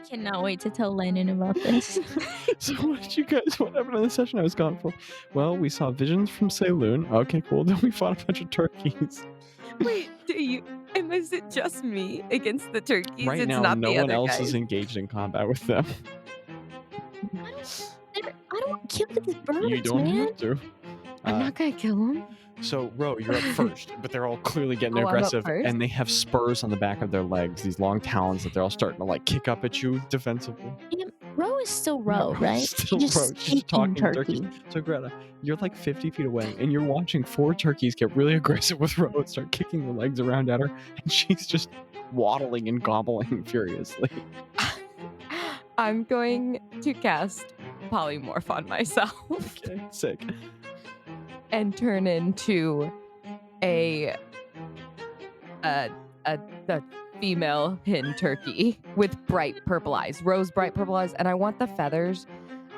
Speaker 3: I cannot wait to tell Landon about this.
Speaker 2: So what happened in the session I was gone for? Well, we saw visions from Saloon. Okay, cool. Then we fought a bunch of turkeys.
Speaker 1: Wait, is it just me against the turkeys?
Speaker 2: Right
Speaker 1: it's
Speaker 2: now,
Speaker 1: not
Speaker 2: no
Speaker 1: the
Speaker 2: one
Speaker 1: other
Speaker 2: else
Speaker 1: guys.
Speaker 2: is engaged in combat with them.
Speaker 3: I don't want to kill these birds,
Speaker 2: You don't
Speaker 3: man.
Speaker 2: have to.
Speaker 1: I'm not gonna kill him.
Speaker 2: So, Ro, you're up first, but they're all clearly getting
Speaker 1: Oh, I'm up
Speaker 2: aggressive,
Speaker 1: first?
Speaker 2: and they have spurs on the back of their legs, these long talons that they're all starting to like kick up at you defensively.
Speaker 3: Ro is still Ro,
Speaker 2: No,
Speaker 3: right?
Speaker 2: still
Speaker 3: She just
Speaker 2: Ro. She's
Speaker 3: kicking
Speaker 2: talking to
Speaker 3: turkey.
Speaker 2: turkeys. So, Greta, you're like 50 feet away, and you're watching 4 turkeys get really aggressive with Ro and start kicking their legs around at her, and she's just waddling and gobbling furiously.
Speaker 1: I'm going to cast polymorph on myself
Speaker 2: Okay, sick.
Speaker 1: and turn into a female hen turkey with bright purple eyes, rose bright purple eyes, and I want the feathers.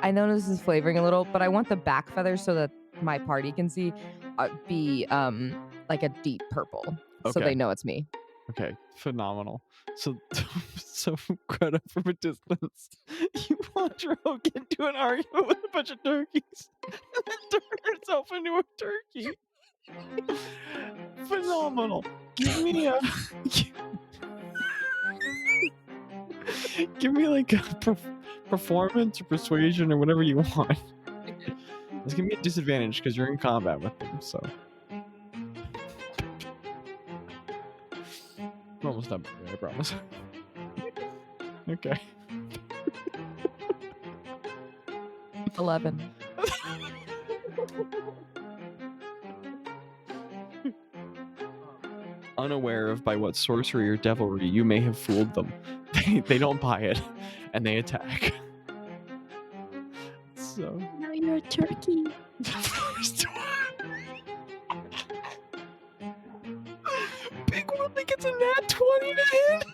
Speaker 1: I know this is flavoring a little, but I want the back feathers so that my party can see be like a deep purple, so
Speaker 2: Okay.
Speaker 1: they know it's me.
Speaker 2: Okay, phenomenal. So, Greta, from a distance, you watch Ro get into an argument with a bunch of turkeys, and then turn herself into a turkey. Phenomenal. Give me a. Give me like a performance or persuasion or whatever you want. Just give me a disadvantage because you're in combat with them. So. We're almost done, I promise. Okay.
Speaker 1: 11.
Speaker 2: unaware of by what sorcery or devilry you may have fooled them. They don't buy it, and they attack. So
Speaker 3: Now you're a turkey.
Speaker 2: the first one. Big Willie gets a nat 20 to hit.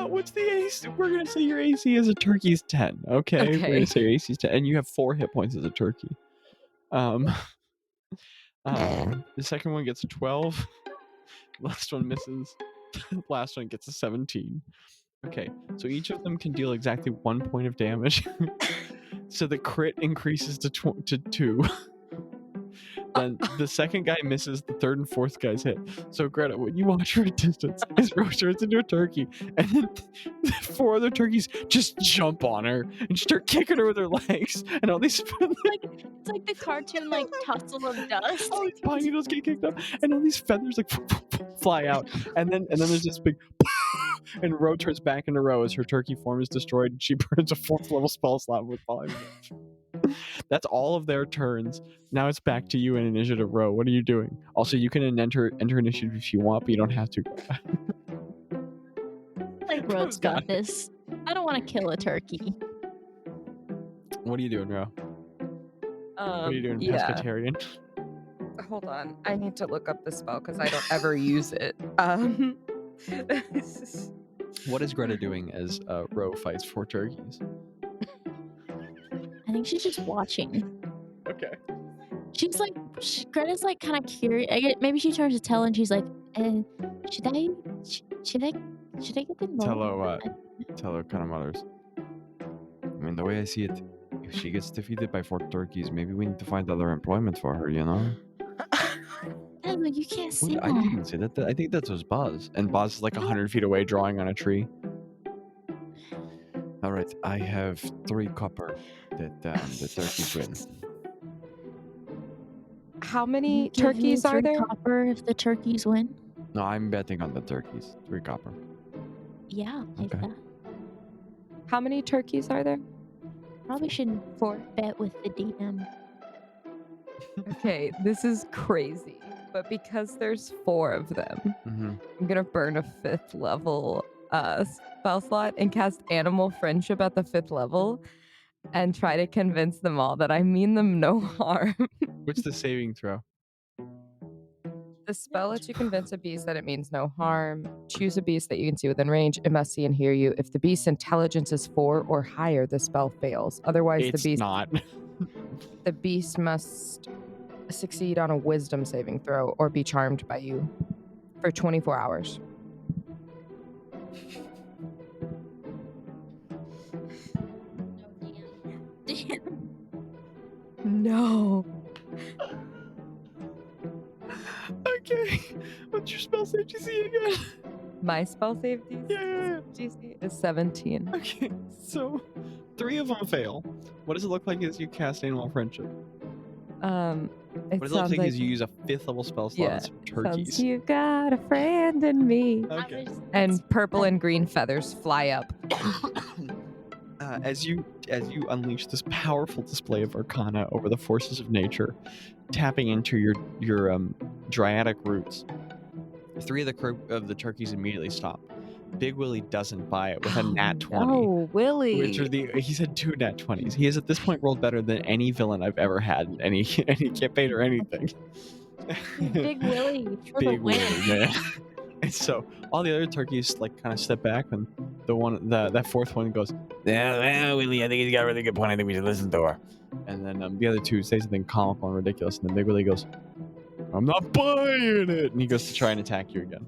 Speaker 2: What's the AC? We're gonna say your AC as a turkey's 10. Okay, we're gonna say your AC is 10, and you have 4 hit points as a turkey. The second one gets a 12. Last one misses. Last one gets a 17. Okay, so each of them can deal exactly 1 point of damage. So the crit increases to 2. Then the second guy misses, the third and fourth guys hit. So Greta, when you watch her at distance, as Rose turns into a turkey, and then the 4 other turkeys just jump on her and start kicking her with their legs, and all these
Speaker 3: It's like the cartoon like tussle of dust.
Speaker 2: all these pine needles get kicked up, and all these feathers like fly out, and then there's this big and Ro turns back into Ro as her turkey form is destroyed, and she burns a 4th level spell slot with volume. That's all of their turns. Now it's back to you in initiative, Ro. What are you doing? Also, you can enter initiative if you want, but you don't have to.
Speaker 3: Like Ro's got this. I don't want to kill a turkey.
Speaker 2: What are you doing, Ro? What are you doing,
Speaker 1: Yeah.
Speaker 2: pescatarian?
Speaker 1: Hold on. I need to look up the spell because I don't ever use it.
Speaker 2: What is Greta doing as Ro fights 4 turkeys?
Speaker 3: I think she's just watching.
Speaker 2: Okay.
Speaker 3: She's like, Greta's like kind of curious. Maybe she turns to Tell and she's like, should I get involved?
Speaker 2: Tell her kind of mothers. I mean, the way I see it, if she gets defeated by 4 turkeys, maybe we need to find other employment for her, you know?
Speaker 3: No, you can't say
Speaker 2: I
Speaker 3: that.
Speaker 2: didn't say that. I think that was Bazz. And Bazz is like 100 feet away drawing on a tree. All right, I have 3 copper that the turkeys win.
Speaker 1: How many
Speaker 3: You give me
Speaker 1: turkeys are
Speaker 3: 3
Speaker 1: there?
Speaker 3: copper if the turkeys win?
Speaker 2: No, I'm betting on the turkeys. 3 copper.
Speaker 3: Yeah, like
Speaker 2: Okay.
Speaker 3: that.
Speaker 1: How many turkeys are there?
Speaker 3: Probably shouldn't
Speaker 1: 4.
Speaker 3: bet with the DM.
Speaker 1: Okay, this is crazy. But because there's 4 of them,
Speaker 2: Mm-hmm.
Speaker 1: I'm gonna burn a 5th level spell slot and cast Animal Friendship at the 5th level and try to convince them all that I mean them no harm.
Speaker 2: What's the saving throw?
Speaker 1: The spell lets you convince a beast that it means no harm. Choose a beast that you can see within range. It must see and hear you. If the beast's intelligence is 4 or higher, the spell fails. Otherwise,
Speaker 2: It's not.
Speaker 1: the beast must succeed on a wisdom saving throw or be charmed by you for 24 hours. No.
Speaker 2: Okay. What's your spell save DC again?
Speaker 1: My spell save
Speaker 2: Yeah.
Speaker 1: DC is 17.
Speaker 2: Okay, so 3 of them fail. What does it look like as you cast Animal Friendship?
Speaker 1: It
Speaker 2: What does it look
Speaker 1: sounds
Speaker 2: like
Speaker 1: like
Speaker 2: as you use a 5th level spell slot on some turkeys?
Speaker 1: sounds, you've got a friend in me.
Speaker 2: Okay.
Speaker 1: And purple and green feathers fly up.
Speaker 2: As you unleash this powerful display of Arcana over the forces of nature, tapping into your Dryadic roots, 3 of the turkeys immediately stop. Big Willie doesn't buy it with a nat 20.
Speaker 1: Oh, Willie.
Speaker 2: Which are he's had 2 nat 20s. He has at this point rolled better than any villain I've ever had in any campaign or anything.
Speaker 3: Big Willie for
Speaker 2: Big
Speaker 3: the win.
Speaker 2: Willie, man. And so all the other turkeys like kind of step back, and that 4th one goes,
Speaker 4: Yeah, Willie, I think he's got a really good point. I think we should listen to her.
Speaker 2: and then the other 2 say something comical and ridiculous, and then Big Willie goes, I'm not buying it, and he goes to try and attack you again.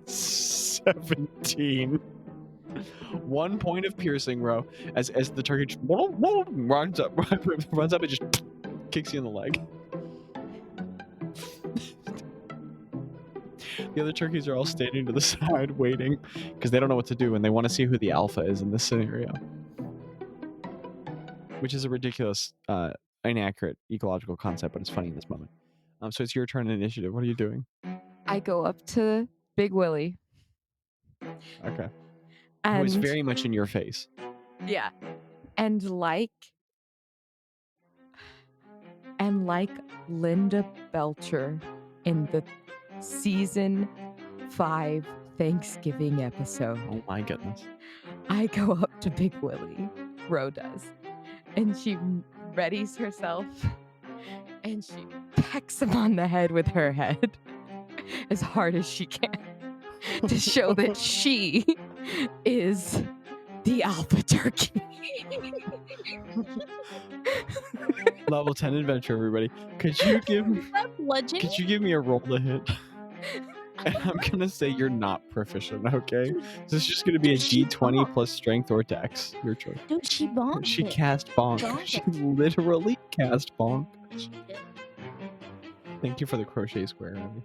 Speaker 2: 17. 1 point of piercing, Ro, as the turkey just runs up and just kicks you in the leg. The other turkeys are all standing to the side waiting because they don't know what to do, and they want to see who the alpha is in this scenario, which is a ridiculous, inaccurate ecological concept, but it's funny in this moment. So it's your turn in initiative. What are you doing?
Speaker 1: I go up to Big Willie.
Speaker 2: Okay.
Speaker 1: And
Speaker 2: Who is very much in your face.
Speaker 1: yeah. And And like Linda Belcher in the season 5 Thanksgiving episode,
Speaker 2: Oh my goodness.
Speaker 1: I go up to Big Willie, Ro does, and she readies herself and she pecks him on the head with her head as hard as she can to show that she is the alpha turkey.
Speaker 2: Level 10 adventure, everybody. Could you give me a roll to hit? And I'm gonna say you're not proficient, okay? So it's just gonna be a D20 plus strength or dex. Your choice.
Speaker 3: Dude, she bonked
Speaker 2: She
Speaker 3: it.
Speaker 2: cast bonk.
Speaker 3: Bonk
Speaker 2: She
Speaker 3: it.
Speaker 2: literally cast bonk.
Speaker 3: She did.
Speaker 2: Thank you for the crochet square, Abby.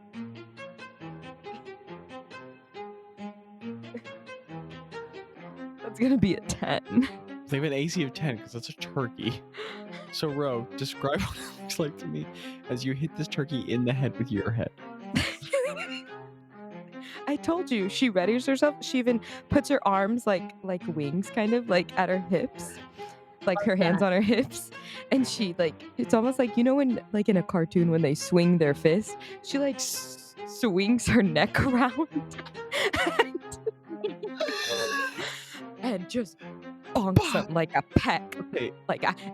Speaker 1: That's gonna be a 10.
Speaker 2: They have an AC of 10 because it's a turkey. So, Ro, describe what it looks like to me as you hit this turkey in the head with your head.
Speaker 1: I told you, she readies herself. She even puts her arms like wings, kind of like at her hips, like her hands on her hips, and she it's almost like, you know, when like in a cartoon when they swing their fist, she like swings her neck around and just bonks him like a peck,
Speaker 2: Okay.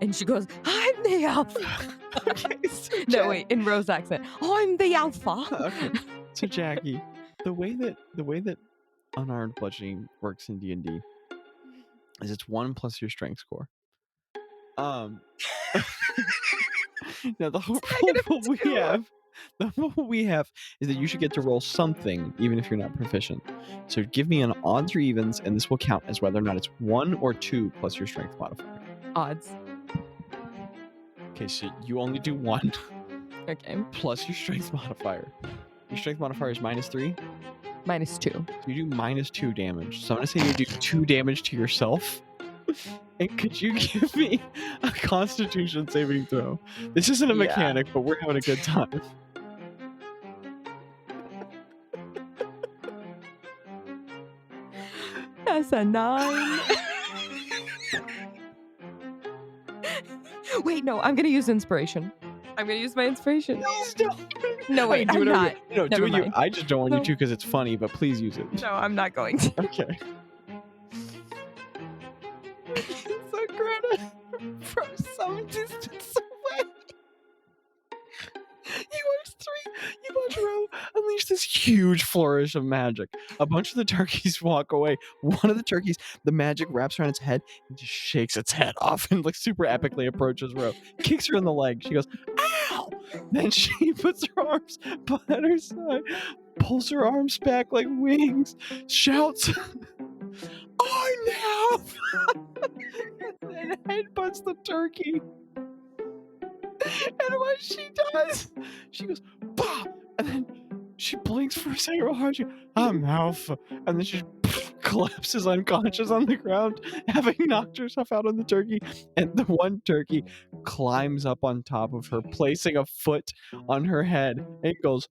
Speaker 1: and she goes, "I'm the alpha."
Speaker 2: Okay, so
Speaker 1: No, wait, in Rose accent, "I'm the alpha."
Speaker 2: Okay. So, Jackie, the way that unarmed bludgeoning works in D&D is it's 1 plus your strength score. Now the whole rule we have is that you should get to roll something even if you're not proficient. So give me an odds or evens, and this will count as whether or not it's 1 or 2 plus your strength modifier.
Speaker 1: Odds.
Speaker 2: Okay, so you only do 1
Speaker 1: Okay.
Speaker 2: plus your strength modifier. Your strength modifier is -3.
Speaker 1: -2.
Speaker 2: So you do -2 damage. So I'm gonna say you do 2 damage to yourself. And could you give me a Constitution saving throw? This isn't a
Speaker 1: Yeah.
Speaker 2: mechanic, but we're having a good time.
Speaker 1: That's a 9. Wait, no, I'm gonna use inspiration. I'm gonna use my inspiration.
Speaker 2: Please don't.
Speaker 1: No, wait,
Speaker 2: do
Speaker 1: I'm
Speaker 2: whatever
Speaker 1: not.
Speaker 2: No, do
Speaker 1: Never
Speaker 2: what you.
Speaker 1: mind.
Speaker 2: I just don't want
Speaker 1: No.
Speaker 2: you to because it's funny, but please use it.
Speaker 1: No, I'm not going to.
Speaker 2: Okay.
Speaker 1: So Greta, from some distance away,
Speaker 2: You watch Ro unleash this huge flourish of magic. A bunch of the turkeys walk away. One of the turkeys, the magic wraps around its head and just shakes its head off and like super epically approaches Ro. Kicks her in the leg. She goes, "Ow!" Then she puts her arms behind her side, pulls her arms back like wings, shouts, "I'm now!" and headbutts the turkey. And what she does, she goes, "Bah!" And then she blinks for a second real hard. She goes, "I'm alpha." And then she collapses unconscious on the ground, having knocked herself out on the turkey. And the one turkey climbs up on top of her, placing a foot on her head. And goes,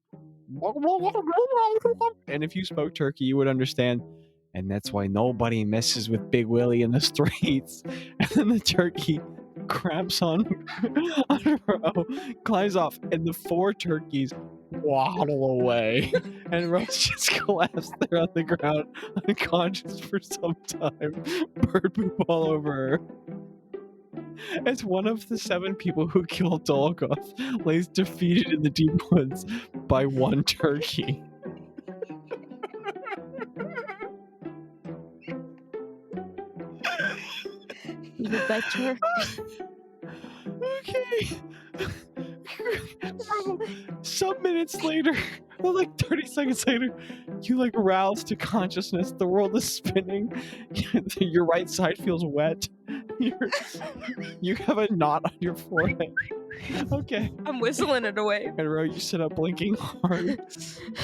Speaker 2: and if you spoke turkey, you would understand. And that's why nobody messes with Big Willie in the streets. And then the turkey cramps on Ro, climbs off, and the 4 turkeys waddle away. And Rose just collapsed there on the ground, unconscious for some time, bird poop all over her. As one of the 7 people who killed Dolokhov lays defeated in the deep woods by 1 turkey.
Speaker 3: You betcha.
Speaker 2: Okay. Some minutes later, like 30 seconds later, you like rouse to consciousness. The world is spinning. Your right side feels wet. You have a knot on your forehead. Okay.
Speaker 1: I'm whistling it away.
Speaker 2: And Ro, you sit up blinking hard.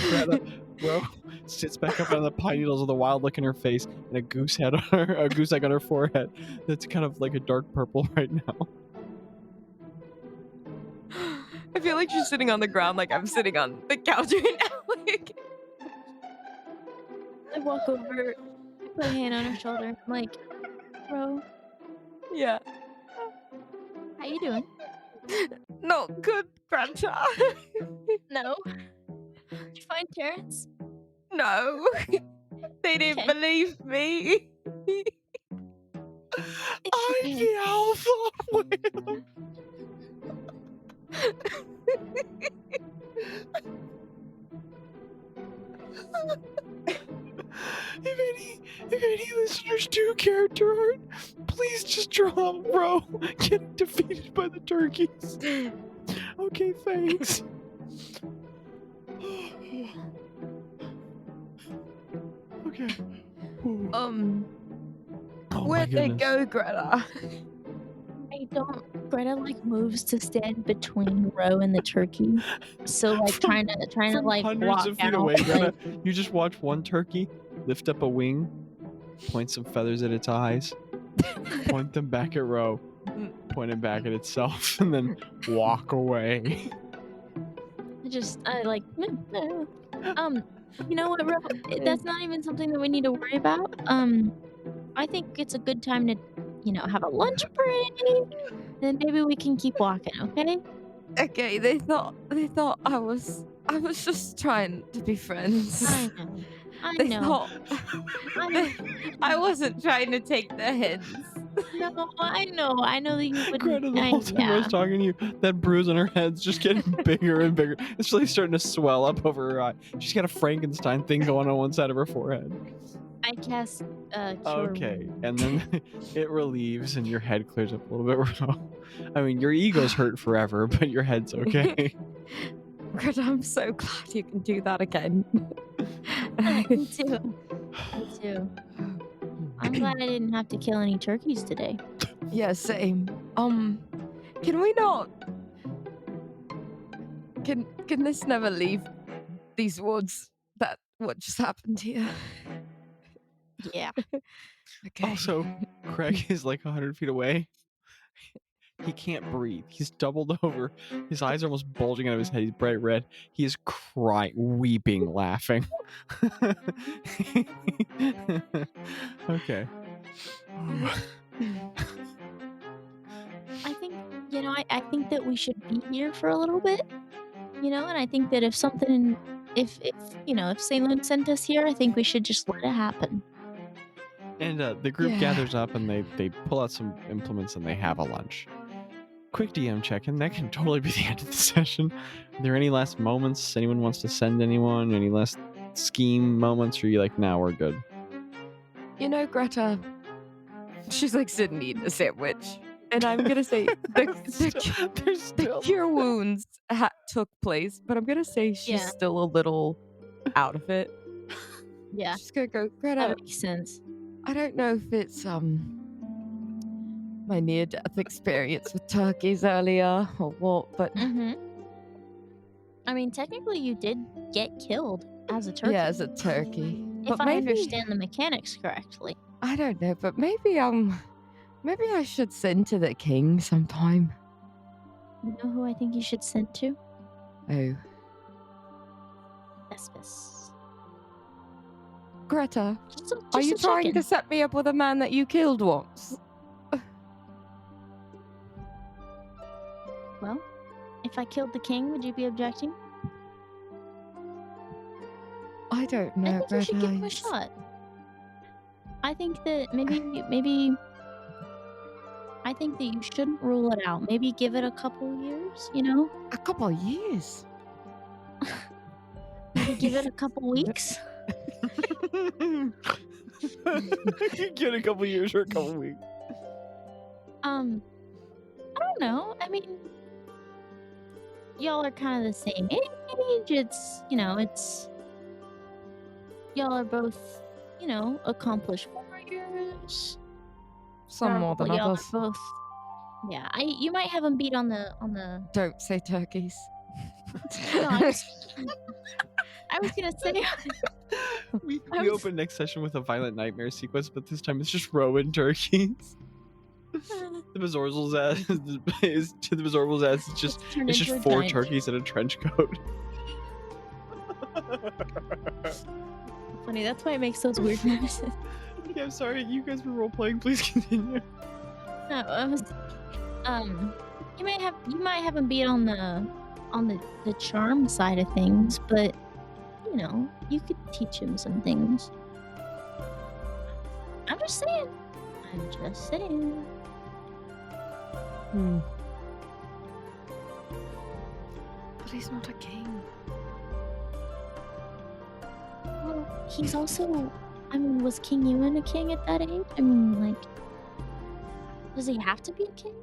Speaker 2: Greta, Ro sits back up on the pine needles with a wild look in her face and a goose egg on her forehead that's kind of like a dark purple right now.
Speaker 1: I feel like she's sitting on the ground like I'm sitting on the couch right now. Like,
Speaker 3: I walk over, put a hand on her shoulder. I'm like, "Bro,
Speaker 1: yeah.
Speaker 3: how you doing?"
Speaker 1: Not good, Greta.
Speaker 3: No. Did you find Terrence?
Speaker 1: No. They didn't
Speaker 3: Okay.
Speaker 1: believe me.
Speaker 2: I'm
Speaker 3: okay.
Speaker 2: the alpha whale. If any listeners do character art, please just draw Ro getting defeated by the turkeys. Okay, thanks. Okay. Ooh. Oh my
Speaker 1: Where'd they
Speaker 2: goodness.
Speaker 1: go, Greta?
Speaker 3: Greta like moves to stand between Ro and the turkey. So like trying to
Speaker 2: From
Speaker 3: like
Speaker 2: hundreds
Speaker 3: walk
Speaker 2: of feet
Speaker 3: out.
Speaker 2: away, Gretta,
Speaker 3: Like,
Speaker 2: you just watch one turkey lift up a wing, point some feathers at its eyes, point them back at Ro, point it back at itself, and then walk away.
Speaker 3: I like you know what, Ro? That's not even something that we need to worry about. I think it's a good time to, have a lunch break. Then maybe we can keep walking, okay?
Speaker 1: Okay, they thought I was just trying to be friends.
Speaker 3: I know. I
Speaker 1: They
Speaker 3: know.
Speaker 1: thought I wasn't trying to take their heads.
Speaker 3: No, I know that you wouldn't.
Speaker 2: Greta, the whole time I was talking to you, that bruise on her head's just getting bigger and bigger. It's really starting to swell up over her eye. She's got a Frankenstein thing going on one side of her forehead.
Speaker 3: I cast cure
Speaker 2: Okay, and then it relieves and your head clears up a little bit. I mean, your ego's hurt forever, but your head's okay.
Speaker 1: Greta, I'm so glad you can do that again.
Speaker 3: Me too. Me too. I'm glad I didn't have to kill any turkeys today.
Speaker 1: Yeah, same. Can we not? Can this never leave these woods? What just happened here?
Speaker 3: Yeah.
Speaker 1: Okay.
Speaker 2: Also, Craig is like 100 feet away. He can't breathe. He's doubled over. His eyes are almost bulging out of his head. He's bright red. He is crying, weeping, laughing. Okay.
Speaker 3: I think, I think that we should be here for a little bit, and I think that if Sailun sent us here, I think we should just let it happen.
Speaker 2: And the group
Speaker 1: Yeah.
Speaker 2: gathers up and they pull out some implements and they have a lunch. Quick DM check-in. That can totally be the end of the session. Are there any last moments? Anyone wants to send anyone? Any last scheme moments? Or are you like, nah, we're good?
Speaker 1: Greta, she's like sitting eating a sandwich. And I'm going to say the cure wounds took place, but I'm going to say she's still a little out of it.
Speaker 3: Yeah.
Speaker 1: She's going to go, Greta,
Speaker 3: That makes sense.
Speaker 1: I don't know if it's my near-death experience with turkeys earlier or what, but
Speaker 3: Mm-hmm. I mean, technically you did get killed as a turkey.
Speaker 1: yeah, as a turkey.
Speaker 3: If
Speaker 1: But
Speaker 3: I
Speaker 1: maybe,
Speaker 3: understand the mechanics correctly.
Speaker 1: I don't know, but maybe I should send to the king sometime.
Speaker 3: You know who I think you should send to?
Speaker 1: Oh,
Speaker 3: Vespis.
Speaker 1: Greta,
Speaker 3: Just
Speaker 1: are you
Speaker 3: a
Speaker 1: trying
Speaker 3: check-in.
Speaker 1: to set me up with a man that you killed once?
Speaker 3: Well, if I killed the king, would you be objecting?
Speaker 1: I don't
Speaker 3: I
Speaker 1: know,
Speaker 3: think you should give him a
Speaker 1: Greta.
Speaker 3: shot. I think that maybe I think that you shouldn't rule it out. Maybe give it a couple years,
Speaker 1: A couple of years.
Speaker 3: Maybe give it a couple weeks.
Speaker 2: Get a couple years or a couple weeks.
Speaker 3: I don't know. I mean, y'all are kind of the same age. It's y'all are both, accomplished warriors.
Speaker 1: Some more than
Speaker 3: Y'all
Speaker 1: others.
Speaker 3: are both. Yeah, you might have them beat on the.
Speaker 1: Don't say turkeys.
Speaker 3: No, I was gonna say.
Speaker 2: We
Speaker 3: I was-
Speaker 2: open next session with a violent nightmare sequence, but this time it's just Rowan turkeys. The Bazorzel's ass is to the Bazorzel's ass. It's just
Speaker 3: turned
Speaker 2: it's
Speaker 3: into
Speaker 2: just
Speaker 3: a
Speaker 2: 4
Speaker 3: giant
Speaker 2: turkeys in a trench coat.
Speaker 3: Funny. That's why it makes those weird noises.
Speaker 2: Okay, I'm sorry. You guys were role playing. Please continue.
Speaker 3: No, I was. you might have him beat on the charm side of things, but you know, you could teach him some things. I'm just saying. I'm just saying.
Speaker 1: Hmm.
Speaker 5: But he's not a king.
Speaker 3: Well, he's also. I mean, was King Ewan a king at that age? I mean, like, does he have to be a king?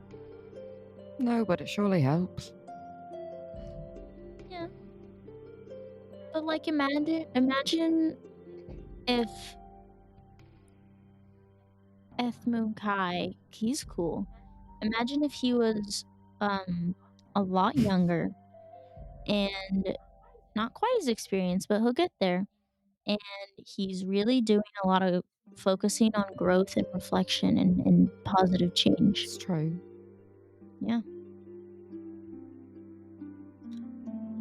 Speaker 1: No, but it surely helps.
Speaker 3: Yeah. But like, imagine if Moon Kai, he's cool. Imagine if he was a lot younger and not quite as experienced, but he'll get there. And he's really doing a lot of focusing on growth and reflection and positive change.
Speaker 1: It's true.
Speaker 3: Yeah.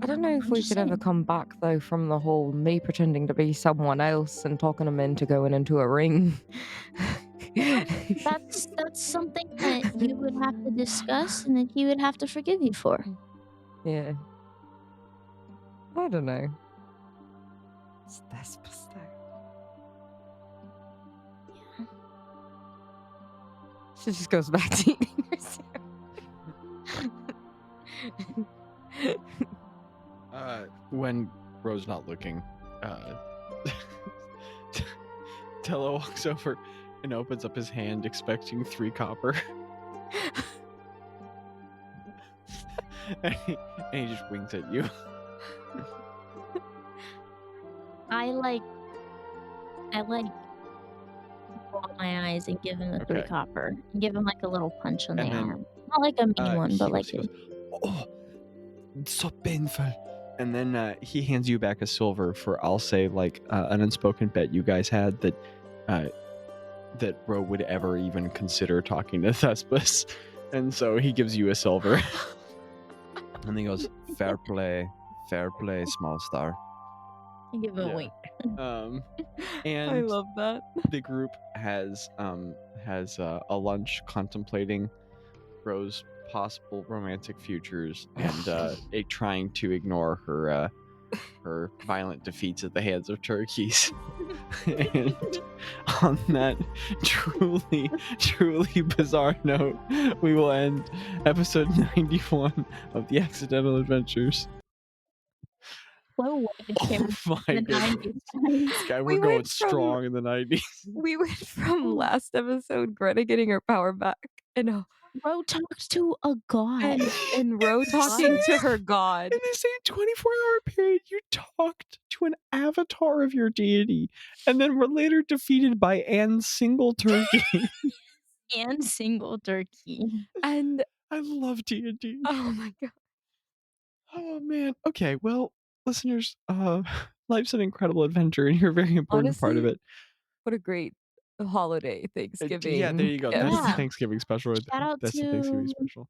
Speaker 1: I don't know if
Speaker 3: I'm
Speaker 1: we
Speaker 3: just
Speaker 1: could ever
Speaker 3: saying.
Speaker 1: come back though from the whole me pretending to be someone else and talking him into going into a ring.
Speaker 3: That's something that you would have to discuss and that he would have to forgive you for.
Speaker 1: Yeah. I don't know. It's desperate.
Speaker 3: Yeah.
Speaker 1: She just goes back to eating her cereal.
Speaker 2: When Ro's not looking, Tello walks over and opens up his hand, expecting 3 copper. and he just winks at you.
Speaker 3: I roll my eyes and give him the 3
Speaker 2: Okay.
Speaker 3: copper. And give him like a little punch on the
Speaker 2: And then,
Speaker 3: arm. Not like a mean one, but like
Speaker 2: he goes, oh, it's so painful. And then he hands you back a silver for, I'll say, like an unspoken bet you guys had that Ro would ever even consider talking to Thespis. And so he gives you a silver. And he goes, fair play, small star.
Speaker 3: you give him a
Speaker 2: Yeah.
Speaker 3: wink.
Speaker 2: And
Speaker 1: I love that.
Speaker 2: the group has a lunch contemplating Ro's possible romantic futures and trying to ignore her violent defeats at the hands of turkeys. And on that truly bizarre note, we will end episode 91 of The Accidental Adventures.
Speaker 3: Whoa,
Speaker 2: Oh my
Speaker 3: the
Speaker 2: goodness.
Speaker 3: 90s.
Speaker 2: Guy,
Speaker 1: We
Speaker 2: we're going
Speaker 1: went from-
Speaker 2: strong in the 90s.
Speaker 1: We went from last episode, Greta getting her power back, and
Speaker 3: Ro talks to a god.
Speaker 1: and Ro talking to her god.
Speaker 2: In the same 24-hour period, you talked to an avatar of your deity, and then were later defeated by Anne's single turkey.
Speaker 3: And single turkey.
Speaker 1: And
Speaker 2: I love D&D.
Speaker 1: oh my god.
Speaker 2: Oh man. Okay, well, listeners, life's an incredible adventure, and you're a very important part of
Speaker 1: Honestly,
Speaker 2: it.
Speaker 1: What a great holiday Thanksgiving.
Speaker 2: Yeah, there you go. That's the
Speaker 3: Yeah.
Speaker 2: Thanksgiving special. Right
Speaker 3: Shout
Speaker 2: there.
Speaker 3: out
Speaker 2: That's the Thanksgiving
Speaker 3: to
Speaker 2: special.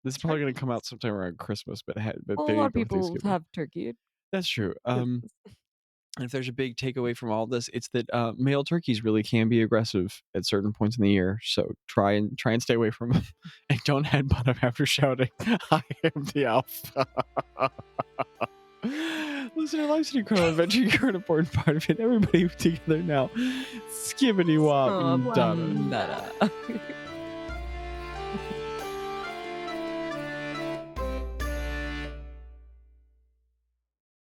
Speaker 2: This is probably going to come out sometime around Christmas, but
Speaker 1: Well, a
Speaker 2: there you
Speaker 1: lot of
Speaker 2: go.
Speaker 1: people
Speaker 2: Thanksgiving.
Speaker 1: have turkey.
Speaker 2: That's true.
Speaker 1: Christmas.
Speaker 2: And if there's a big takeaway from all this, it's that male turkeys really can be aggressive at certain points in the year. So try and stay away from them, and don't headbutt them after shouting, "I am the alpha." Listen, life's an incredible adventure. You're an important part of it. Everybody together now. Skibbity wop.
Speaker 1: Oh,
Speaker 2: Dada.
Speaker 1: dada.